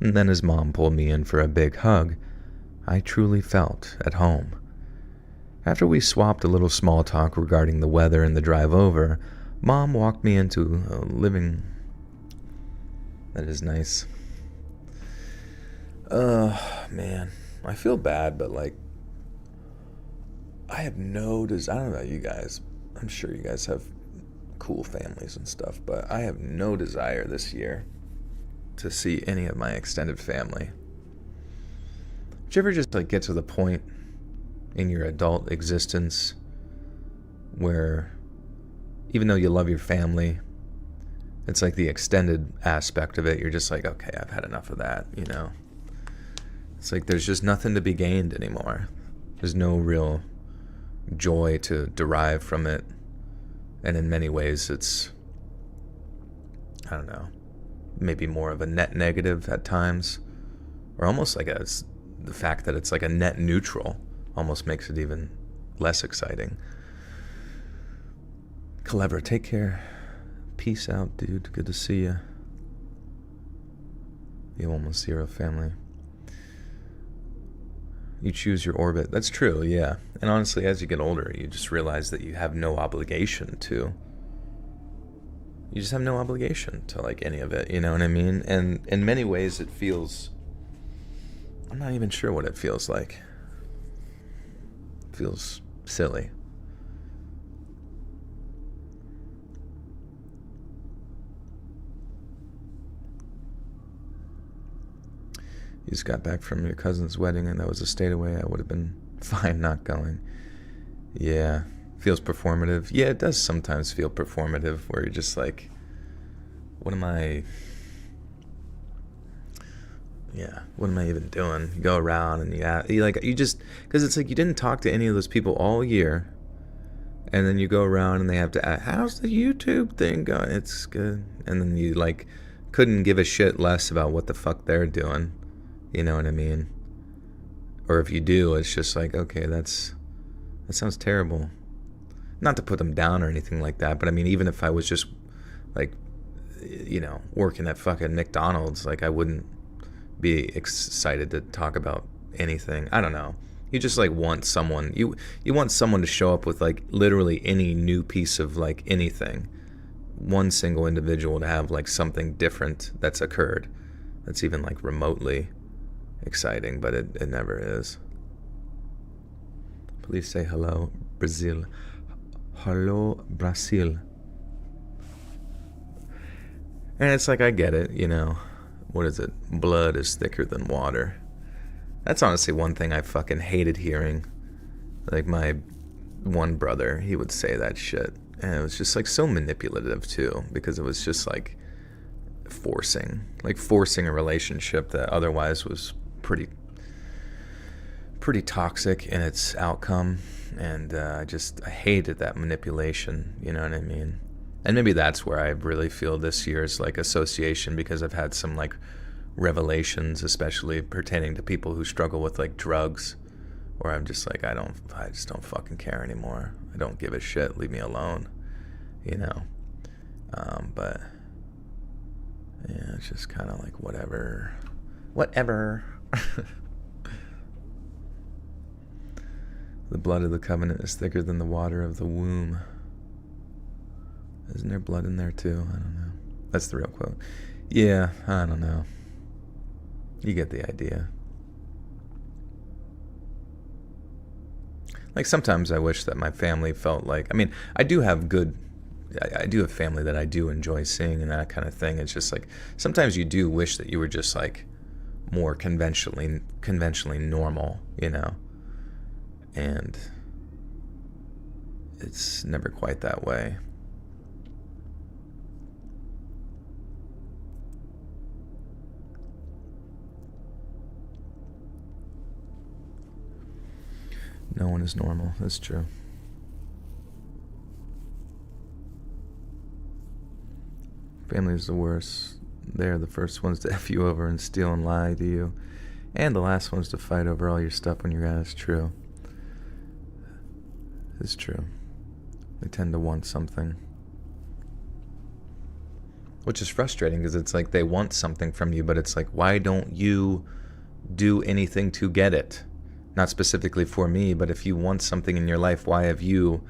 And then as Mom pulled me in for a big hug, I truly felt at home. After we swapped a little small talk regarding the weather and the drive over, Mom walked me into a living... That is nice. Man, I feel bad, but like, I have no desire. I don't know about you guys. I'm sure you guys have cool families and stuff, but I have no desire this year to see any of my extended family. Did you ever just like get to the point in your adult existence where even though you love your family, it's like the extended aspect of it, you're just like, okay, I've had enough of that, you know? It's like there's just nothing to be gained anymore. There's no real joy to derive from it. And in many ways, it's, I don't know, maybe more of a net negative at times. Or almost like the fact that it's like a net neutral. almost makes it even less exciting. Clever, take care. Peace out, dude. Good to see you. You almost zero family. You choose your orbit. That's true, yeah. And honestly, as you get older, you just realize that you have no obligation to. You just have no obligation to, like, any of it, you know what I mean? And in many ways, it feels... I'm not even sure what it feels like. It feels silly. You just got back from your cousin's wedding and that was a state away. I would have been fine not going. Yeah. Feels performative. Yeah, it does sometimes feel performative where you're just like, what am I even doing? You go around and you just, because it's like you didn't talk to any of those people all year. And then you go around and they have to ask, how's the YouTube thing going? It's good. And then you like couldn't give a shit less about what the fuck they're doing. You know what I mean? Or if you do, it's just like, okay, that sounds terrible. Not to put them down or anything like that, but I mean, even if I was just like, you know, working at fucking McDonald's, like I wouldn't be excited to talk about anything. I don't know. You just like want someone, you want someone to show up with like literally any new piece of like anything. One single individual to have like something different that's occurred. That's even like remotely exciting, but it never is. Please say hello, Brazil. Hello, Brazil. And it's like, I get it, you know. What is it? Blood is thicker than water. That's honestly one thing I fucking hated hearing. Like my one brother, he would say that shit. And it was just like so manipulative too, because it was just like forcing a relationship that otherwise was pretty toxic in its outcome. And I hated that manipulation, you know what I mean? And maybe that's where I really feel this year's like association, because I've had some like revelations, especially pertaining to people who struggle with like drugs, where I'm just like, I just don't fucking care anymore. I don't give a shit. Leave me alone, you know? But yeah, it's just kind of like whatever. The blood of the covenant is thicker than the water of the womb. Isn't there blood in there too? I don't know. That's the real quote. Yeah, I don't know. You get the idea. Like sometimes I wish that my family felt like, I mean, I do have family that I do enjoy seeing and that kind of thing. It's just like, sometimes you do wish that you were just like more conventionally normal, you know? And it's never quite that way. No one is normal. That's true. Family is the worst. They're the first ones to F you over and steal and lie to you. And the last ones to fight over all your stuff when you're out. It's true. It's true. They tend to want something. Which is frustrating, because it's like they want something from you, but it's like, why don't you do anything to get it? Not specifically for me, but if you want something in your life, why have you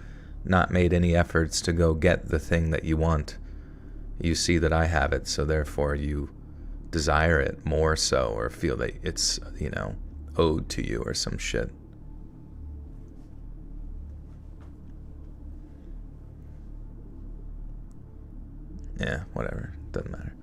not made any efforts to go get the thing that you want? You see that I have it, so therefore you desire it more so, or feel that it's, you know, owed to you or some shit. Yeah, whatever. Doesn't matter.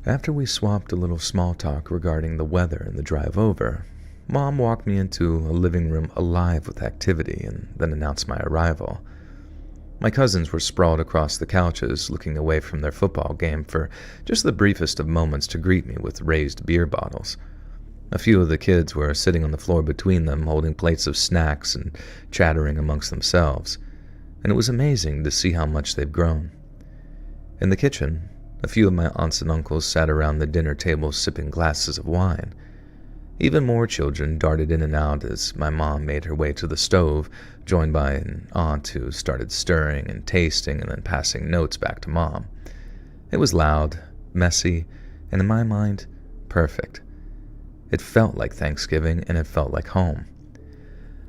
After we swapped a little small talk regarding the weather and the drive over, Mom walked me into a living room alive with activity and then announced my arrival. My cousins were sprawled across the couches, looking away from their football game for just the briefest of moments to greet me with raised beer bottles. A few of the kids were sitting on the floor between them, holding plates of snacks and chattering amongst themselves, and it was amazing to see how much they've grown. In the kitchen, a few of my aunts and uncles sat around the dinner table sipping glasses of wine, Even more children darted in and out as my mom made her way to the stove, joined by an aunt who started stirring and tasting and then passing notes back to Mom. It was loud, messy, and in my mind, perfect. It felt like Thanksgiving, and it felt like home.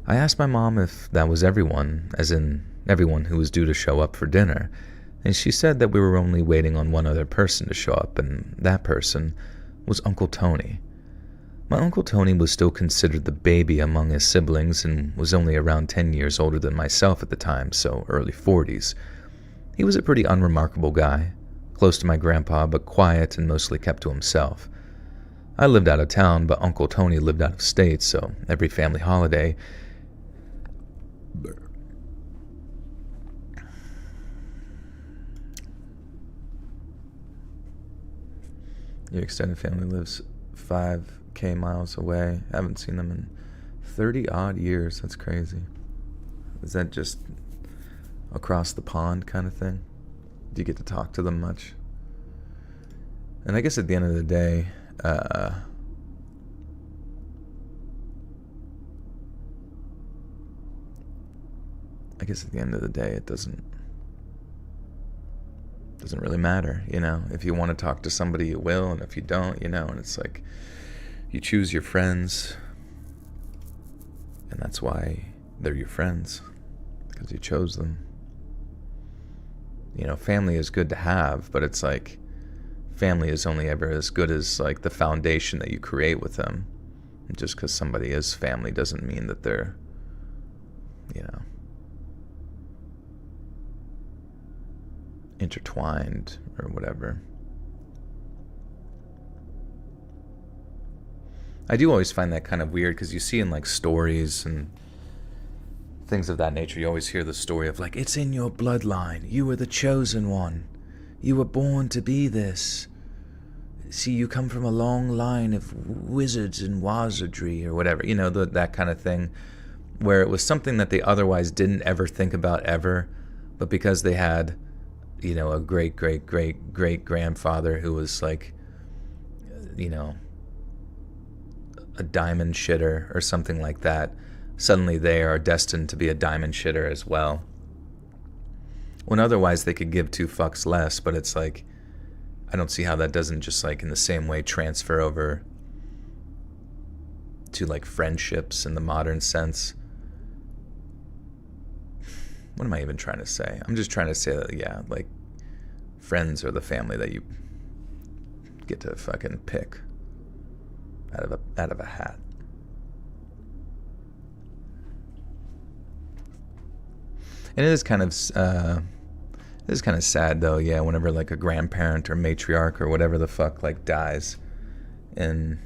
I asked my mom if that was everyone, as in everyone who was due to show up for dinner, and she said that we were only waiting on one other person to show up, and that person was Uncle Tony. My Uncle Tony was still considered the baby among his siblings and was only around 10 years older than myself at the time, so early 40s. He was a pretty unremarkable guy, close to my grandpa but quiet and mostly kept to himself. I lived out of town, but Uncle Tony lived out of state, so every family holiday, your extended family lives 5K miles away. I haven't seen them in 30 odd years. That's crazy. Is that just across the pond kind of thing? Do you get to talk to them much? And I guess at the end of the day, it doesn't really matter, you know. If you want to talk to somebody, you will, and if you don't, you know. And it's like you choose your friends, and that's why they're your friends, because you chose them. You know, family is good to have, but it's like family is only ever as good as like the foundation that you create with them. And just because somebody is family doesn't mean that they're, you know, intertwined or whatever. I do always find that kind of weird because you see in like stories and things of that nature, you always hear the story of like, it's in your bloodline, you were the chosen one, you were born to be this, see, you come from a long line of wizards and wizardry or whatever, you know, that kind of thing, where it was something that they otherwise didn't ever think about ever, but because they had, you know, a great grandfather who was like, you know, a diamond shitter or something like that, suddenly they are destined to be a diamond shitter as well. When otherwise they could give two fucks less, but it's like, I don't see how that doesn't just like in the same way transfer over to like friendships in the modern sense. What am I even trying to say? I'm just trying to say that, yeah, like friends are the family that you get to fucking pick out of a hat. And it is kind of sad though, yeah, whenever like a grandparent or matriarch or whatever the fuck like dies in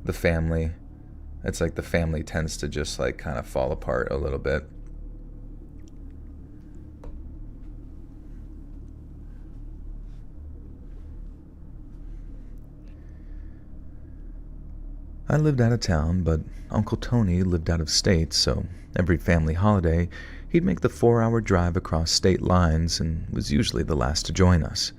the family. It's like the family tends to just like kind of fall apart a little bit. I lived out of town, but Uncle Tony lived out of state, so every family holiday, he'd make the 4-hour drive across state lines and was usually the last to join us.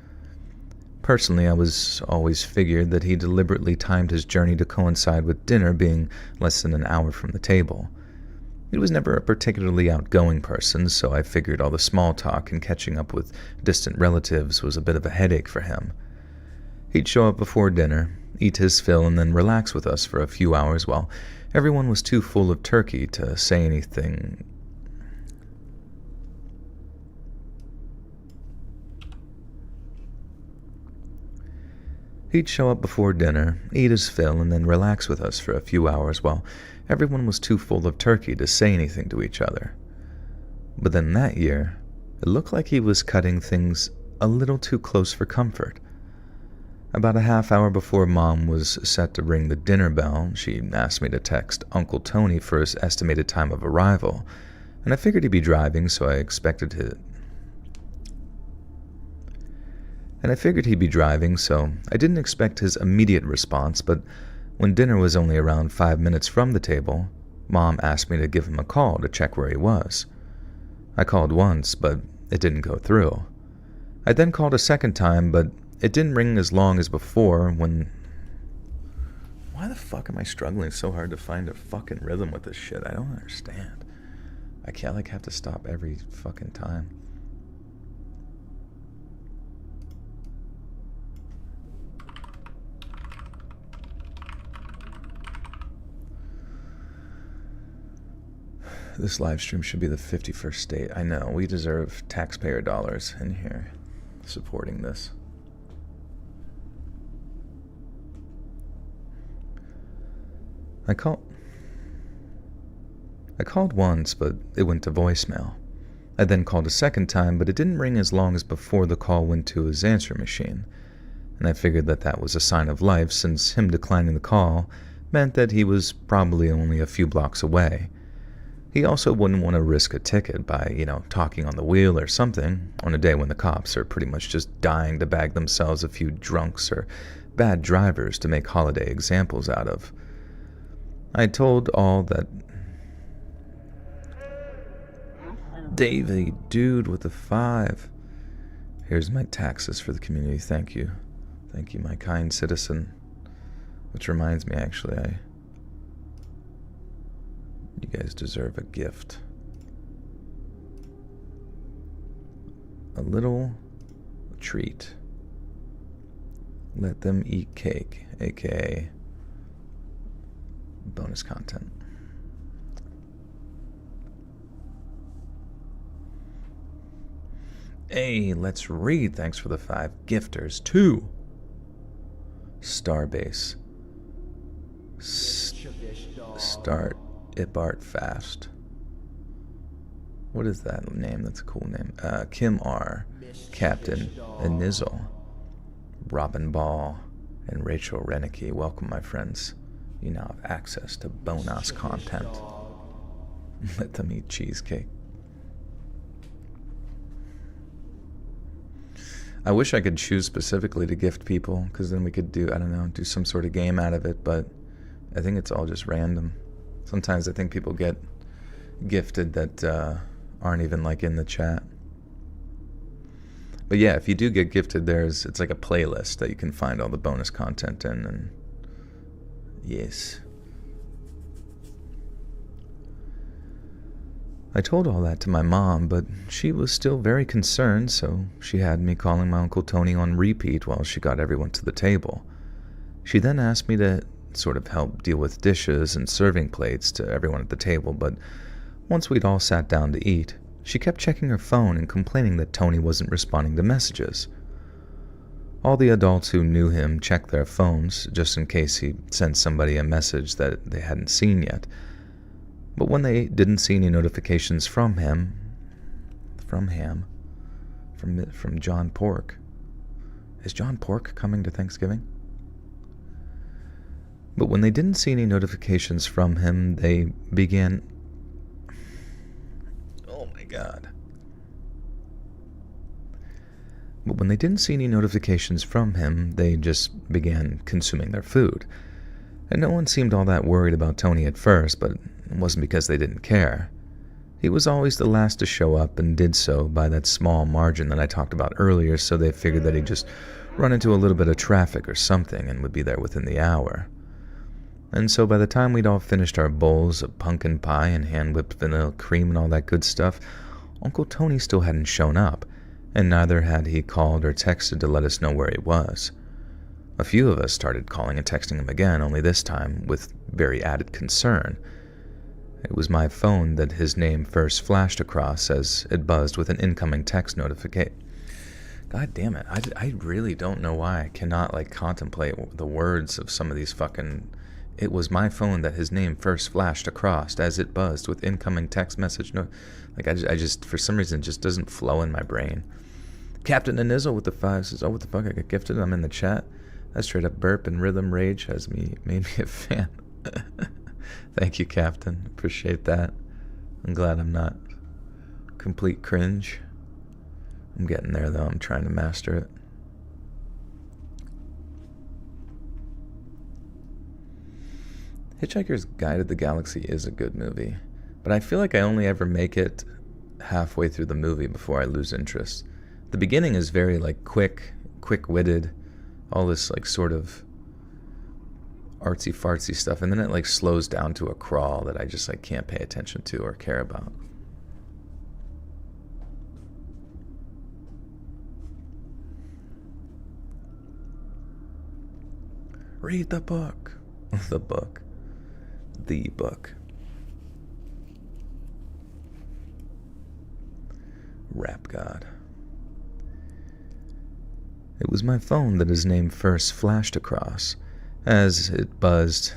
Personally, I was always figured that he deliberately timed his journey to coincide with dinner being less than an hour from the table. He was never a particularly outgoing person, so I figured all the small talk and catching up with distant relatives was a bit of a headache for him. He'd show up before dinner, eat his fill, and then relax with us for a few hours while everyone was too full of turkey to say anything. He'd show up before dinner, eat his fill, and then relax with us for a few hours while everyone was too full of turkey to say anything to each other. But then that year, it looked like he was cutting things a little too close for comfort. About a half hour before Mom was set to ring the dinner bell, she asked me to text Uncle Tony for his estimated time of arrival, and I figured he'd be driving, so I didn't expect his immediate response, but when dinner was only around 5 minutes from the table, Mom asked me to give him a call to check where he was. I called once, but it didn't go through. I then called a second time, but it didn't ring as long as before when Why the fuck am I struggling so hard to find a fucking rhythm with this shit? I don't understand. I can't like have to stop every fucking time. This live stream should be the 51st state. I know, we deserve taxpayer dollars in here supporting this. I called once, but it went to voicemail. I then called a second time, but it didn't ring as long as before the call went to his answering machine. And I figured that that was a sign of life, since him declining the call meant that he was probably only a few blocks away. He also wouldn't want to risk a ticket by, talking on the wheel or something on a day when the cops are pretty much just dying to bag themselves a few drunks or bad drivers to make holiday examples out of. I told all that... Davey, dude with the 5. Here's my taxes for the community. Thank you. Thank you, my kind citizen. Which reminds me, actually, you guys deserve a gift. A little treat. Let them eat cake, aka bonus content. Hey, let's read. Thanks for the 5 gifters. 2. Starbase. Start Ibart Fast. What is that name? That's a cool name. Kim R. Captain Anizel. Robin Ball. And Rachel Renicky. Welcome, my friends. You now have access to bonus content. Let them eat cheesecake. I wish I could choose specifically to gift people, because then we could do some sort of game out of it, but I think it's all just random. Sometimes I think people get gifted that aren't even like in the chat. But yeah, if you do get gifted, it's like a playlist that you can find all the bonus content in, and yes. I told all that to my mom, but she was still very concerned, so she had me calling my Uncle Tony on repeat while she got everyone to the table. She then asked me to sort of help deal with dishes and serving plates to everyone at the table, but once we'd all sat down to eat, she kept checking her phone and complaining that Tony wasn't responding to messages. All the adults who knew him checked their phones just in case he sent somebody a message that they hadn't seen yet. But when they didn't see any notifications from John Pork. Is John Pork coming to Thanksgiving? But when they didn't see any notifications from him, they began... Oh my God. But when they didn't see any notifications from him, they just began consuming their food. And no one seemed all that worried about Tony at first, but it wasn't because they didn't care. He was always the last to show up and did so by that small margin that I talked about earlier, so they figured that he'd just run into a little bit of traffic or something and would be there within the hour. And so by the time we'd all finished our bowls of pumpkin pie and hand-whipped vanilla cream and all that good stuff, Uncle Tony still hadn't shown up, and neither had he called or texted to let us know where he was. A few of us started calling and texting him again, only this time with very added concern. It was my phone that his name first flashed across as it buzzed with an incoming text notification. God damn it, I really don't know why I cannot contemplate the words of some of these fucking... It was my phone that his name first flashed across as it buzzed with incoming text message. I just, for some reason, it just doesn't flow in my brain. Captain Anizel with the 5 says, oh, what the fuck, I got gifted, I'm in the chat. That straight up burp and rhythm rage has made me a fan. Thank you, Captain. Appreciate that. I'm glad I'm not complete cringe. I'm getting there, though. I'm trying to master it. Hitchhiker's Guide to the Galaxy is a good movie, but I feel like I only ever make it halfway through the movie before I lose interest. The beginning is very quick-witted, all this sort of artsy fartsy stuff, and then it like slows down to a crawl that I just like can't pay attention to or care about. Read the book. The book. The book. Rap God. It was my phone that his name first flashed across, as it buzzed.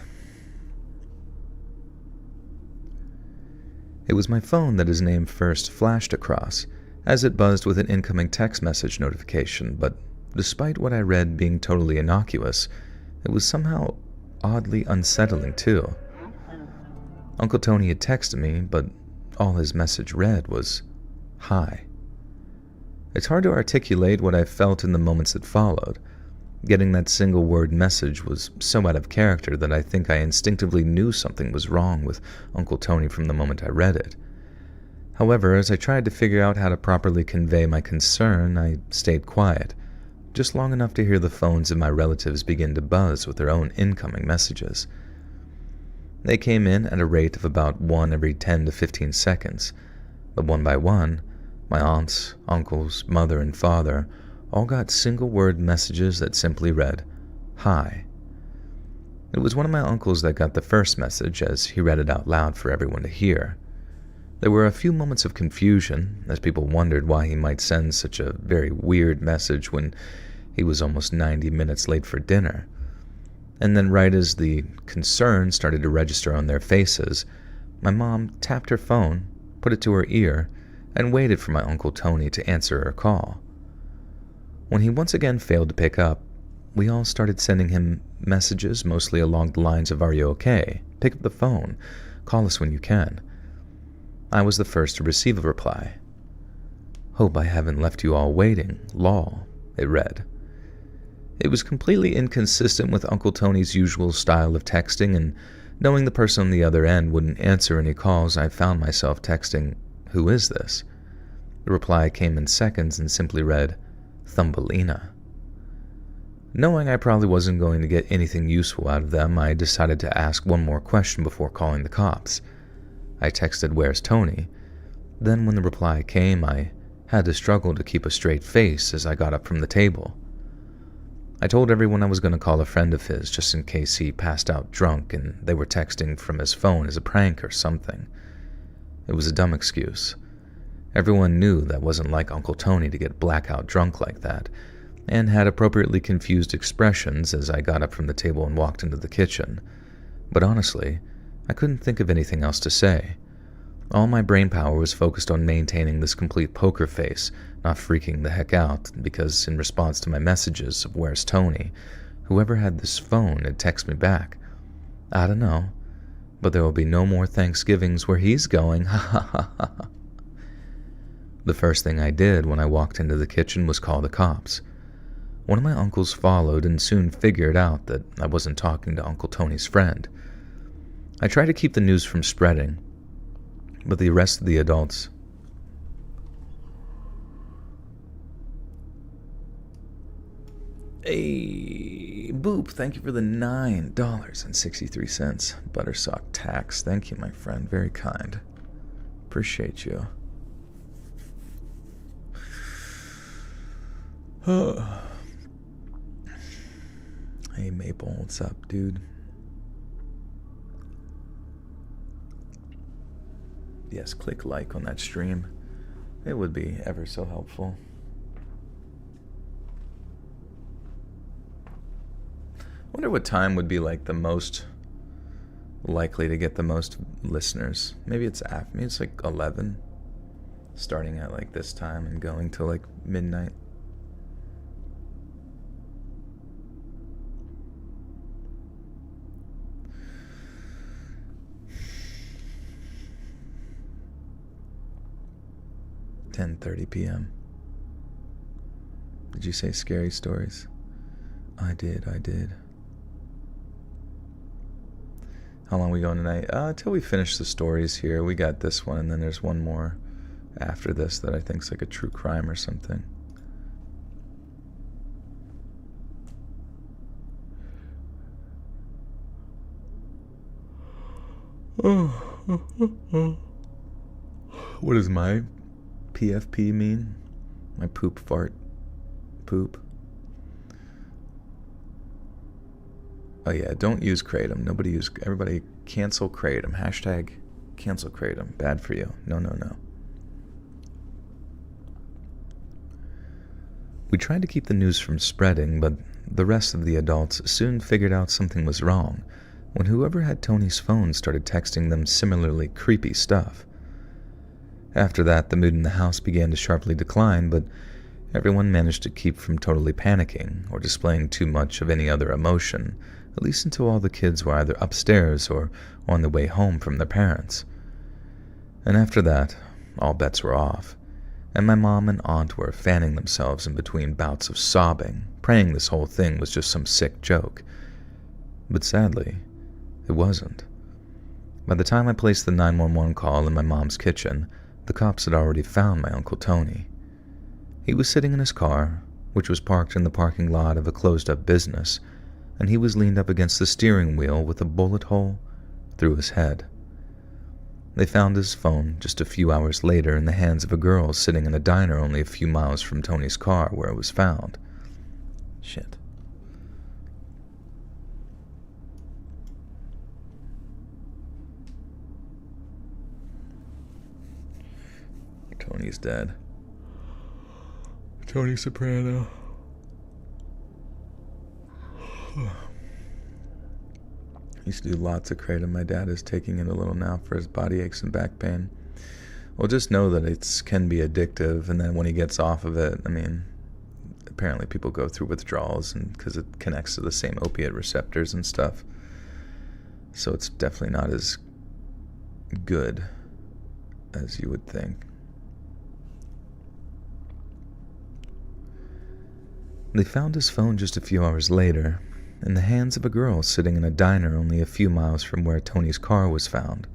It was my phone that his name first flashed across, as it buzzed with an incoming text message notification, but despite what I read being totally innocuous, it was somehow oddly unsettling too. Uncle Tony had texted me, but all his message read was, "Hi." It's hard to articulate what I felt in the moments that followed. Getting that single word message was so out of character that I think I instinctively knew something was wrong with Uncle Tony from the moment I read it. However, as I tried to figure out how to properly convey my concern, I stayed quiet, just long enough to hear the phones of my relatives begin to buzz with their own incoming messages. They came in at a rate of about one every 10 to 15 seconds, but one by one, my aunts, uncles, mother, and father all got single-word messages that simply read, "Hi." It was one of my uncles that got the first message, as he read it out loud for everyone to hear. There were a few moments of confusion, as people wondered why he might send such a very weird message when he was almost 90 minutes late for dinner. And then right as the concern started to register on their faces, my mom tapped her phone, put it to her ear, and waited for my Uncle Tony to answer her call. When he once again failed to pick up, we all started sending him messages mostly along the lines of, "Are you okay? Pick up the phone. Call us when you can." I was the first to receive a reply. "Hope I haven't left you all waiting, lol," it read. It was completely inconsistent with Uncle Tony's usual style of texting, and knowing the person on the other end wouldn't answer any calls, I found myself texting, "Who is this?" The reply came in seconds and simply read, "Thumbelina." Knowing I probably wasn't going to get anything useful out of them, I decided to ask one more question before calling the cops. I texted, "Where's Tony?" Then when the reply came, I had to struggle to keep a straight face as I got up from the table. I told everyone I was going to call a friend of his just in case he passed out drunk and they were texting from his phone as a prank or something. It was a dumb excuse. Everyone knew that wasn't like Uncle Tony to get blackout drunk like that, and had appropriately confused expressions as I got up from the table and walked into the kitchen. But honestly, I couldn't think of anything else to say. All my brainpower was focused on maintaining this complete poker face, not freaking the heck out, because in response to my messages of "Where's Tony?", whoever had this phone had texted me back, "I don't know, but there will be no more Thanksgivings where he's going, ha ha ha ha." The first thing I did when I walked into the kitchen was call the cops. One of my uncles followed and soon figured out that I wasn't talking to Uncle Tony's friend. I tried to keep the news from spreading, but the rest of the adults... Hey, Boop, thank you for the $9.63. Buttersock tax. Thank you, my friend. Very kind. Appreciate you. Hey, Maple, what's up, dude? Yes, click like on that stream. It would be ever so helpful. Wonder what time would be like the most likely to get the most listeners. Maybe it's like 11, starting at like this time and going till like midnight. $10:30 p.m. Did you say scary stories? I did. How long are we going tonight? Until we finish the stories here. We got this one, and then there's one more after this that I think's like a true crime or something. What does my PFP mean? My poop fart poop? Oh yeah, don't use Kratom. Everybody cancel Kratom. Hashtag cancel Kratom. Bad for you. No, no, no. We tried to keep the news from spreading, but the rest of the adults soon figured out something was wrong when whoever had Tony's phone started texting them similarly creepy stuff. After that, the mood in the house began to sharply decline, but everyone managed to keep from totally panicking or displaying too much of any other emotion, at least until all the kids were either upstairs or on the way home from their parents. And after that, all bets were off, and my mom and aunt were fanning themselves in between bouts of sobbing, praying this whole thing was just some sick joke. But sadly, it wasn't. By the time I placed the 911 call in my mom's kitchen, the cops had already found my Uncle Tony. He was sitting in his car, which was parked in the parking lot of a closed-up business, and he was leaned up against the steering wheel with a bullet hole through his head. They found his phone just a few hours later in the hands of a girl sitting in a diner only a few miles from Tony's car where it was found. Shit. Tony's dead. Tony Soprano. Used to do lots of Kratom. My dad is taking it a little now for his body aches and back pain. Well, just know that it can be addictive, and then when he gets off of it, I mean, apparently people go through withdrawals and because it connects to the same opiate receptors and stuff. So it's definitely not as good as you would think. They found his phone just a few hours later, in the hands of a girl sitting in a diner only a few miles from where Tony's car was found.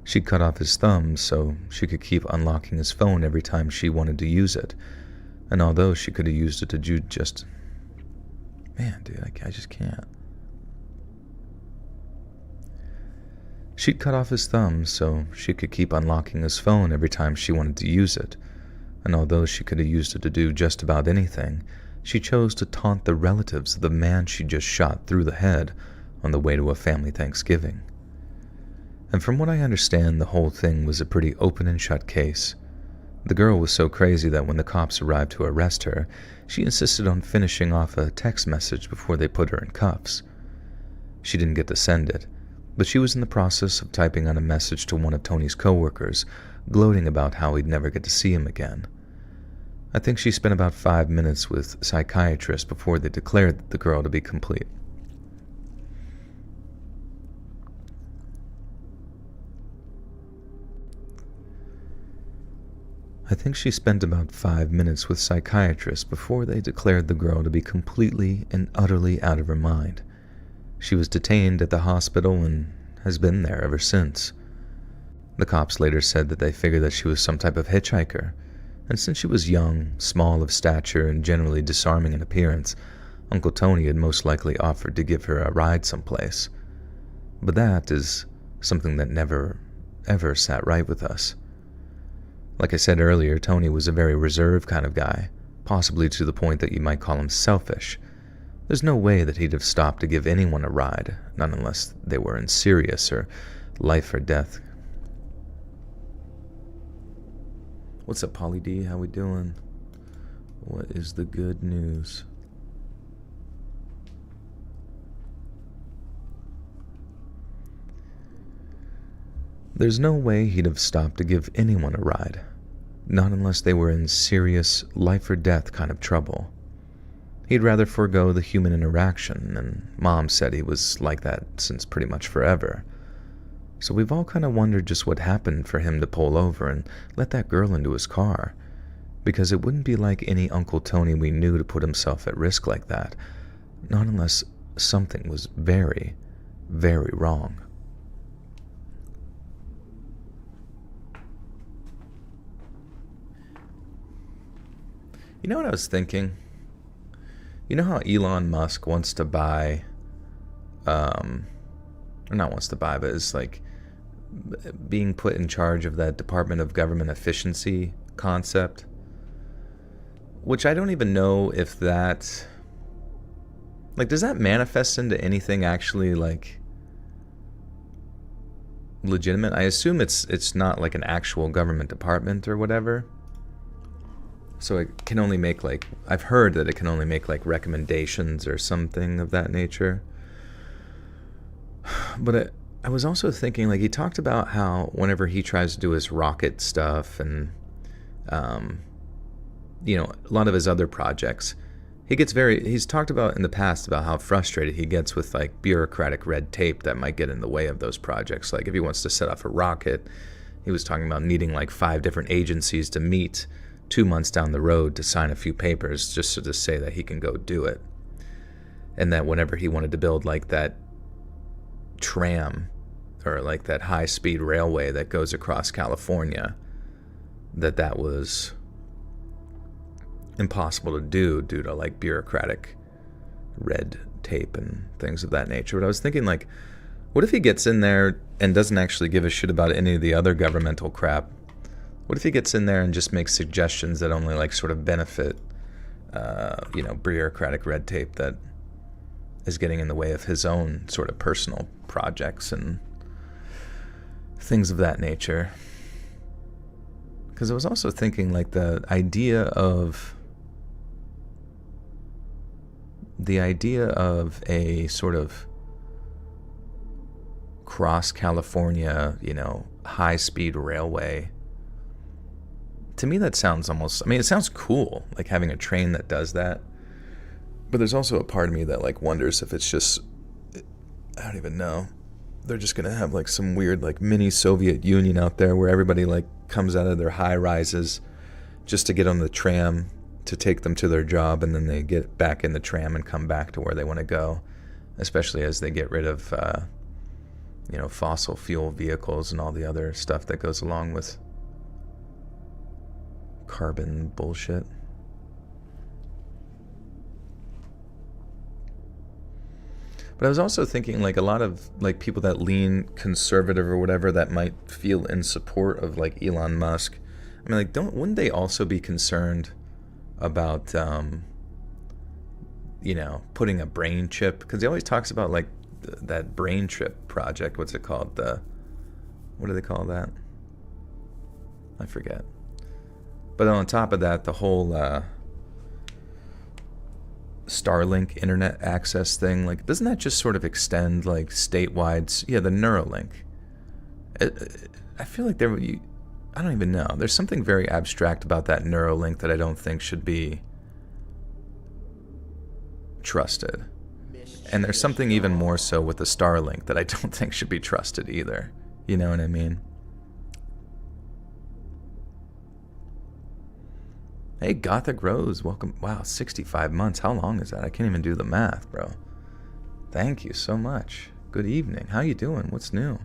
She'd cut off his thumb so she could keep unlocking his phone every time she wanted to use it, and although she could have used it to do just... Man, dude, I just can't. She'd cut off his thumb so she could keep unlocking his phone every time she wanted to use it, and although she could have used it to do just about anything, she chose to taunt the relatives of the man she just shot through the head on the way to a family Thanksgiving. And from what I understand, the whole thing was a pretty open and shut case. The girl was so crazy that when the cops arrived to arrest her, she insisted on finishing off a text message before they put her in cuffs. She didn't get to send it, but she was in the process of typing on a message to one of Tony's coworkers, gloating about how he'd never get to see him again. I think she spent about 5 minutes with psychiatrists before they declared the girl to be complete. I think she spent about 5 minutes with psychiatrists before they declared the girl to be completely and utterly out of her mind. She was detained at the hospital and has been there ever since. The cops later said that they figured that she was some type of hitchhiker, and since she was young, small of stature, and generally disarming in appearance, Uncle Tony had most likely offered to give her a ride someplace. But that is something that never, ever sat right with us. Like I said earlier, Tony was a very reserved kind of guy, possibly to the point that you might call him selfish. There's no way that he'd have stopped to give anyone a ride, not unless they were in serious or life or death. What's up, Polly D? How we doing? What is the good news? There's no way he'd have stopped to give anyone a ride, not unless they were in serious life or death kind of trouble. He'd rather forego the human interaction, and Mom said he was like that since pretty much forever. So we've all kind of wondered just what happened for him to pull over and let that girl into his car, because it wouldn't be like any Uncle Tony we knew to put himself at risk like that, not unless something was very, very wrong. You know what I was thinking? You know how Elon Musk wants to buy, or not wants to buy, but is like being put in charge of that Department of Government Efficiency concept, which I don't even know if that, like, does that manifest into anything actually, like, legitimate? I assume it's not like an actual government department or whatever. So it can only make, like, I've heard that it can only make, like, recommendations or something of that nature. But I was also thinking, like, he talked about how whenever he tries to do his rocket stuff and, you know, a lot of his other projects, he's talked about in the past about how frustrated he gets with, like, bureaucratic red tape that might get in the way of those projects. Like, if he wants to set off a rocket, he was talking about needing, like, 5 different agencies to meet 2 months down the road to sign a few papers just to say that he can go do it. And that whenever he wanted to build, like, that tram or, like, that high-speed railway that goes across California, that was impossible to do due to, like, bureaucratic red tape and things of that nature. But I was thinking, like, what if he gets in there and doesn't actually give a shit about any of the other governmental crap? What if he gets in there and just makes suggestions that only, like, sort of benefit, you know, bureaucratic red tape that is getting in the way of his own sort of personal projects and things of that nature? Because I was also thinking, like, the idea of a sort of cross California, you know, high-speed railway. To me, that sounds almost, I mean, it sounds cool, like having a train that does that. But there's also a part of me that, like, wonders if it's just, I don't even know. They're just going to have, like, some weird, like, mini Soviet Union out there where everybody, like, comes out of their high rises just to get on the tram to take them to their job, and then they get back in the tram and come back to where they want to go, especially as they get rid of, you know, fossil fuel vehicles and all the other stuff that goes along with carbon bullshit. But I was also thinking, like, a lot of, like, people that lean conservative or whatever that might feel in support of, like, Elon Musk. I mean, like, wouldn't they also be concerned about, you know, putting a brain chip? Because he always talks about, like, that brain chip project. What's it called? What do they call that? I forget. But on top of that, the whole Starlink internet access thing, like, doesn't that just sort of extend, like, statewide? Yeah, the Neuralink. I feel like I don't even know. There's something very abstract about that Neuralink that I don't think should be trusted. And there's something even more so with the Starlink that I don't think should be trusted either. You know what I mean? Hey, Gothic Rose, welcome. Wow, 65 months. How long is that? I can't even do the math, bro. Thank you so much. Good evening. How you doing? What's new?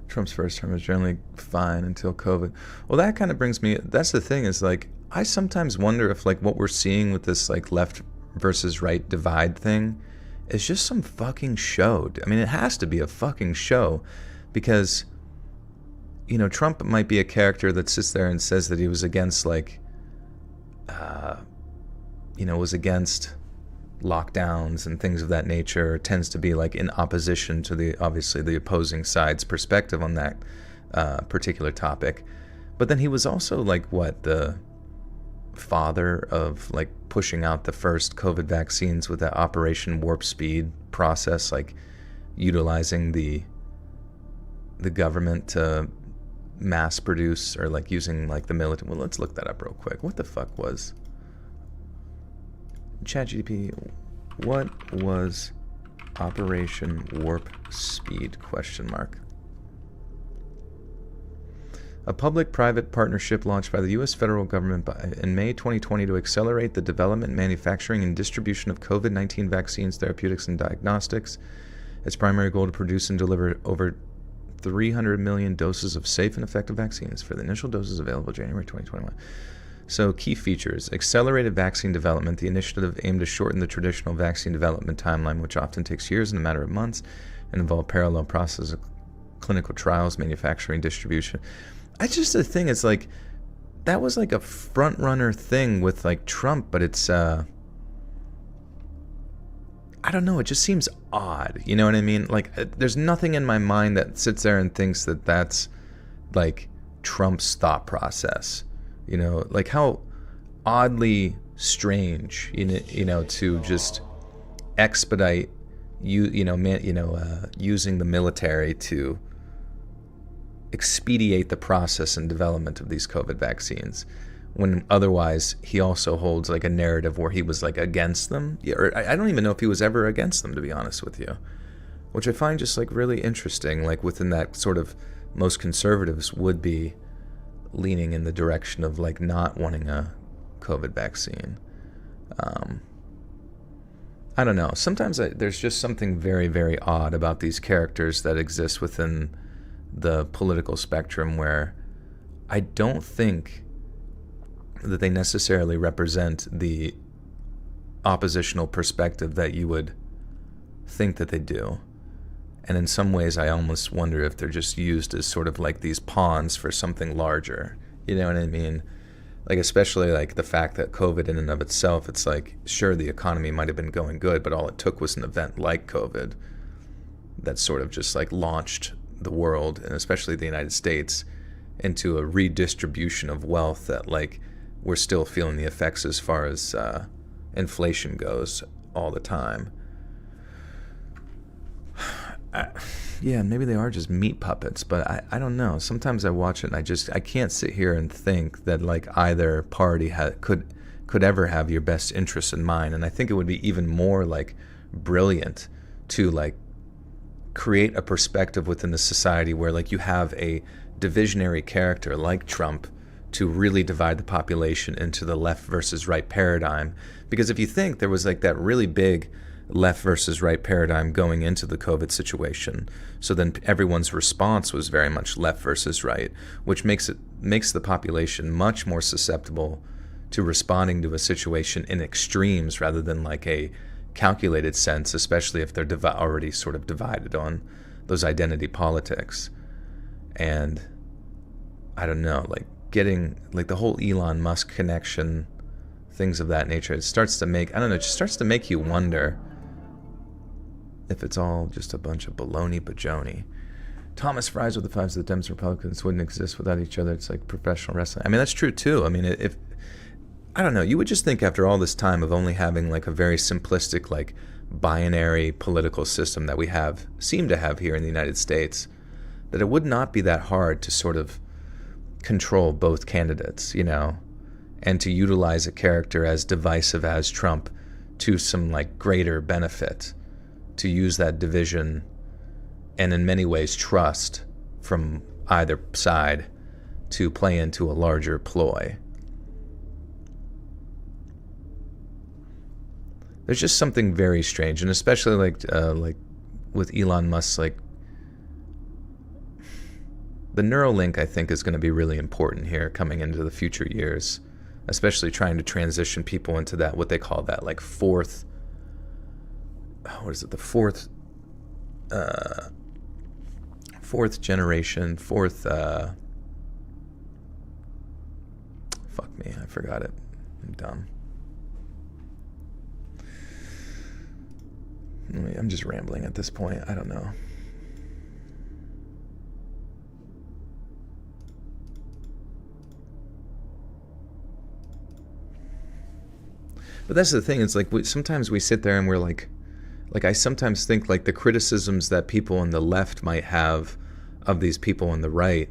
Trump's first term was generally fine until COVID. Well, that kind of brings me, that's the thing, is, like, I sometimes wonder if, like, what we're seeing with this, like, left versus right divide thing is just some fucking show. I mean, it has to be a fucking show, because, you know, Trump might be a character that sits there and says that he was against, like, you know, was against lockdowns and things of that nature, tends to be, like, in opposition to obviously the opposing side's perspective on that particular topic. But then he was also, like, what, the father of, like, pushing out the first COVID vaccines with that Operation Warp Speed process, like, utilizing the government to mass produce, or, like, using, like, the military. Well, let's look that up real quick. What the fuck was ChatGPT? What was Operation Warp Speed? ? A public-private partnership launched by the U.S. federal government in May 2020 to accelerate the development, manufacturing, and distribution of COVID-19 vaccines, therapeutics, and diagnostics. Its primary goal to produce and deliver over 300 million doses of safe and effective vaccines for the initial doses available January 2021. So key features: accelerated vaccine development. The initiative aimed to shorten the traditional vaccine development timeline, which often takes years in a matter of months, and involve parallel processes of clinical trials, manufacturing, distribution. I just, the thing is, like, that was like a front runner thing with like Trump, but it's I don't know, it just seems odd, you know what I mean? Like, there's nothing in my mind that sits there and thinks that that's like Trump's thought process, you know, like how oddly strange, you know, to just expedite using the military to expedite the process and development of these COVID vaccines, when otherwise he also holds like a narrative where he was like against them. Or I don't even know if he was ever against them, to be honest with you, which I find just like really interesting. Like within that sort of, most conservatives would be leaning in the direction of like not wanting a COVID vaccine. I don't know. Sometimes there's just something very, very odd about these characters that exist within the political spectrum, where I don't think that they necessarily represent the oppositional perspective that you would think that they do. And in some ways, I almost wonder if they're just used as sort of like these pawns for something larger. You know what I mean? Like, especially like the fact that COVID in and of itself, it's like, sure, the economy might have been going good, but all it took was an event like COVID that sort of just like launched the world, and especially the United States, into a redistribution of wealth that like we're still feeling the effects as far as inflation goes all the time. Yeah, maybe they are just meat puppets, but I don't know. Sometimes I watch it and I can't sit here and think that like either party could ever have your best interests in mind. And I think it would be even more like brilliant to like create a perspective within the society where like you have a divisionary character like Trump to really divide the population into the left versus right paradigm. Because if you think there was like that really big left versus right paradigm going into the COVID situation, so then everyone's response was very much left versus right, which makes the population much more susceptible to responding to a situation in extremes rather than like a calculated sense, especially if they're already sort of divided on those identity politics. And I don't know, like getting like the whole Elon Musk connection, things of that nature, it starts to make, I don't know, it just starts to make you wonder if it's all just a bunch of baloney bajoni. Thomas Fries with the fives of the Dems and Republicans wouldn't exist without each other. It's like professional wrestling. I mean, that's true too. I mean, if I don't know, you would just think after all this time of only having like a very simplistic, like binary political system that we seem to have here in the United States, that it would not be that hard to sort of control both candidates, you know, and to utilize a character as divisive as Trump to some like greater benefit, to use that division and in many ways trust from either side to play into a larger ploy. There's just something very strange, and especially like with Elon Musk, like the Neuralink, I think, is going to be really important here coming into the future years, especially trying to transition people into that, what they call that, like fourth generation, fuck me, I forgot it. I'm dumb. I'm just rambling at this point. I don't know. But that's the thing. It's like sometimes we sit there and we're like I sometimes think like the criticisms that people on the left might have of these people on the right,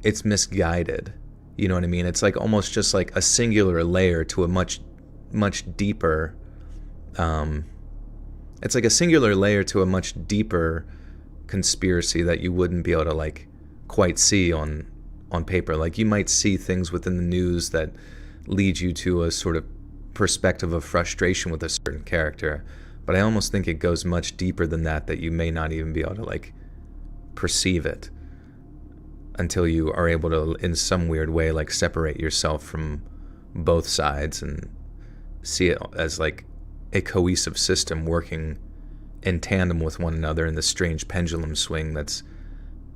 it's misguided. You know what I mean? It's like almost just like a singular layer to a much, much deeper, it's like a singular layer to a much deeper conspiracy that you wouldn't be able to like quite see on paper. Like you might see things within the news that lead you to a sort of perspective of frustration with a certain character, but I almost think it goes much deeper than that you may not even be able to like perceive it. until you are able to, in some weird way, like separate yourself from both sides and see it as like a cohesive system working in tandem with one another in this strange pendulum swing that's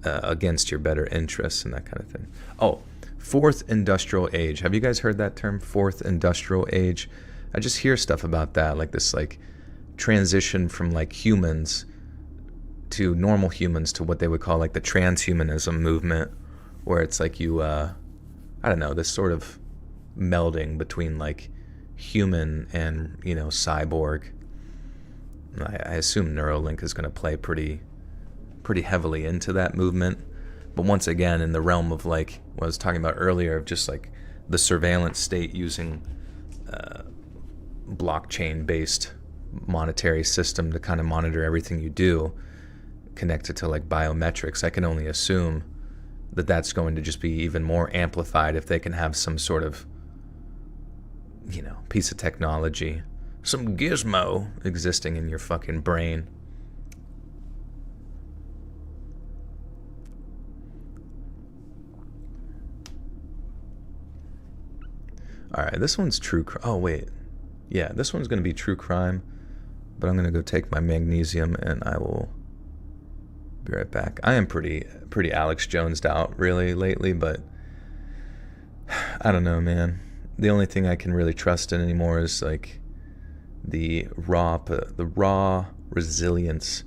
against your better interests and that kind of thing. Oh, fourth industrial age. Have you guys heard that term, fourth industrial age? I just hear stuff about that, like this like transition from like humans to normal humans to what they would call like the transhumanism movement, where it's like you, I don't know, this sort of melding between like human and, you know, cyborg. I assume Neuralink is going to play pretty heavily into that movement. But once again, in the realm of like what I was talking about earlier, of just like the surveillance state using blockchain-based monetary system to kind of monitor everything you do, connected to like biometrics, I can only assume that that's going to just be even more amplified if they can have some sort of, you know, piece of technology, some gizmo existing in your fucking brain. All right, this one's true crime. Oh, wait. Yeah, this one's going to be true crime, but I'm going to go take my magnesium and I will be right back. I am pretty Alex Jones'd out really lately, but I don't know, man. The only thing I can really trust in anymore is like the raw resilience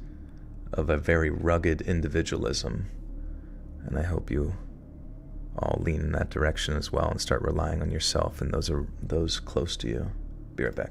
of a very rugged individualism. And I hope you all lean in that direction as well and start relying on yourself and those close to you. Be right back.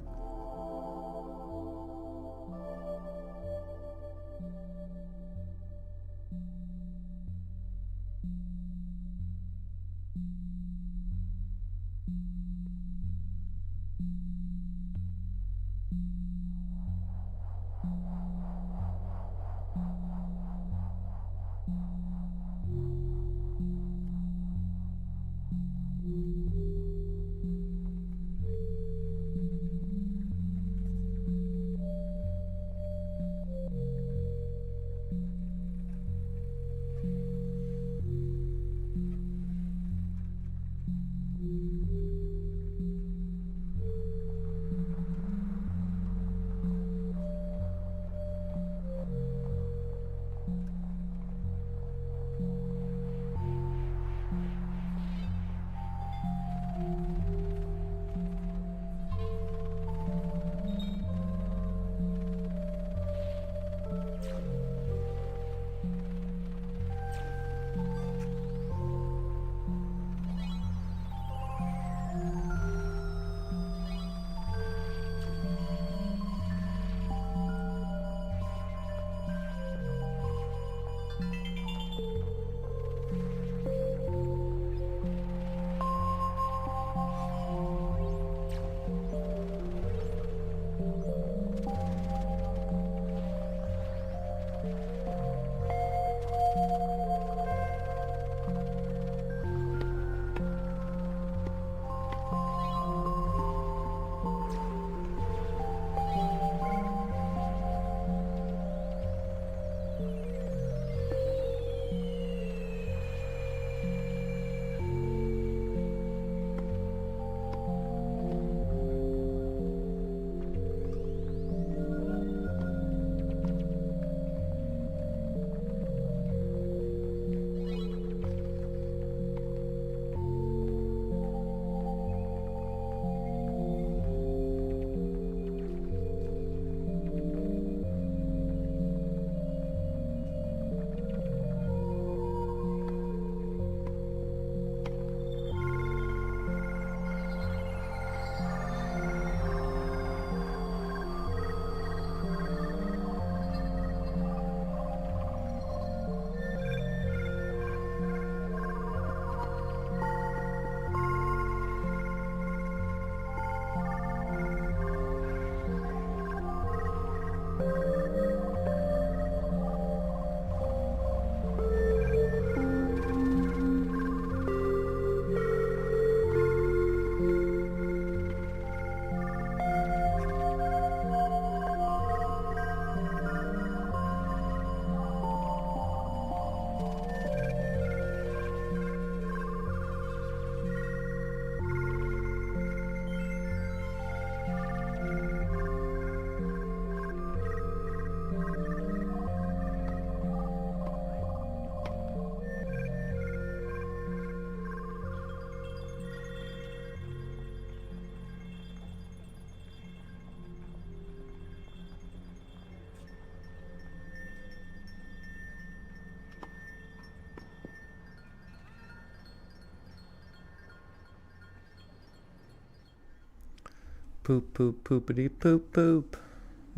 Poop, poop, poopity, poop, poop.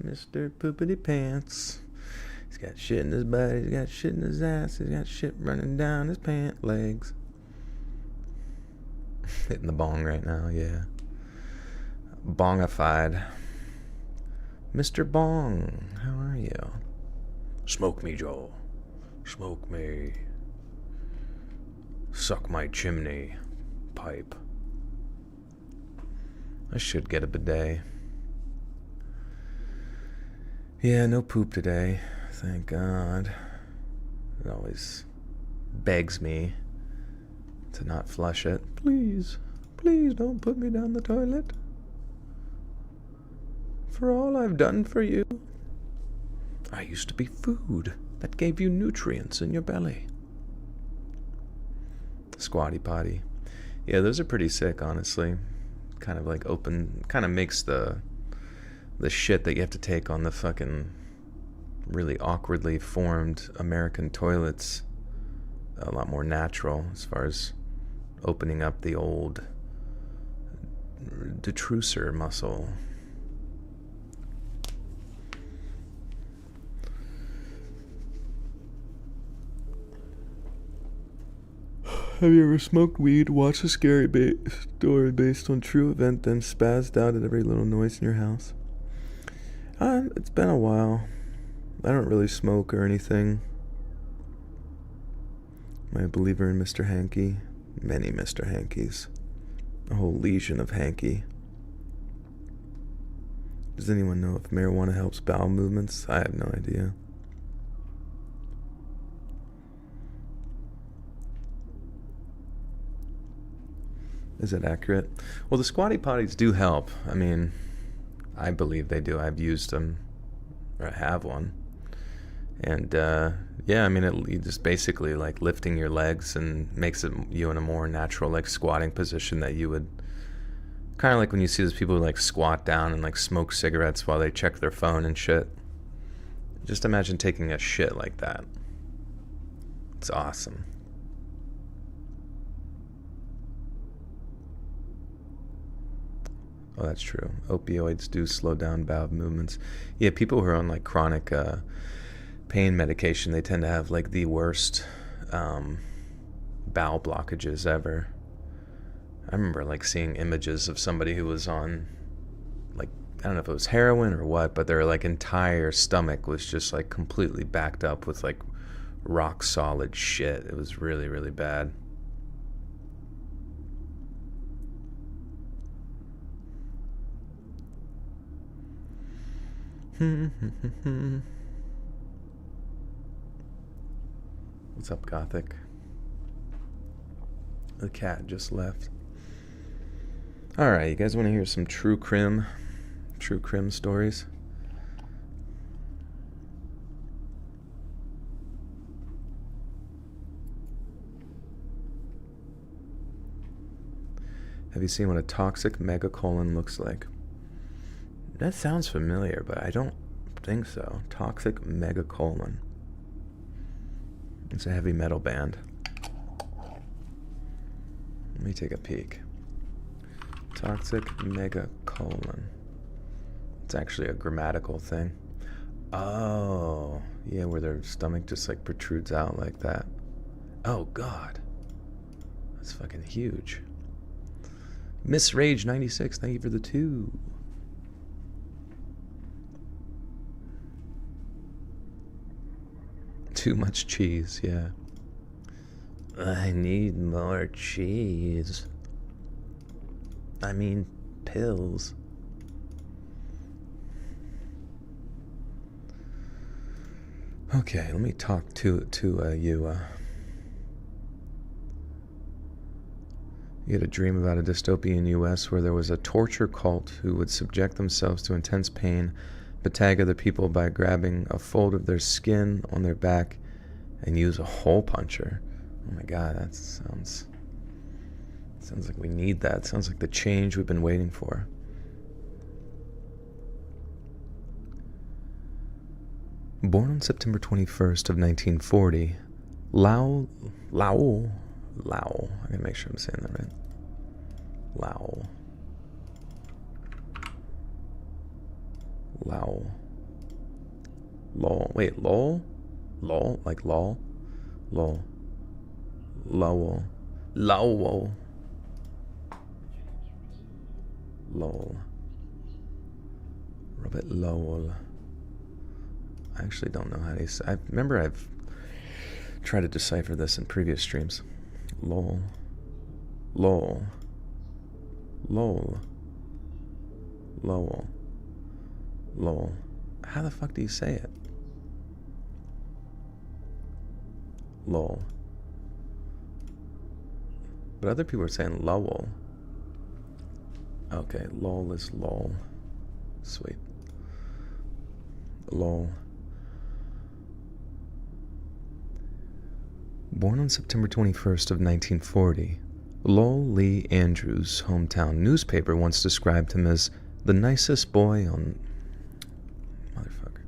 Mr. Poopity Pants. He's got shit in his butt, he's got shit in his ass, he's got shit running down his pant legs. Hitting the bong right now, yeah. Bongified. Mr. Bong, how are you? Smoke me, Joe. Smoke me. Suck my chimney pipe. I should get a bidet. Yeah, no poop today. Thank God. It always begs me to not flush it. Please, please don't put me down the toilet. For all I've done for you. I used to be food that gave you nutrients in your belly. Squatty potty. Yeah, those are pretty sick, honestly. Kind of like open, kind of makes the shit that you have to take on the fucking really awkwardly formed American toilets a lot more natural as far as opening up the old detrusor muscle. Have you ever smoked weed, watched a scary story based on true event, then spazzed out at every little noise in your house? It's been a while. I don't really smoke or anything. I'm a believer in Mr. Hanky. Many Mr. Hankies. A whole legion of Hanky. Does anyone know if marijuana helps bowel movements? I have no idea. Is it accurate? Well, the squatty potties do help. I mean, I believe they do. I've used them, or I have one. And, yeah, I mean, it just basically, like, lifting your legs and makes you in a more natural, like, squatting position that you would... Kind of like when you see those people who, like, squat down and, like, smoke cigarettes while they check their phone and shit. Just imagine taking a shit like that. It's awesome. Oh, that's true. Opioids do slow down bowel movements. Yeah, people who are on like chronic pain medication, they tend to have like the worst bowel blockages ever. I remember like seeing images of somebody who was on like, I don't know if it was heroin or what, but their like entire stomach was just like completely backed up with like rock solid shit. It was really, really bad. What's up, Gothic? The cat just left. Alright, you guys want to hear some true crime stories? Have you seen what a toxic megacolon looks like? That sounds familiar, but I don't think so. Toxic Megacolon. It's a heavy metal band. Let me take a peek. Toxic Megacolon. It's actually a grammatical thing. Oh, yeah, where their stomach just like protrudes out like that. Oh, God. That's fucking huge. Miss Rage 96, thank you for the 2. Too much cheese, yeah. I need more cheese. I mean, pills. Okay, let me talk to you. You had a dream about a dystopian U.S. where there was a torture cult who would subject themselves to intense pain, but tag other people by grabbing a fold of their skin on their back and use a hole puncher. Oh my God, that sounds like we need that. Sounds like the change we've been waiting for. Born on September 21st of 1940, Lau, I gotta make sure I'm saying that right. Lau. Lowell. Lowell. Wait, Lowell? Lowell? Like lol? Lol. Lowell. Lowell. Lowell. Robert Lowell. I actually don't know how to say. I remember I've tried to decipher this in previous streams. Lowell. Lowell. Lowell. Lowell. Lowell. How the fuck do you say it? Lowell. But other people are saying Lowell. Okay, lol is lol. Sweet. Lol. Born on September 21st of 1940, Lowell Lee Andrews' hometown newspaper once described him as the nicest boy on... Motherfucker.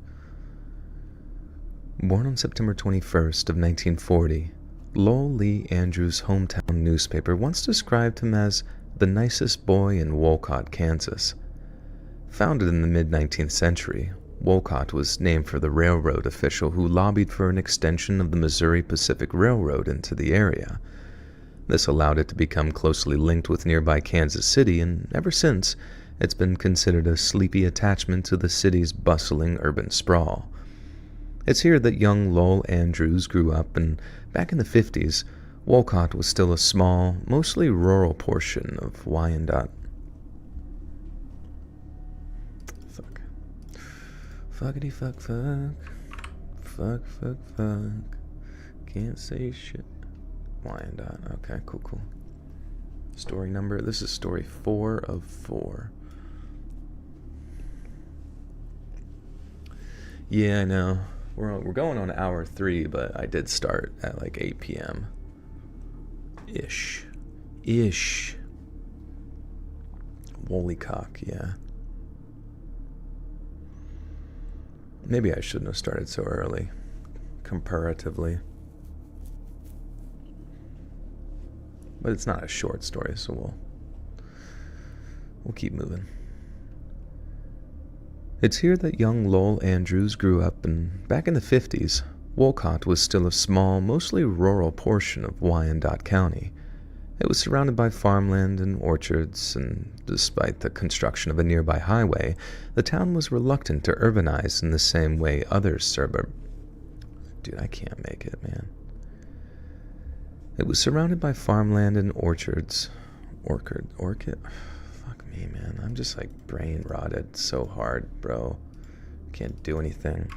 Born on September 21st of 1940, Lowell Lee Andrews' hometown newspaper once described him as the nicest boy in Wolcott, Kansas. Founded in the mid-19th century, Wolcott was named for the railroad official who lobbied for an extension of the Missouri Pacific Railroad into the area. This allowed it to become closely linked with nearby Kansas City, and ever since, it's been considered a sleepy attachment to the city's bustling urban sprawl. It's here that young Lowell Andrews grew up, and back in the 50s, Wolcott was still a small, mostly rural portion of Wyandotte. Fuck. Fuckity fuck fuck. Fuck fuck fuck. Can't say shit. Wyandotte. Okay, cool. Story number. This is story 4 of 4. Yeah, I know. We're going on hour 3, but I did start at like 8 p.m. Ish. Woollycock, yeah. Maybe I shouldn't have started so early, comparatively. But it's not a short story, so we'll keep moving. It's here that young Lowell Andrews grew up, and back in the 50s, Wolcott was still a small, mostly rural portion of Wyandotte County. It was surrounded by farmland and orchards, and despite the construction of a nearby highway, the town was reluctant to urbanize in the same way other suburbs. Dude, I can't make it, man. It was surrounded by farmland and orchards. Orchid? Fuck me, man. I'm just like brain rotted so hard, bro. Can't do anything.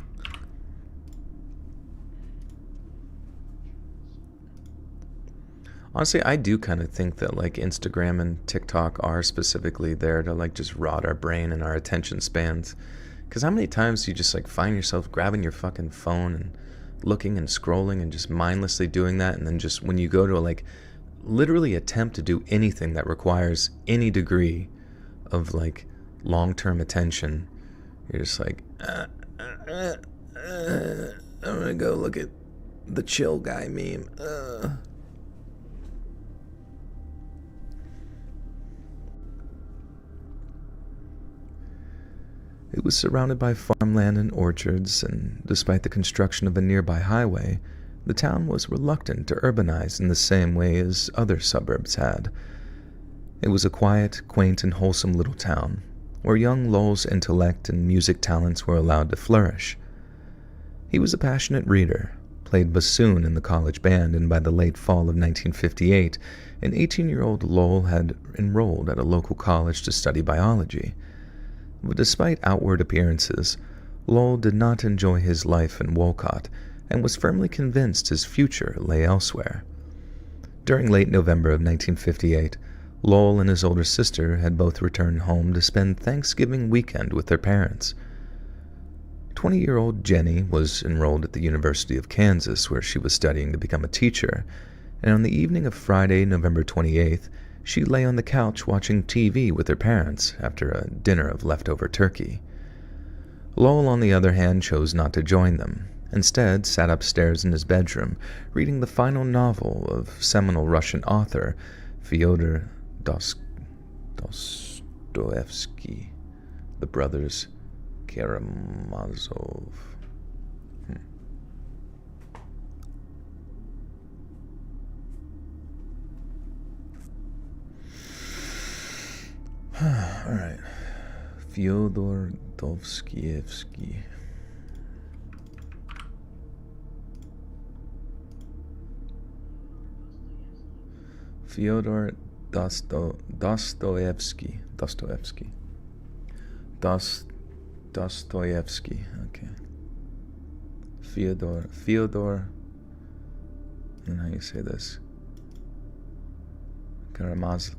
Honestly, I do kind of think that like Instagram and TikTok are specifically there to like just rot our brain and our attention spans. Because how many times do you just like find yourself grabbing your fucking phone and looking and scrolling and just mindlessly doing that, and then just when you go to like literally attempt to do anything that requires any degree of like long-term attention, you're just like, I'm gonna go look at the chill guy meme. It was surrounded by farmland and orchards, and despite the construction of a nearby highway, the town was reluctant to urbanize in the same way as other suburbs had. It was a quiet, quaint, and wholesome little town, where young Lowell's intellect and music talents were allowed to flourish. He was a passionate reader, played bassoon in the college band, and by the late fall of 1958, an 18-year-old Lowell had enrolled at a local college to study biology. But despite outward appearances, Lowell did not enjoy his life in Wolcott and was firmly convinced his future lay elsewhere. During late November of 1958, Lowell and his older sister had both returned home to spend Thanksgiving weekend with their parents. 20-year-old Jenny was enrolled at the University of Kansas, where she was studying to become a teacher, and on the evening of Friday, November 28th, she lay on the couch watching TV with her parents after a dinner of leftover turkey. Lowell, on the other hand, chose not to join them. Instead, sat upstairs in his bedroom, reading the final novel of seminal Russian author Fyodor Dostoevsky, The Brothers Karamazov. All right. Fyodor Dostoevsky. Fyodor Dostoevsky. Dostoevsky. Okay. Fyodor. And how you say this? Karamazov.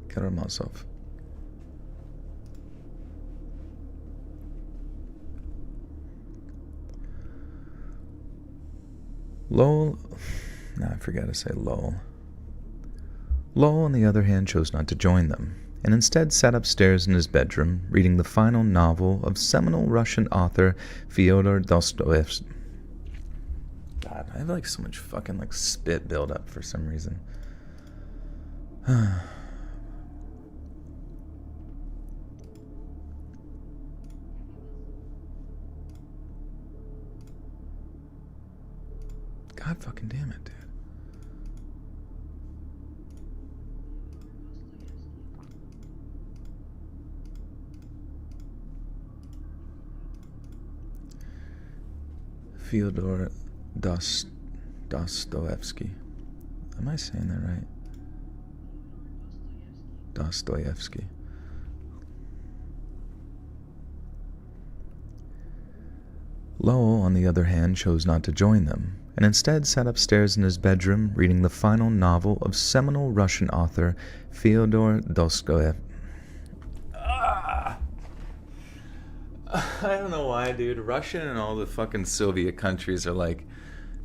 Karamazov. Lowell. No, I forgot to say Lowell. Lowell, on the other hand, chose not to join them, and instead sat upstairs in his bedroom reading the final novel of seminal Russian author Fyodor Dostoevsky. God, I have like so much fucking like spit buildup for some reason. God fucking damn it, dude. Fyodor Dostoevsky. Am I saying that right? Dostoevsky. Lowell, on the other hand, chose not to join them, and instead sat upstairs in his bedroom reading the final novel of seminal Russian author Fyodor Dostoevsky. I don't know why, dude. Russian and all the fucking Soviet countries are like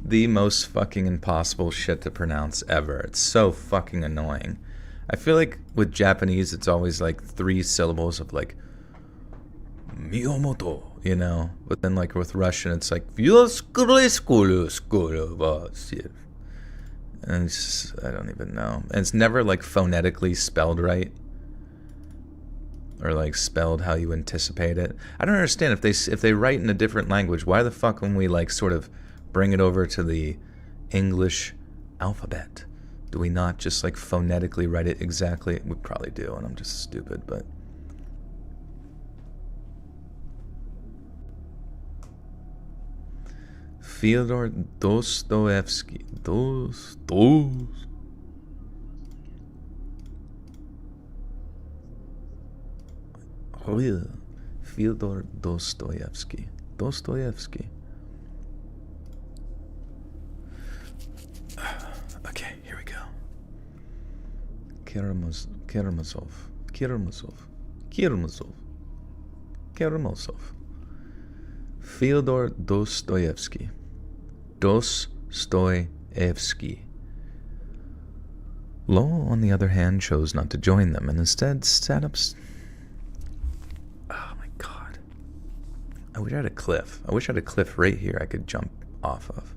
the most fucking impossible shit to pronounce ever. It's so fucking annoying. I feel like with Japanese, it's always like 3 syllables of like Miyamoto, you know? But then like with Russian, it's like and it's just, I don't even know. And it's never like phonetically spelled right. Or like spelled how you anticipate it. I don't understand if they write in a different language, why the fuck when we like sort of bring it over to the English alphabet, do we not just like phonetically write it exactly? We probably do, and I'm just stupid, but Fyodor Dostoevsky. Fyodor Dostoevsky. Okay, here we go. Karamazov. Fyodor Dostoevsky. Lowell, on the other hand, chose not to join them and instead sat up. Oh my god. I wish I had a cliff. I wish I had a cliff right here I could jump off of.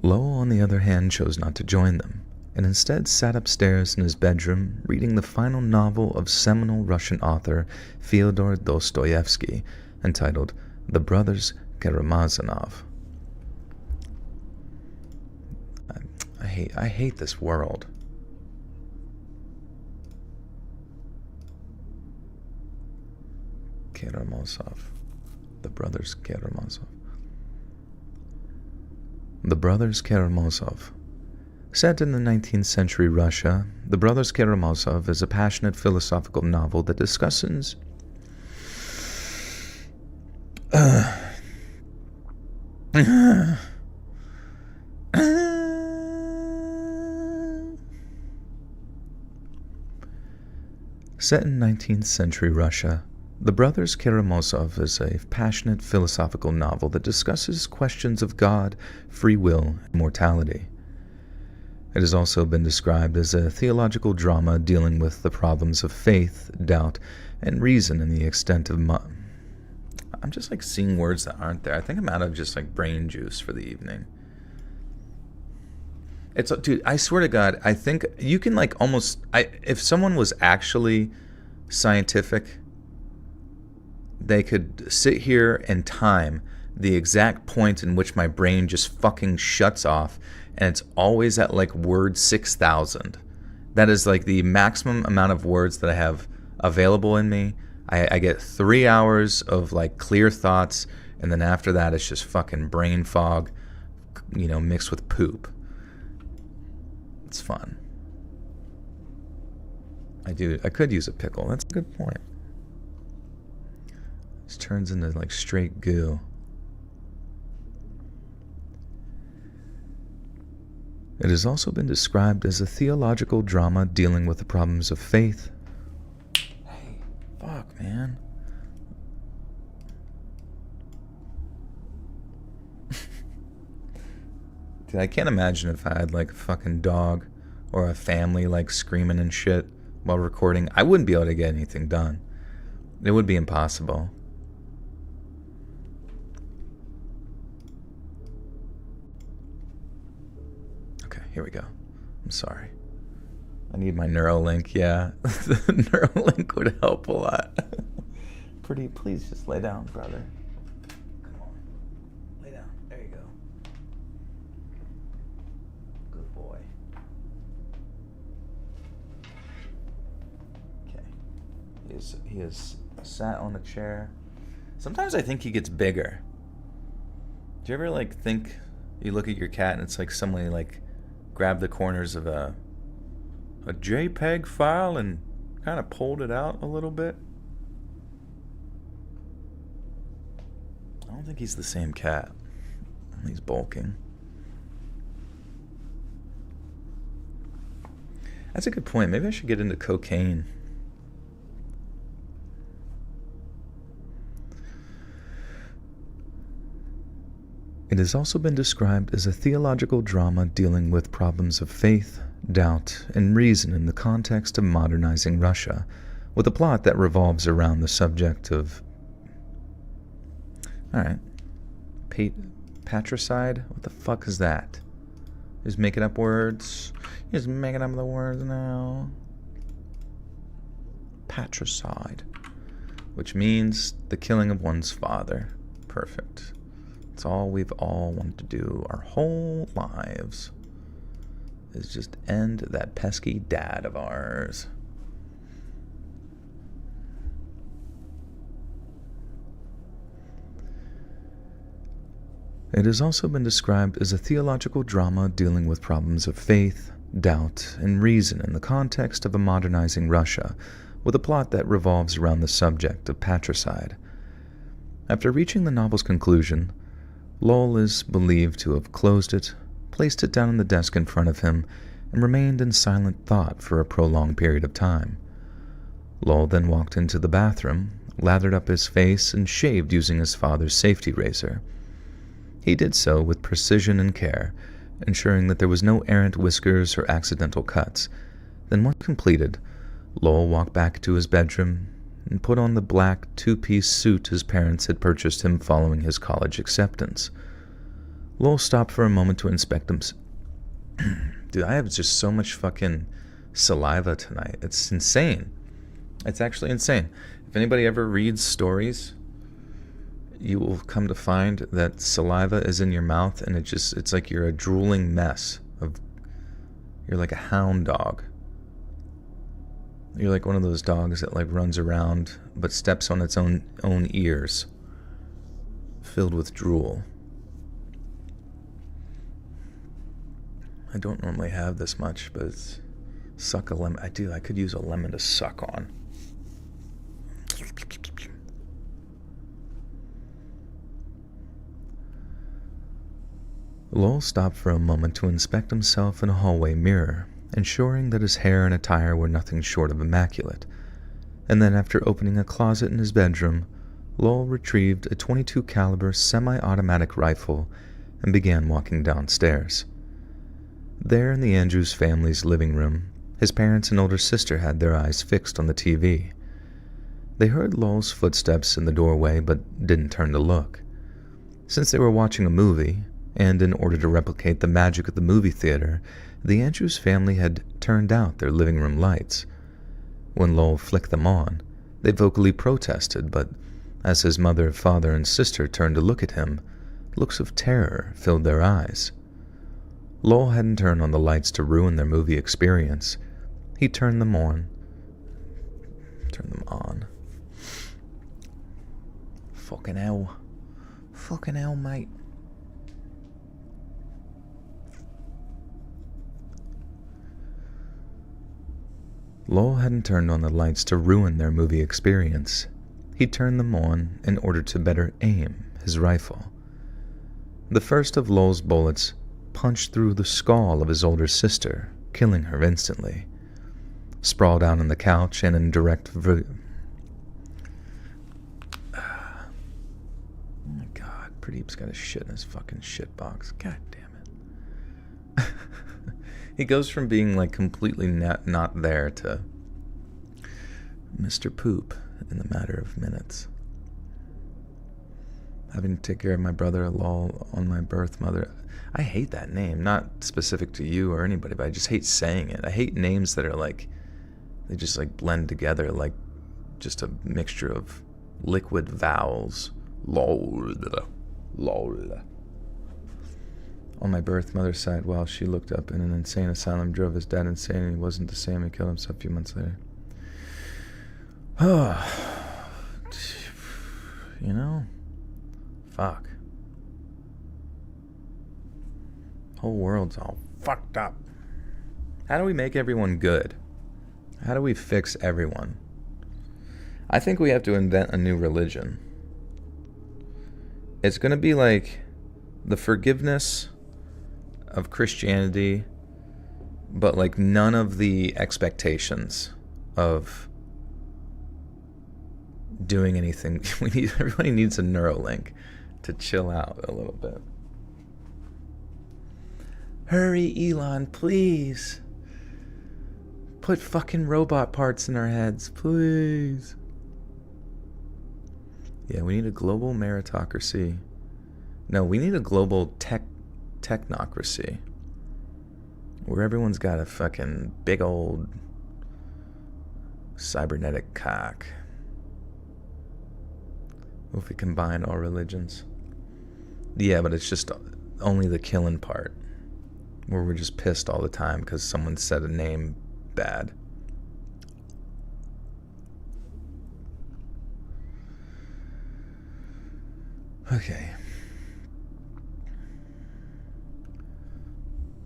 Lowell, on the other hand, chose not to join them and instead sat upstairs in his bedroom reading the final novel of seminal Russian author Fyodor Dostoevsky entitled The Brothers Karamazov. I hate this world. Karamazov. The Brothers Karamazov. The Brothers Karamazov. Set in the 19th century Russia, The Brothers Karamazov is a passionate philosophical novel that discusses Set in 19th century Russia, The Brothers Karamazov is a passionate philosophical novel that discusses questions of God, free will, and mortality. It has also been described as a theological drama dealing with the problems of faith, doubt, and reason in the extent of I'm just like seeing words that aren't there. I think I'm out of just like brain juice for the evening. Dude, I swear to God, I think you can like almost, if someone was actually scientific, they could sit here and time the exact point in which my brain just fucking shuts off, and it's always at like word 6,000. That is like the maximum amount of words that I have available in me. I get 3 hours of like clear thoughts, and then after that it's just fucking brain fog, mixed with poop. It's fun. I could use a pickle. That's a good point. This turns into like straight goo. It has also been described as a theological drama dealing with the problems of faith. Hey, fuck, man. Dude, I can't imagine if I had like a fucking dog or a family like screaming and shit while recording. I wouldn't be able to get anything done. It would be impossible. Okay, here we go. I'm sorry. I need my Neuralink. Yeah, the Neuralink would help a lot. Pretty, please just lay down, brother. Come on. Lay down. There you go. Good boy. Okay. He is sat on the chair. Sometimes I think he gets bigger. Do you ever like think you look at your cat and it's like somebody like grabbed the corners of a JPEG file and kind of pulled it out a little bit? I don't think he's the same cat. He's bulking. That's a good point. Maybe I should get into cocaine. It has also been described as a theological drama dealing with problems of faith, doubt, and reason in the context of modernizing Russia, with a plot that revolves around the subject of... Alright. Patricide? What the fuck is that? Just making up words? Just making up the words now. Patricide. Which means the killing of one's father. Perfect. It's all we've all wanted to do our whole lives, is just end that pesky dad of ours. It has also been described as a theological drama dealing with problems of faith, doubt, and reason in the context of a modernizing Russia, with a plot that revolves around the subject of patricide. After reaching the novel's conclusion, Lowell is believed to have closed it, placed it down on the desk in front of him, and remained in silent thought for a prolonged period of time. Lowell then walked into the bathroom, lathered up his face, and shaved using his father's safety razor. He did so with precision and care, ensuring that there was no errant whiskers or accidental cuts. Then, once completed, Lowell walked back to his bedroom and put on the black two-piece suit his parents had purchased him following his college acceptance. Lowell stopped for a moment to inspect him. Dude, I have just so much fucking saliva tonight. It's insane. It's actually insane. If anybody ever reads stories, you will come to find that saliva is in your mouth, and it's like you're a drooling mess of... You're like a hound dog. You're like one of those dogs that like runs around but steps on its own ears, filled with drool. I don't normally have this much, but it's suck a lemon. I could use a lemon to suck on. Lowell stopped for a moment to inspect himself in a hallway mirror, ensuring that his hair and attire were nothing short of immaculate. And then, after opening a closet in his bedroom, Lowell retrieved a .22 caliber semi-automatic rifle and began walking downstairs. There in the Andrews family's living room, his parents and older sister had their eyes fixed on the TV. They heard Lowell's footsteps in the doorway but didn't turn to look. Since they were watching a movie, and in order to replicate the magic of the movie theater, the Andrews family had turned out their living room lights. When Lowell flicked them on, they vocally protested, but as his mother, father, and sister turned to look at him, looks of terror filled their eyes. Lowell hadn't turned on the lights to ruin their movie experience. He turned them on. Fucking hell. Fucking hell, mate. Lowell hadn't turned on the lights to ruin their movie experience. He turned them on in order to better aim his rifle. The first of Lowell's bullets punched through the skull of his older sister, killing her instantly. Sprawled out on the couch and in direct oh my god, Pradeep's got his shit in his fucking shit box. God damn it. He goes from being like completely not there to Mr. Poop in the matter of minutes. Having to take care of my brother Lol on my birth mother. I hate that name, not specific to you or anybody, but I just hate saying it. I hate names that are like, they just like blend together like just a mixture of liquid vowels. Lol. Lol. On my birth mother's side, while she looked up in an insane asylum, drove his dad insane, and he wasn't the same. He killed himself a few months later. Oh, you know, fuck. Whole world's all fucked up. How do we make everyone good? How do we fix everyone? I think we have to invent a new religion. It's going to be like the forgiveness of Christianity, but like none of the expectations of doing anything. Everybody needs a Neuralink to chill out a little bit. Hurry, Elon, please. Put fucking robot parts in our heads, please. Yeah, we need a global meritocracy. No, we need a global technocracy. Where everyone's got a fucking big old cybernetic cock. What if we combine all religions? Yeah, but it's just only the killing part. Where we're just pissed all the time because someone said a name bad. Okay.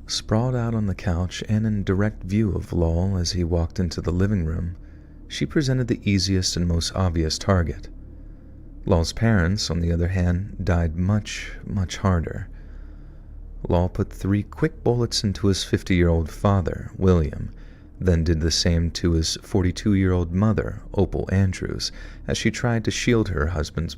Sprawled out on the couch and in direct view of Lowell as he walked into the living room, she presented the easiest and most obvious target. Lowell's parents, on the other hand, died much, much harder. Lowell put 3 quick bullets into his 50-year-old father, William, then did the same to his 42-year-old mother, Opal Andrews, as she tried to shield her husband's...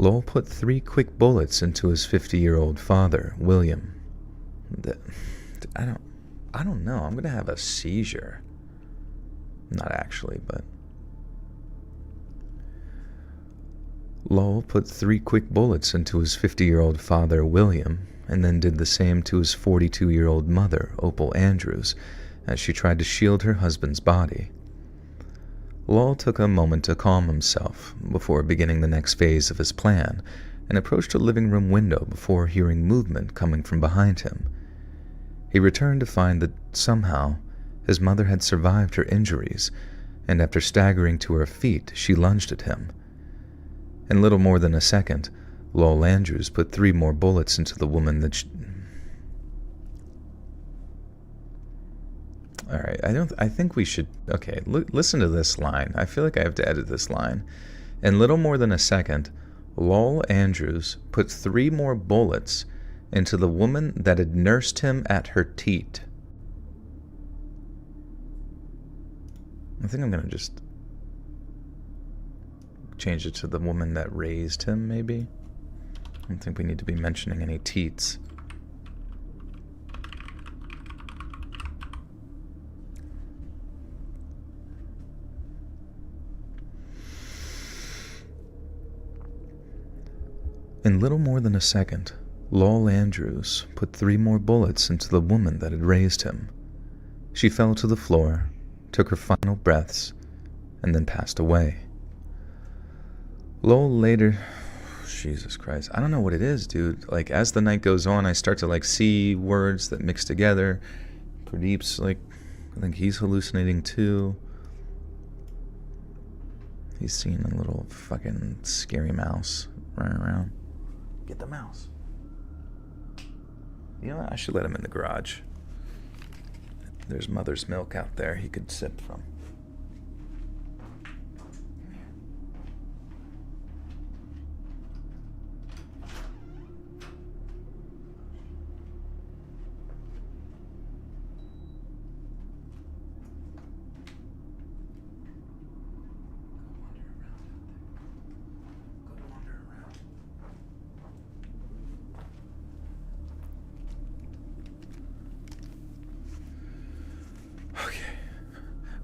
Lowell put 3 quick bullets into his 50-year-old father, William. I don't know. I'm gonna have a seizure. Not actually, but... Lowell put 3 quick bullets into his 50-year-old father, William, and then did the same to his 42-year-old mother, Opal Andrews, as she tried to shield her husband's body. Lowell took a moment to calm himself before beginning the next phase of his plan and approached a living room window before hearing movement coming from behind him. He returned to find that somehow his mother had survived her injuries, and after staggering to her feet, she lunged at him. In little more than a second, Lowell Andrews put 3 more bullets into the woman that Alright, I think we should... Okay, listen to this line. I feel like I have to edit this line. In little more than a second, Lowell Andrews put 3 more bullets into the woman that had nursed him at her teat. I think I'm going to just change it to the woman that raised him, maybe? I don't think we need to be mentioning any teats. In little more than a second, Lowell Andrews put 3 more bullets into the woman that had raised him. She fell to the floor, took her final breaths, and then passed away. Lowell later... Jesus Christ. I don't know what it is, dude. Like, as the night goes on, I start to, like, see words that mix together. Pradeep's, like, I think he's hallucinating, too. He's seeing a little fucking scary mouse running around. Get the mouse. You know what? I should let him in the garage. There's mother's milk out there he could sip from.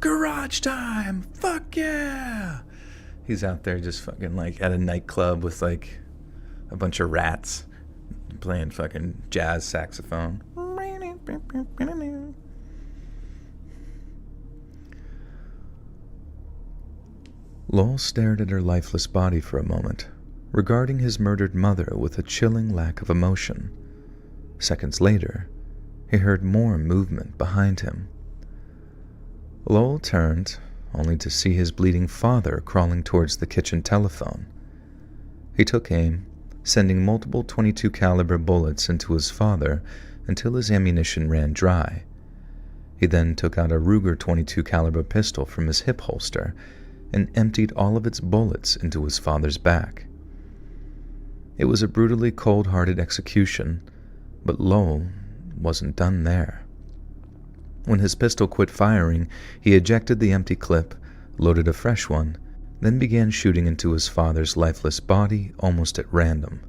Garage time! Fuck yeah! He's out there just fucking like at a nightclub with like a bunch of rats playing fucking jazz saxophone. Lowell stared at her lifeless body for a moment, regarding his murdered mother with a chilling lack of emotion. Seconds later, he heard more movement behind him. Lowell turned, only to see his bleeding father crawling towards the kitchen telephone. He took aim, sending multiple .22 caliber bullets into his father until his ammunition ran dry. He then took out a Ruger .22 caliber pistol from his hip holster and emptied all of its bullets into his father's back. It was a brutally cold-hearted execution, but Lowell wasn't done there. When his pistol quit firing, he ejected the empty clip, loaded a fresh one, then began shooting into his father's lifeless body almost at random.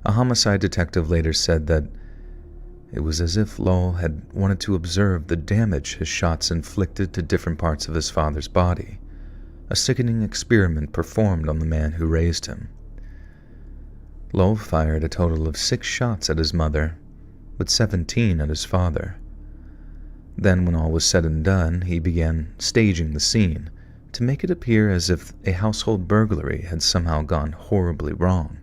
A homicide detective later said that it was as if Lowell had wanted to observe the damage his shots inflicted to different parts of his father's body, a sickening experiment performed on the man who raised him. Lowell fired a total of 6 shots at his mother, but 17 at his father. Then, when all was said and done, he began staging the scene to make it appear as if a household burglary had somehow gone horribly wrong.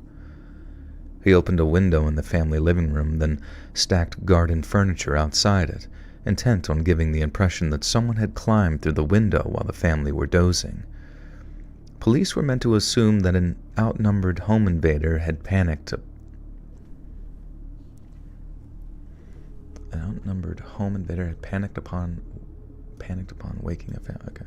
He opened a window in the family living room, then stacked garden furniture outside it, intent on giving the impression that someone had climbed through the window while the family were dozing. Police were meant to assume that an outnumbered home invader had panicked upon waking a family. Okay.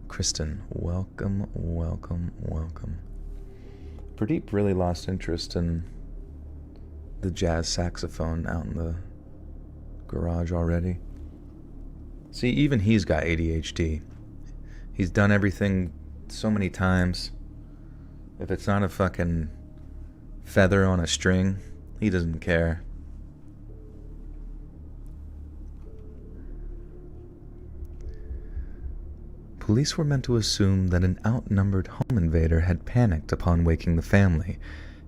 Kristen, welcome. Pradeep really lost interest in the jazz saxophone out in the garage already. See, even he's got ADHD. He's done everything so many times. If it's not a fucking feather on a string, he doesn't care. Police were meant to assume that an outnumbered home invader had panicked upon waking the family,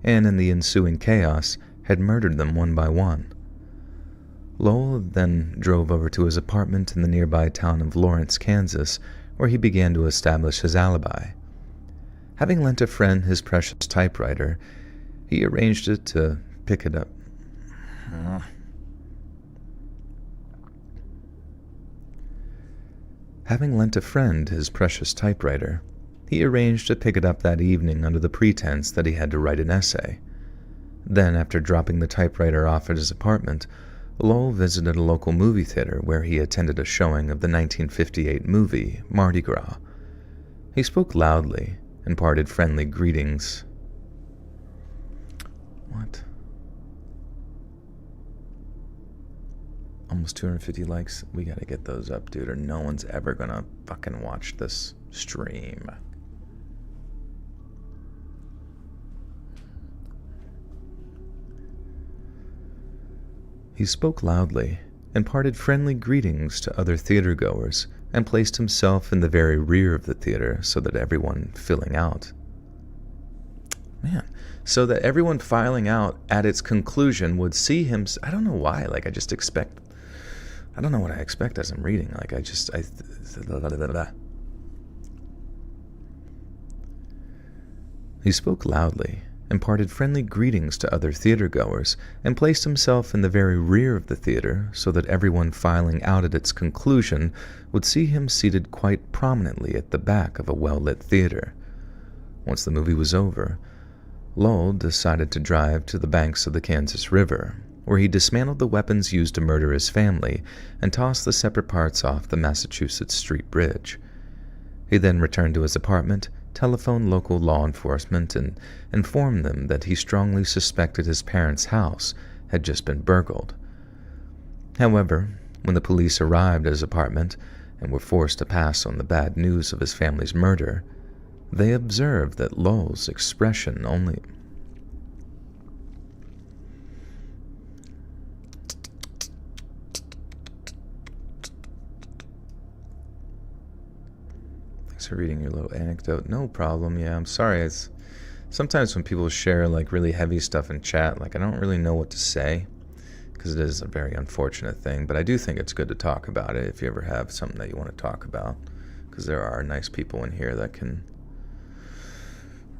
and in the ensuing chaos, had murdered them one by one. Lowell then drove over to his apartment in the nearby town of Lawrence, Kansas, where he began to establish his alibi. Having lent a friend his precious typewriter, he arranged it to pick it up. Having lent a friend his precious typewriter, he arranged to pick it up that evening under the pretense that he had to write an essay. Then, after dropping the typewriter off at his apartment, Lowell visited a local movie theater where he attended a showing of the 1958 movie Mardi Gras. He spoke loudly and parted friendly greetings. What? Almost 250 likes. We gotta get those up, dude, or no one's ever gonna fucking watch this stream. He spoke loudly, imparted friendly greetings to other theatergoers, and placed himself in the very rear of the theater so that everyone filing out at its conclusion would see him. I don't know why. Like, I don't know what I expect as I'm reading. Like, He spoke loudly, imparted friendly greetings to other theatergoers, and placed himself in the very rear of the theater so that everyone filing out at its conclusion would see him seated quite prominently at the back of a well-lit theater. Once the movie was over, Lowell decided to drive to the banks of the Kansas River, where he dismantled the weapons used to murder his family and tossed the separate parts off the Massachusetts Street Bridge. He then returned to his apartment, telephoned local law enforcement, and informed them that he strongly suspected his parents' house had just been burgled. However, when the police arrived at his apartment and were forced to pass on the bad news of his family's murder, they observed that Lowell's expression only... Thanks for reading your little anecdote. No problem. Yeah, I'm sorry. It's sometimes when people share like really heavy stuff in chat, like I don't really know what to say because it is a very unfortunate thing. But I do think it's good to talk about it if you ever have something that you want to talk about, because there are nice people in here that can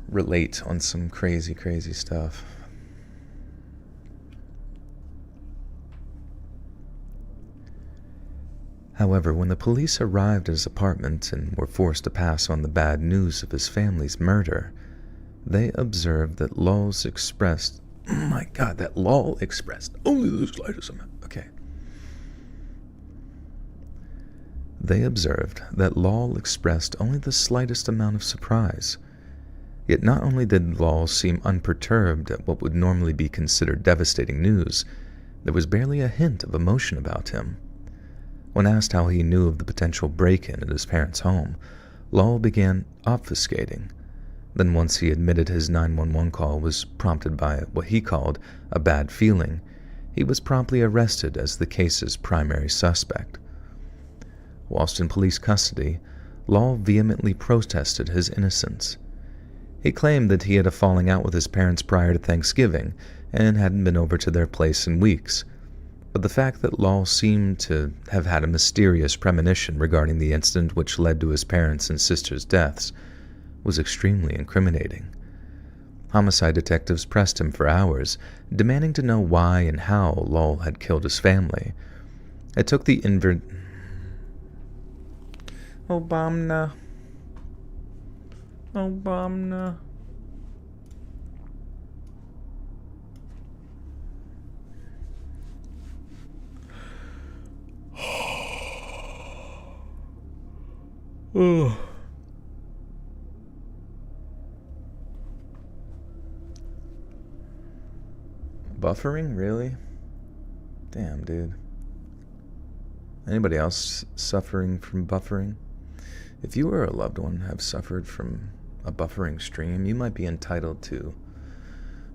relate on some crazy, crazy stuff. However, when the police arrived at his apartment and were forced to pass on the bad news of his family's murder, they observed that Lowell expressed... Oh my God, that Lowell expressed only the slightest amount... Okay. They observed that Lowell expressed only the slightest amount of surprise. Yet not only did Lowell seem unperturbed at what would normally be considered devastating news, there was barely a hint of emotion about him. When asked how he knew of the potential break-in at his parents' home, Lowell began obfuscating. Then once he admitted his 911 call was prompted by what he called a bad feeling, he was promptly arrested as the case's primary suspect. Whilst in police custody, Lowell vehemently protested his innocence. He claimed that he had a falling out with his parents prior to Thanksgiving and hadn't been over to their place in weeks. But the fact that Lowell seemed to have had a mysterious premonition regarding the incident which led to his parents' and sister's deaths was extremely incriminating. Homicide detectives pressed him for hours, demanding to know why and how Lowell had killed his family. It took the Obama. Buffering? Really? Damn, dude. Anybody else suffering from buffering? If you or a loved one have suffered from a buffering stream, you might be entitled to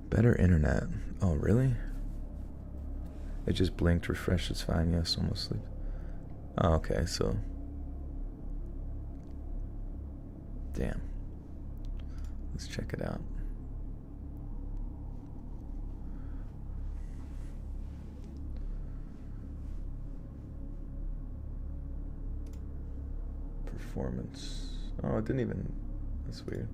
better internet. Oh, really? It just blinked, refreshed, it's fine, yes, almost sleep. Oh, okay, so... Damn. Let's check it out. Performance. Oh, it didn't even... That's weird.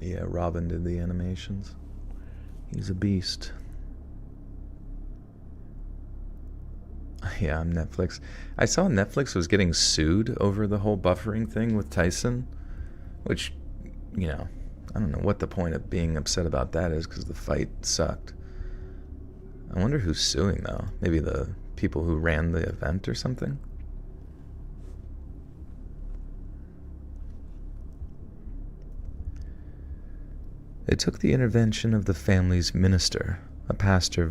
Yeah, Robin did the animations. He's a beast. Yeah, I'm Netflix. I saw Netflix was getting sued over the whole buffering thing with Tyson, which, you know, I don't know what the point of being upset about that is, because the fight sucked. I wonder who's suing, though. Maybe the people who ran the event or something? It took the intervention of the family's minister, a pastor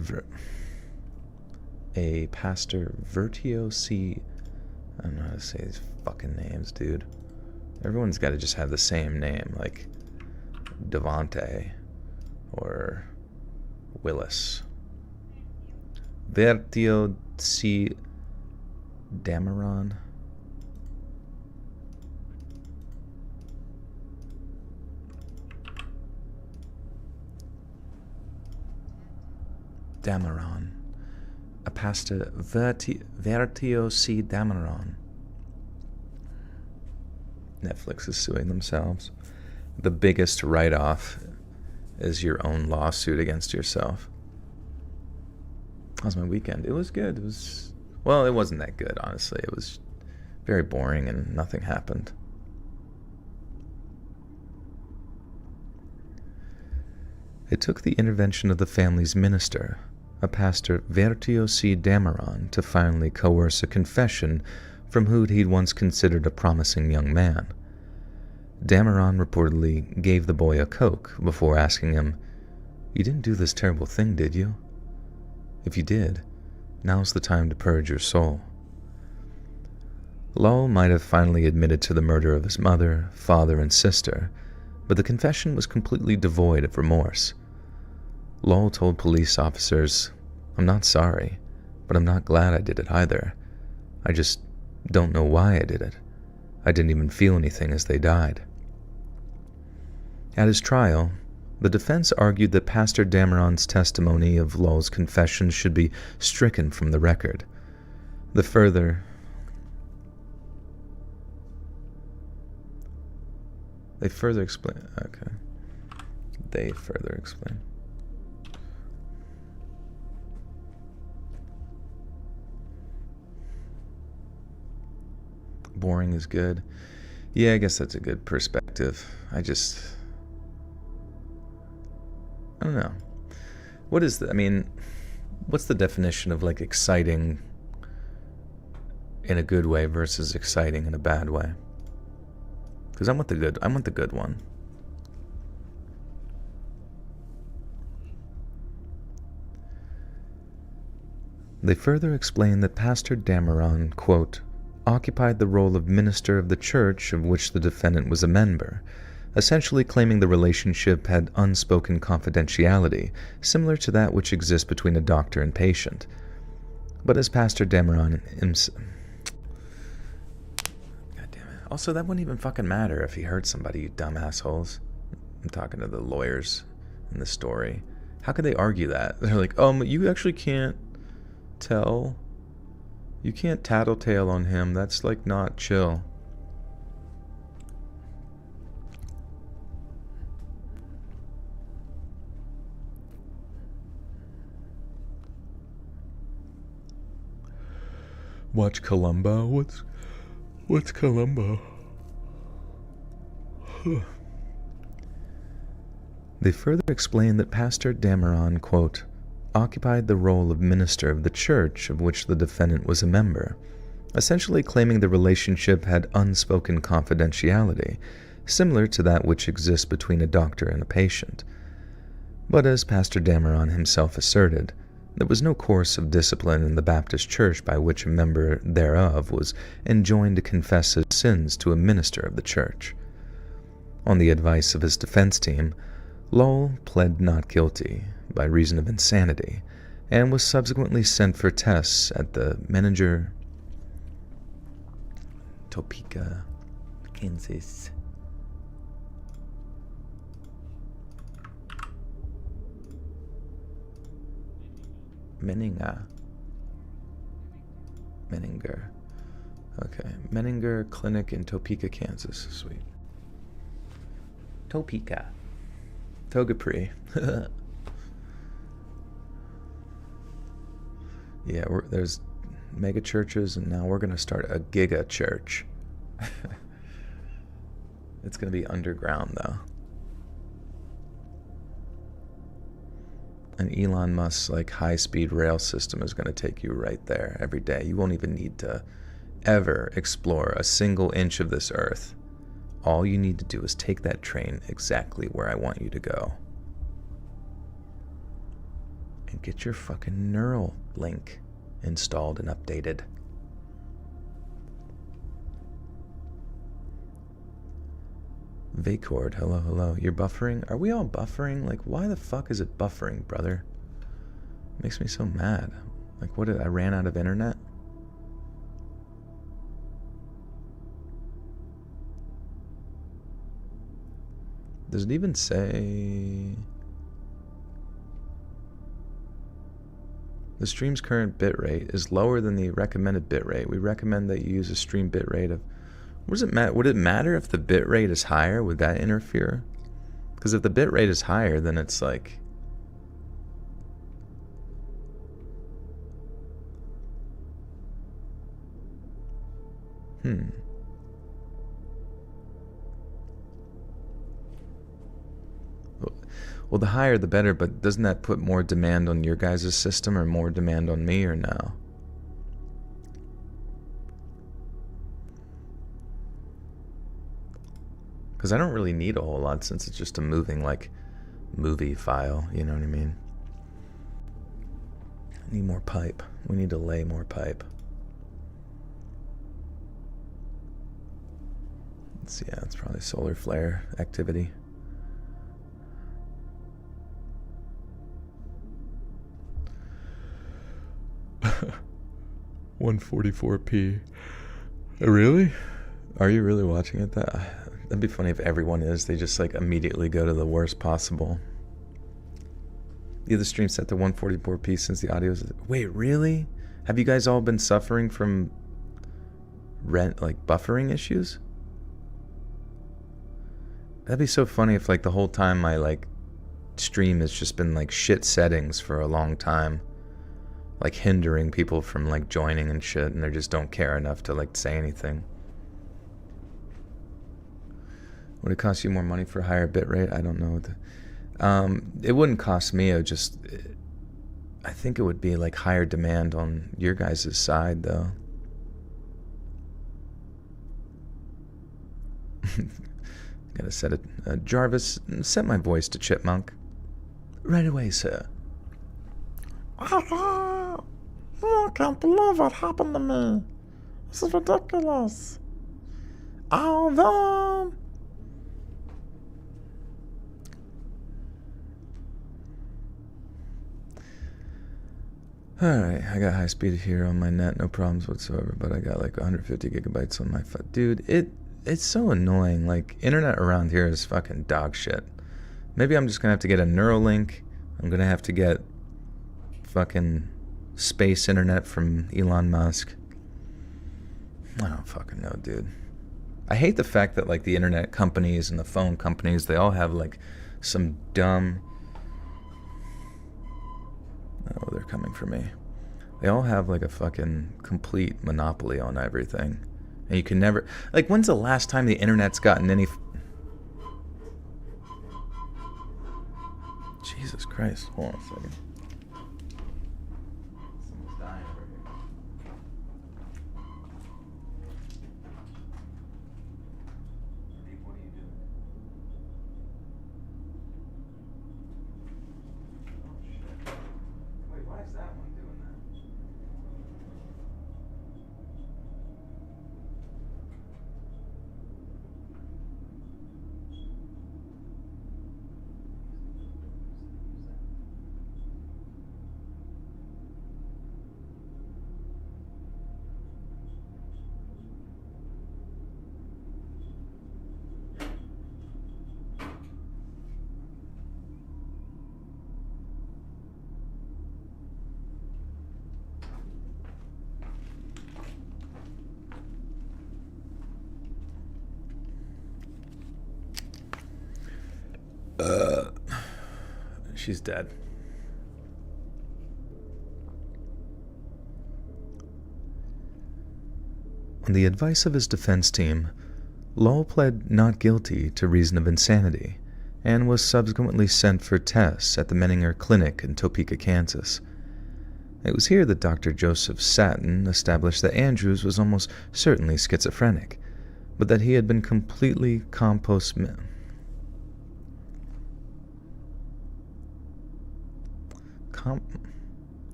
Vertio C. I don't know how to say these fucking names, dude. Everyone's got to just have the same name, like Devante or Willis. Vertio C. Dameron. Dameron. A pasta Vertio C. Dameron. Netflix is suing themselves. The biggest write-off is your own lawsuit against yourself. How was my weekend? It was good. Well, it wasn't that good, honestly. It was very boring and nothing happened. It took the intervention of the family's minister, a pastor Vertio C. Dameron, to finally coerce a confession from who he'd once considered a promising young man. Dameron reportedly gave the boy a Coke before asking him, "You didn't do this terrible thing, did you? If you did, now's the time to purge your soul." Lowell might have finally admitted to the murder of his mother, father, and sister, but the confession was completely devoid of remorse. Lowell told police officers, "I'm not sorry, but I'm not glad I did it either. I just don't know why I did it. I didn't even feel anything as they died." At his trial, the defense argued that Pastor Dameron's testimony of Lowell's confession should be stricken from the record. They further explain. Boring is good. Yeah, I guess that's a good perspective. I don't know. What's the definition of like exciting in a good way versus exciting in a bad way? Because I want the good one. They further explain that Pastor Dameron, quote, occupied the role of minister of the church of which the defendant was a member, essentially claiming the relationship had unspoken confidentiality, similar to that which exists between a doctor and patient. But as Pastor Dameron himself... God damn it. Also, that wouldn't even fucking matter if he hurt somebody, you dumb assholes. I'm talking to the lawyers in the story. How could they argue that? They're like, you actually can't tell. You can't tattletale on him. That's like not chill. Watch Columbo? What's Columbo? They further explain that Pastor Dameron, quote, occupied the role of minister of the church of which the defendant was a member, essentially claiming the relationship had unspoken confidentiality, similar to that which exists between a doctor and a patient. But as Pastor Dameron himself asserted, there was no course of discipline in the Baptist church by which a member thereof was enjoined to confess his sins to a minister of the church. On the advice of his defense team, Lowell pled not guilty by reason of insanity and was subsequently sent for tests at the Menninger, Topeka, Kansas. Menninger. Okay. Menninger Clinic in Topeka, Kansas. Sweet. Topeka. Togapri. Yeah, there's mega churches, and now we're going to start a giga church. It's going to be underground, though. And Elon Musk's high-speed rail system is going to take you right there every day. You won't even need to ever explore a single inch of this earth. All you need to do is take that train exactly where I want you to go. And get your fucking neural link installed and updated. Vaccord, hello, hello. You're buffering? Are we all buffering? Like, why the fuck is it buffering, brother? Makes me so mad. Like, what did I ran out of internet? Does it even say... The stream's current bitrate is lower than the recommended bitrate. We recommend that you use a stream bitrate of... What does it matter? Would it matter if the bitrate is higher? Would that interfere? Because if the bitrate is higher, then it's like... Well, the higher the better, but doesn't that put more demand on your guys' system or more demand on me, or no? Because I don't really need a whole lot since it's just a moving, like, movie file, you know what I mean? I need more pipe. We need to lay more pipe. Let's see, yeah, it's probably solar flare activity. $144p. Really? Are you really watching it? That'd be funny if everyone is. They just like immediately go to the worst possible. Yeah, the stream set to 144p since the audio is... Wait, really? Have you guys all been suffering from buffering issues? That'd be so funny if like the whole time my like stream has just been like shit settings for a long time. Like hindering people from like joining and shit, and they just don't care enough to like say anything. Would it cost you more money for a higher bitrate? I don't know. It wouldn't cost me. It would just... I think it would be like higher demand on your guys' side, though. Gotta set it. Jarvis, set my voice to Chipmunk. Right away, sir. I can't believe what happened to me. This is ridiculous. Although... Alright, I got high speed here on my net, no problems whatsoever, but I got like 150 gigabytes on my phone. Dude, it's so annoying. Like, internet around here is fucking dog shit. Maybe I'm just gonna have to get a Neuralink. I'm gonna have to get fucking space internet from Elon Musk. I don't fucking know, dude. I hate the fact that like the internet companies and the phone companies, they all have like some dumb... Oh, they're coming for me. They all have like a fucking complete monopoly on everything. And you can never... Like, when's the last time the internet's gotten any... Jesus Christ. Hold on a second. Someone's dying over here. What are you doing? Oh, shit. Wait, why is that one doing that? She's dead. On the advice of his defense team, Lowell pled not guilty to reason of insanity and was subsequently sent for tests at the Menninger Clinic in Topeka, Kansas. It was here that Dr. Joseph Satin established that Andrews was almost certainly schizophrenic, but that he had been completely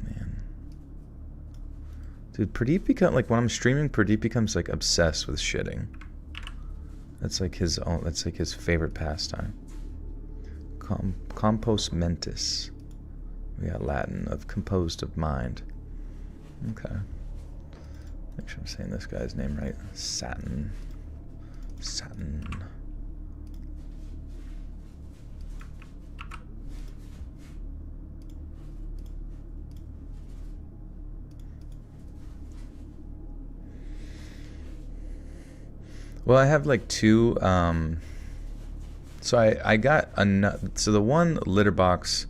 Man. Dude, Pradeep become like when I'm streaming, Pradeep becomes like obsessed with shitting. That's like his own. That's like his favorite pastime. Compos mentis. We got Latin of composed of mind. Okay. Make sure I'm saying this guy's name right. Satin. Well, I have like two. So I got another. So the one litter box,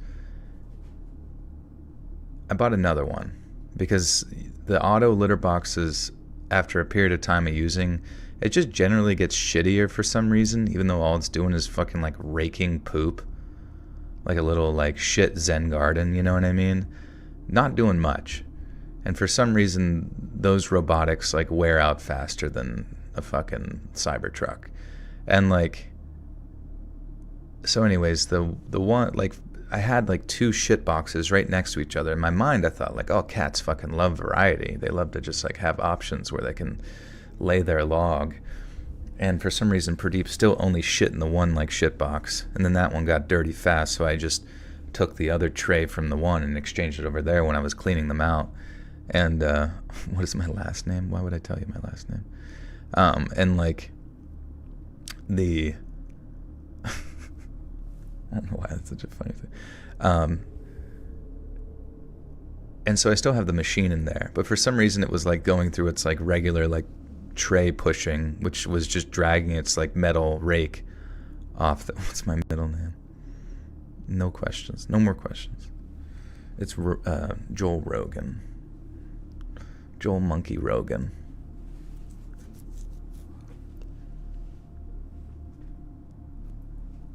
I bought another one because the auto litter boxes, after a period of time of using, it just generally gets shittier for some reason, even though all it's doing is fucking like raking poop, like a little like shit Zen garden, you know what I mean? Not doing much. And for some reason, those robotics like wear out faster than a fucking Cybertruck. And like, so anyways, the one, like, I had like two shit boxes right next to each other. In my mind, I thought like, oh, cats fucking love variety. They love to just like have options where they can lay their log. And for some reason, Pradeep still only shit in the one like shit box. And then that one got dirty fast, so I just took the other tray from the one and exchanged it over there when I was cleaning them out. And what is my last name? Why would I tell you my last name? And like the I don't know why that's such a funny thing. And so I still have the machine in there, but for some reason it was like going through its like regular like tray pushing, which was just dragging its like metal rake off the, what's my middle name? No questions. No more questions. It's Joel Rogan. Joel Monkey Rogan.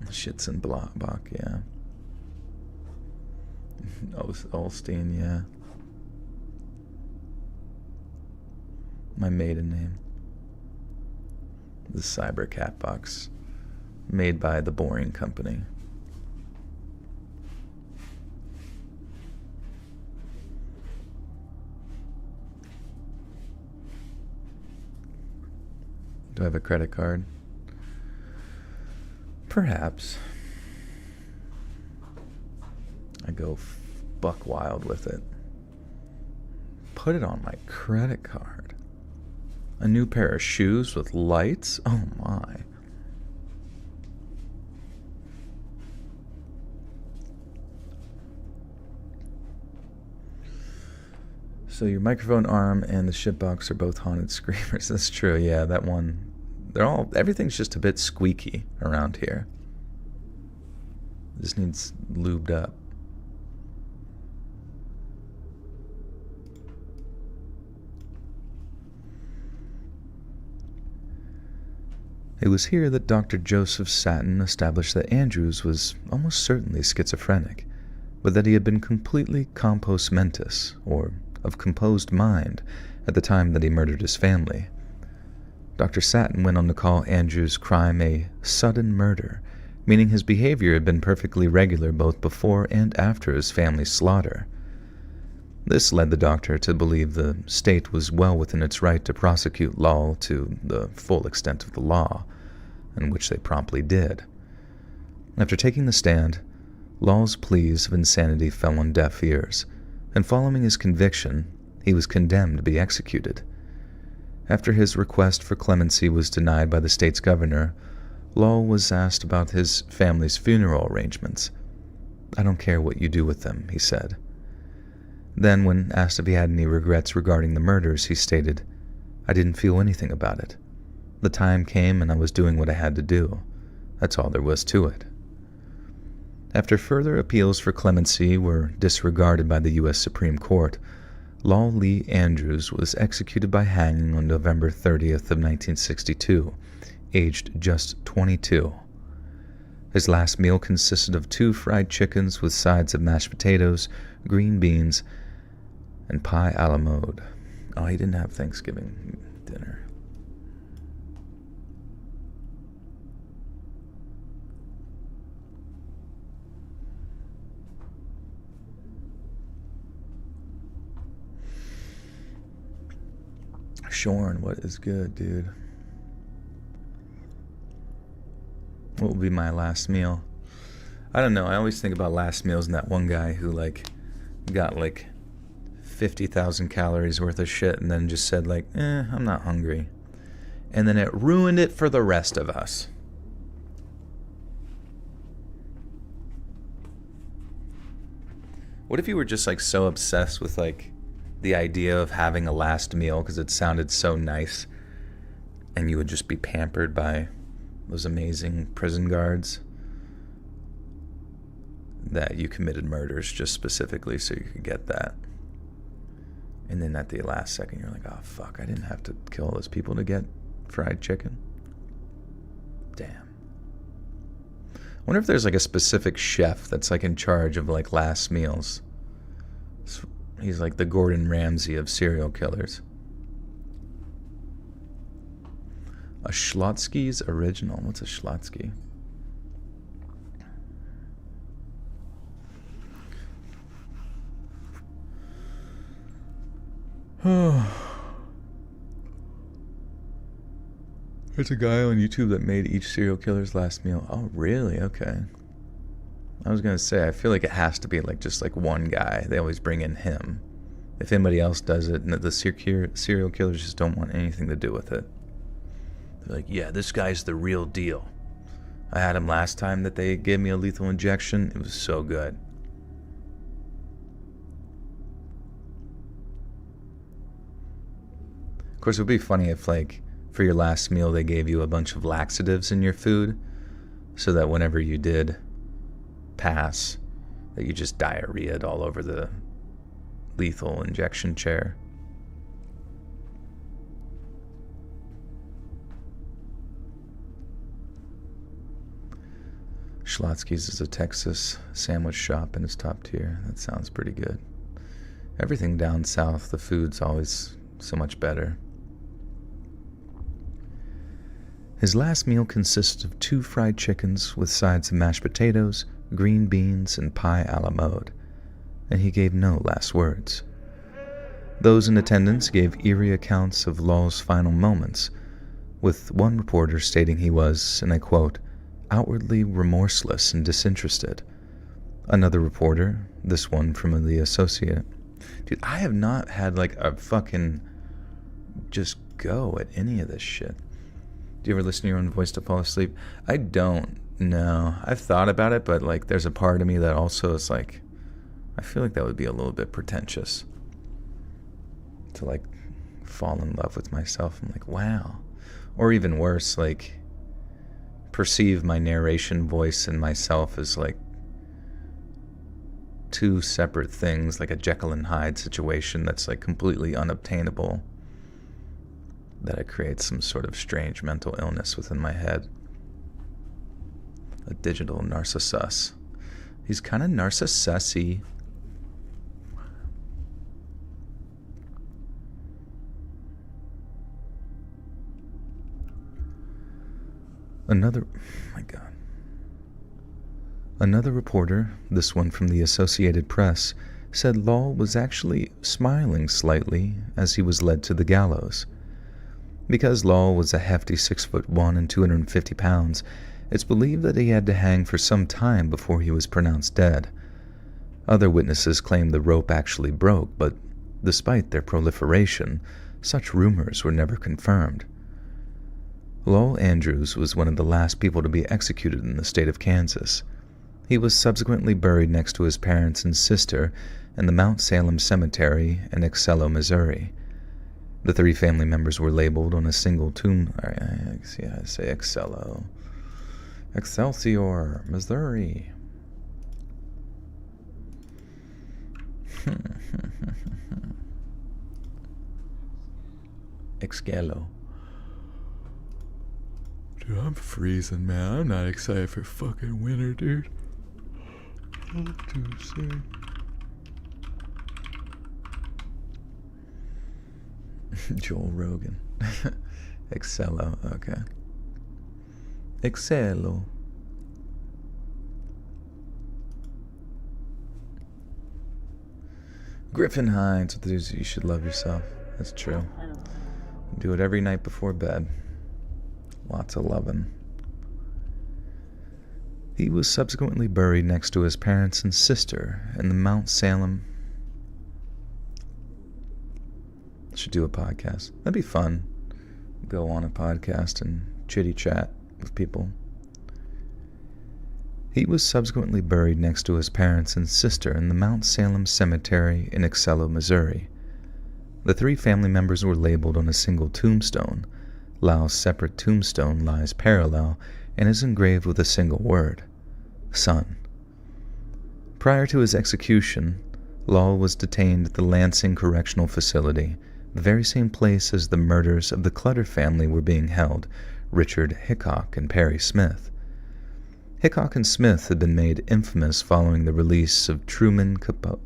Schitzenbach, yeah. Olstein, yeah. My maiden name. The Cyber Cat Box, made by the Boring Company. Do I have a credit card? Perhaps. I go buck wild with it. Put it on my credit card. A new pair of shoes with lights? Oh my. So your microphone arm and the shitbox are both haunted screamers. That's true, yeah, that one. Everything's just a bit squeaky around here. This needs lubed up. It was here that Dr. Joseph Satin established that Andrews was almost certainly schizophrenic, but that he had been completely compos mentis, or of composed mind, at the time that he murdered his family. Dr. Satin went on to call Andrews' crime a sudden murder, meaning his behavior had been perfectly regular both before and after his family's slaughter. This led the doctor to believe the state was well within its right to prosecute Lal to the full extent of the law, and which they promptly did. After taking the stand, Lal's pleas of insanity fell on deaf ears, and following his conviction, he was condemned to be executed. After his request for clemency was denied by the state's governor, Lal was asked about his family's funeral arrangements. "I don't care what you do with them," he said. Then, when asked if he had any regrets regarding the murders, he stated, "I didn't feel anything about it. The time came and I was doing what I had to do. That's all there was to it." After further appeals for clemency were disregarded by the U.S. Supreme Court, Lal Lee Andrews was executed by hanging on November 30th of 1962, aged just 22. His last meal consisted of 2 fried chickens with sides of mashed potatoes, green beans, and pie a la mode. Oh, he didn't have Thanksgiving dinner. Shorn, what is good, dude? What will be my last meal? I don't know. I always think about last meals and that one guy who like got like 50,000 calories worth of shit and then just said like, I'm not hungry. And then it ruined it for the rest of us. What if you were just like so obsessed with like the idea of having a last meal because it sounded so nice, and you would just be pampered by those amazing prison guards, that you committed murders just specifically so you could get that. And then at the last second, you're like, oh, fuck, I didn't have to kill all those people to get fried chicken. Damn. I wonder if there's like a specific chef that's like in charge of like last meals. He's like the Gordon Ramsay of serial killers. A Schlotsky's original. What's a Schlotsky? There's a guy on YouTube that made each serial killer's last meal. Oh, really? Okay. I was gonna say, I feel like it has to be like just like one guy. They always bring in him. If anybody else does it, and the serial killers just don't want anything to do with it. They're like, yeah, this guy's the real deal. I had him last time that they gave me a lethal injection. It was so good. Of course, it would be funny if, like, for your last meal, they gave you a bunch of laxatives in your food, so that whenever you did pass, that you just diarrheaed all over the lethal injection chair. Schlotsky's is a Texas sandwich shop and is top tier. That sounds pretty good. Everything down south, the food's always so much better. His last meal consisted of 2 fried chickens with sides of mashed potatoes, green beans, and pie a la mode, and he gave no last words. Those in attendance gave eerie accounts of Law's final moments, with one reporter stating he was, and I quote, outwardly remorseless and disinterested. Another reporter, this one from the Associate. Dude, I have not had like a fucking just go at any of this shit. Do you ever listen to your own voice to fall asleep? I don't. No. I've thought about it, but like there's a part of me that also is like, I feel like that would be a little bit pretentious. To like fall in love with myself. I'm like, wow. Or even worse, like perceive my narration voice and myself as like 2 separate things, like a Jekyll and Hyde situation that's like completely unobtainable. That I create some sort of strange mental illness within my head. A digital narcissus. He's kind of narcissus-y. Another reporter, this one from the Associated Press, said Law was actually smiling slightly as he was led to the gallows. Because Law was a hefty 6'1" and 250 pounds, it's believed that he had to hang for some time before he was pronounced dead. Other witnesses claimed the rope actually broke, but despite their proliferation, such rumors were never confirmed. Lowell Andrews was one of the last people to be executed in the state of Kansas. He was subsequently buried next to his parents and sister in the Mount Salem Cemetery in Excello, Missouri. The 3 family members were labeled on a single tomb. I say Excello. Excelsior, Missouri. Excello. Dude, I'm freezing, man. I'm not excited for fucking winter, dude. I'm too sick. Joel Rogan. Excello, okay. Excello. Griffin Hines, you should love yourself. That's true. Do it every night before bed. Lots of loving. He was subsequently buried next to his parents and sister in the Mount Salem. Should do a podcast. That'd be fun. Go on a podcast and chitty chat with people. He was subsequently buried next to his parents and sister in the Mount Salem Cemetery in Excello, Missouri. The 3 family members were labeled on a single tombstone. Lau's separate tombstone lies parallel and is engraved with a single word: son. Prior to his execution, Lau was detained at the Lansing Correctional Facility, the very same place as the murders of the Clutter family were being held, Richard Hickok and Perry Smith. Hickok and Smith had been made infamous following the release of Truman Capote.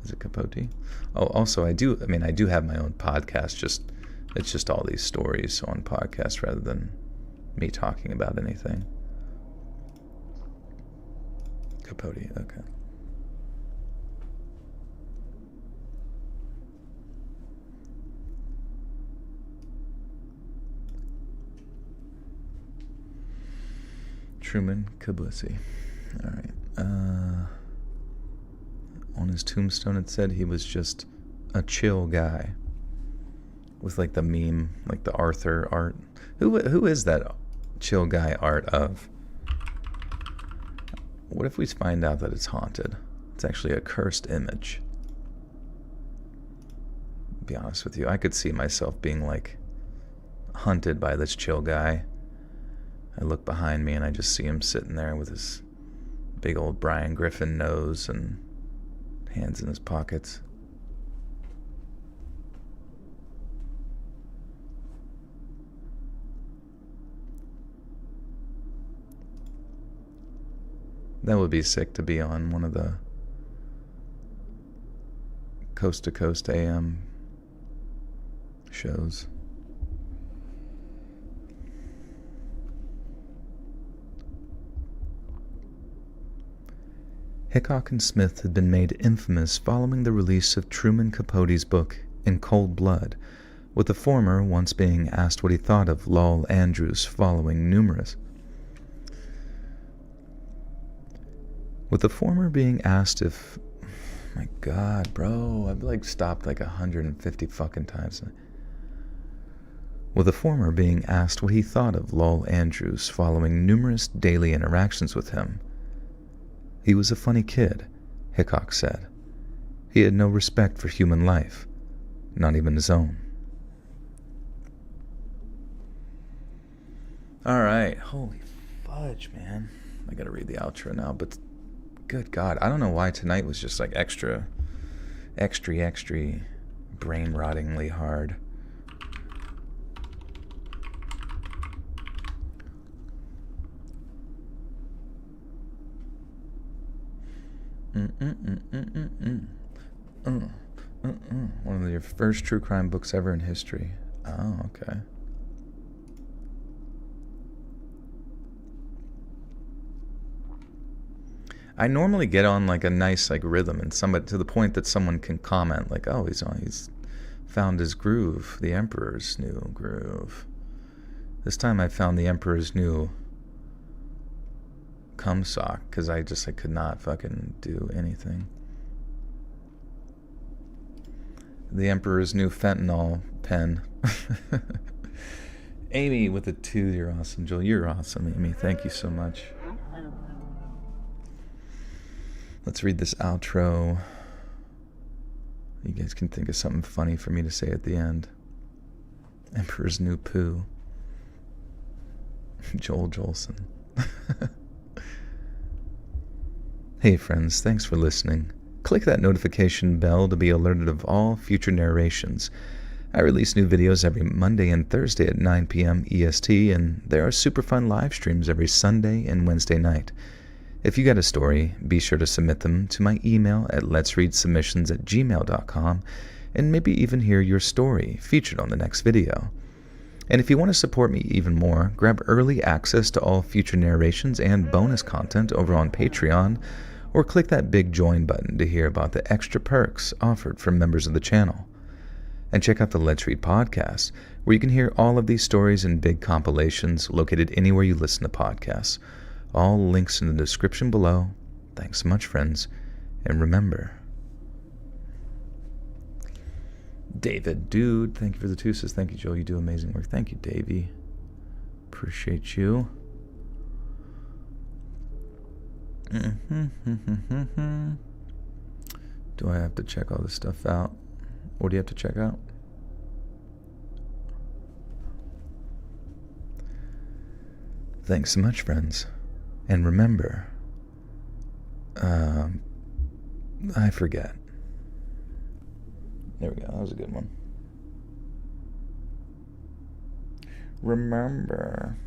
Is it Capote? Oh, also, I do have my own podcast, it's just all these stories on podcasts rather than me talking about anything. Capote, okay. Truman Capote. All right. On his tombstone it said he was just a chill guy. With like the meme, like the Arthur art. Who is that chill guy art of? What if we find out that it's haunted? It's actually a cursed image. To be honest with you, I could see myself being like hunted by this chill guy. I look behind me and I just see him sitting there with his big old Brian Griffin nose and hands in his pockets. That would be sick to be on one of the Coast to Coast AM shows. Hickok and Smith had been made infamous following the release of Truman Capote's book, In Cold Blood, with the former once being asked what he thought of Lowell Andrews following numerous. With the former being asked if... My God, bro, I've like stopped like 150 fucking times. With the former being asked what he thought of Lowell Andrews following numerous daily interactions with him. He was a funny kid, Hickok said. He had no respect for human life, not even his own. Alright, holy fudge, man. I gotta read the outro now, but good God, I don't know why tonight was just like extra brain-rottingly hard. One of your first true crime books ever in history. Oh, okay. I normally get on like a nice like rhythm, and somebody to the point that someone can comment like, "Oh, he's found his groove, the Emperor's new groove." This time I found the Emperor's new cum sock because I could not fucking do anything. The Emperor's new fentanyl pen. Amy with a 2, you're awesome. Joel, you're awesome, Amy. Thank you so much. Let's read this outro. You guys can think of something funny for me to say at the end. Emperor's new poo. Joel Jolson. Hey friends, thanks for listening. Click that notification bell to be alerted of all future narrations. I release new videos every Monday and Thursday at 9 p.m. EST, and there are super fun live streams every Sunday and Wednesday night. If you got a story, be sure to submit them to my email at letsreadsubmissions@gmail.com, and maybe even hear your story featured on the next video. And if you want to support me even more, grab early access to all future narrations and bonus content over on Patreon, or click that big join button to hear about the extra perks offered for members of the channel. And check out the Let's Read podcast, where you can hear all of these stories in big compilations located anywhere you listen to podcasts. All links in the description below. Thanks so much, friends. And remember, David, dude, thank you for the $2. Thank you, Joel. You do amazing work. Thank you, Davey. Appreciate you. Do I have to check all this stuff out? What do you have to check out? Thanks so much, friends. And remember, I forget. There we go. That was a good one. Remember.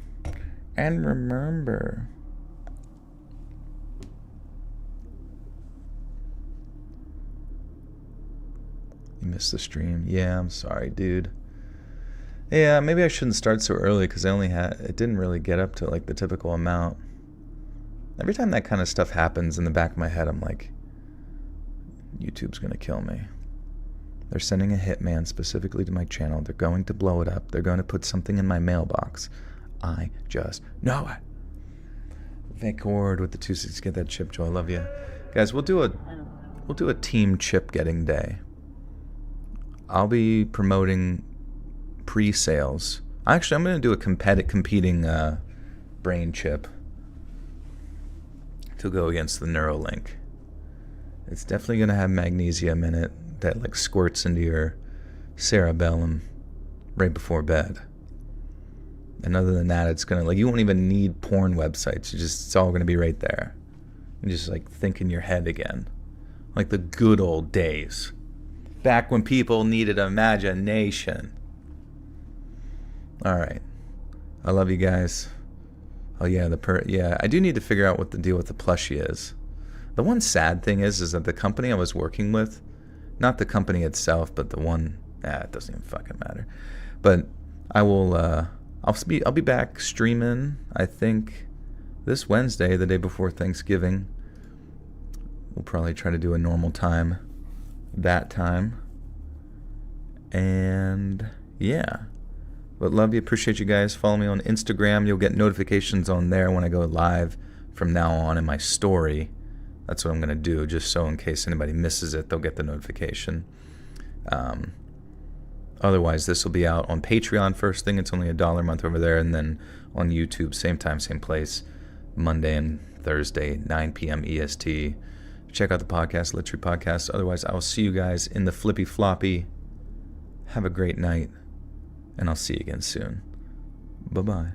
And remember. You missed the stream. Yeah, I'm sorry, dude. Yeah, maybe I shouldn't start so early because it didn't really get up to like the typical amount. Every time that kind of stuff happens in the back of my head, I'm like, YouTube's gonna kill me. They're sending a hitman specifically to my channel. They're going to blow it up. They're going to put something in my mailbox. I just know it. Vancord with the 2-6. Get that chip, Joe. I love you. Guys, we'll do a team chip getting day. I'll be promoting pre-sales. Actually, I'm going to do a competing brain chip to go against the Neuralink. It's definitely going to have magnesium in it that like squirts into your cerebellum right before bed. And other than that, it's going to, like, you won't even need porn websites. It's all going to be right there. You just like think in your head again. Like the good old days. Back when people needed imagination. All right. I love you guys. Oh yeah, I do need to figure out what the deal with the plushie is. The one sad thing is that the company I was working with, not the company itself, but the one, it doesn't even fucking matter. But I'll be back streaming, I think, this Wednesday, the day before Thanksgiving. We'll probably try to do a normal time that time. And yeah. But love you, appreciate you guys. Follow me on Instagram. You'll get notifications on there when I go live from now on in my story. That's what I'm going to do, just so in case anybody misses it, they'll get the notification. Otherwise, this will be out on Patreon first thing. It's only $1 a month over there. And then on YouTube, same time, same place, Monday and Thursday, 9 p.m. EST. Check out the podcast, Let's Read Podcast. Otherwise, I will see you guys in the flippy floppy. Have a great night. And I'll see you again soon. Bye-bye.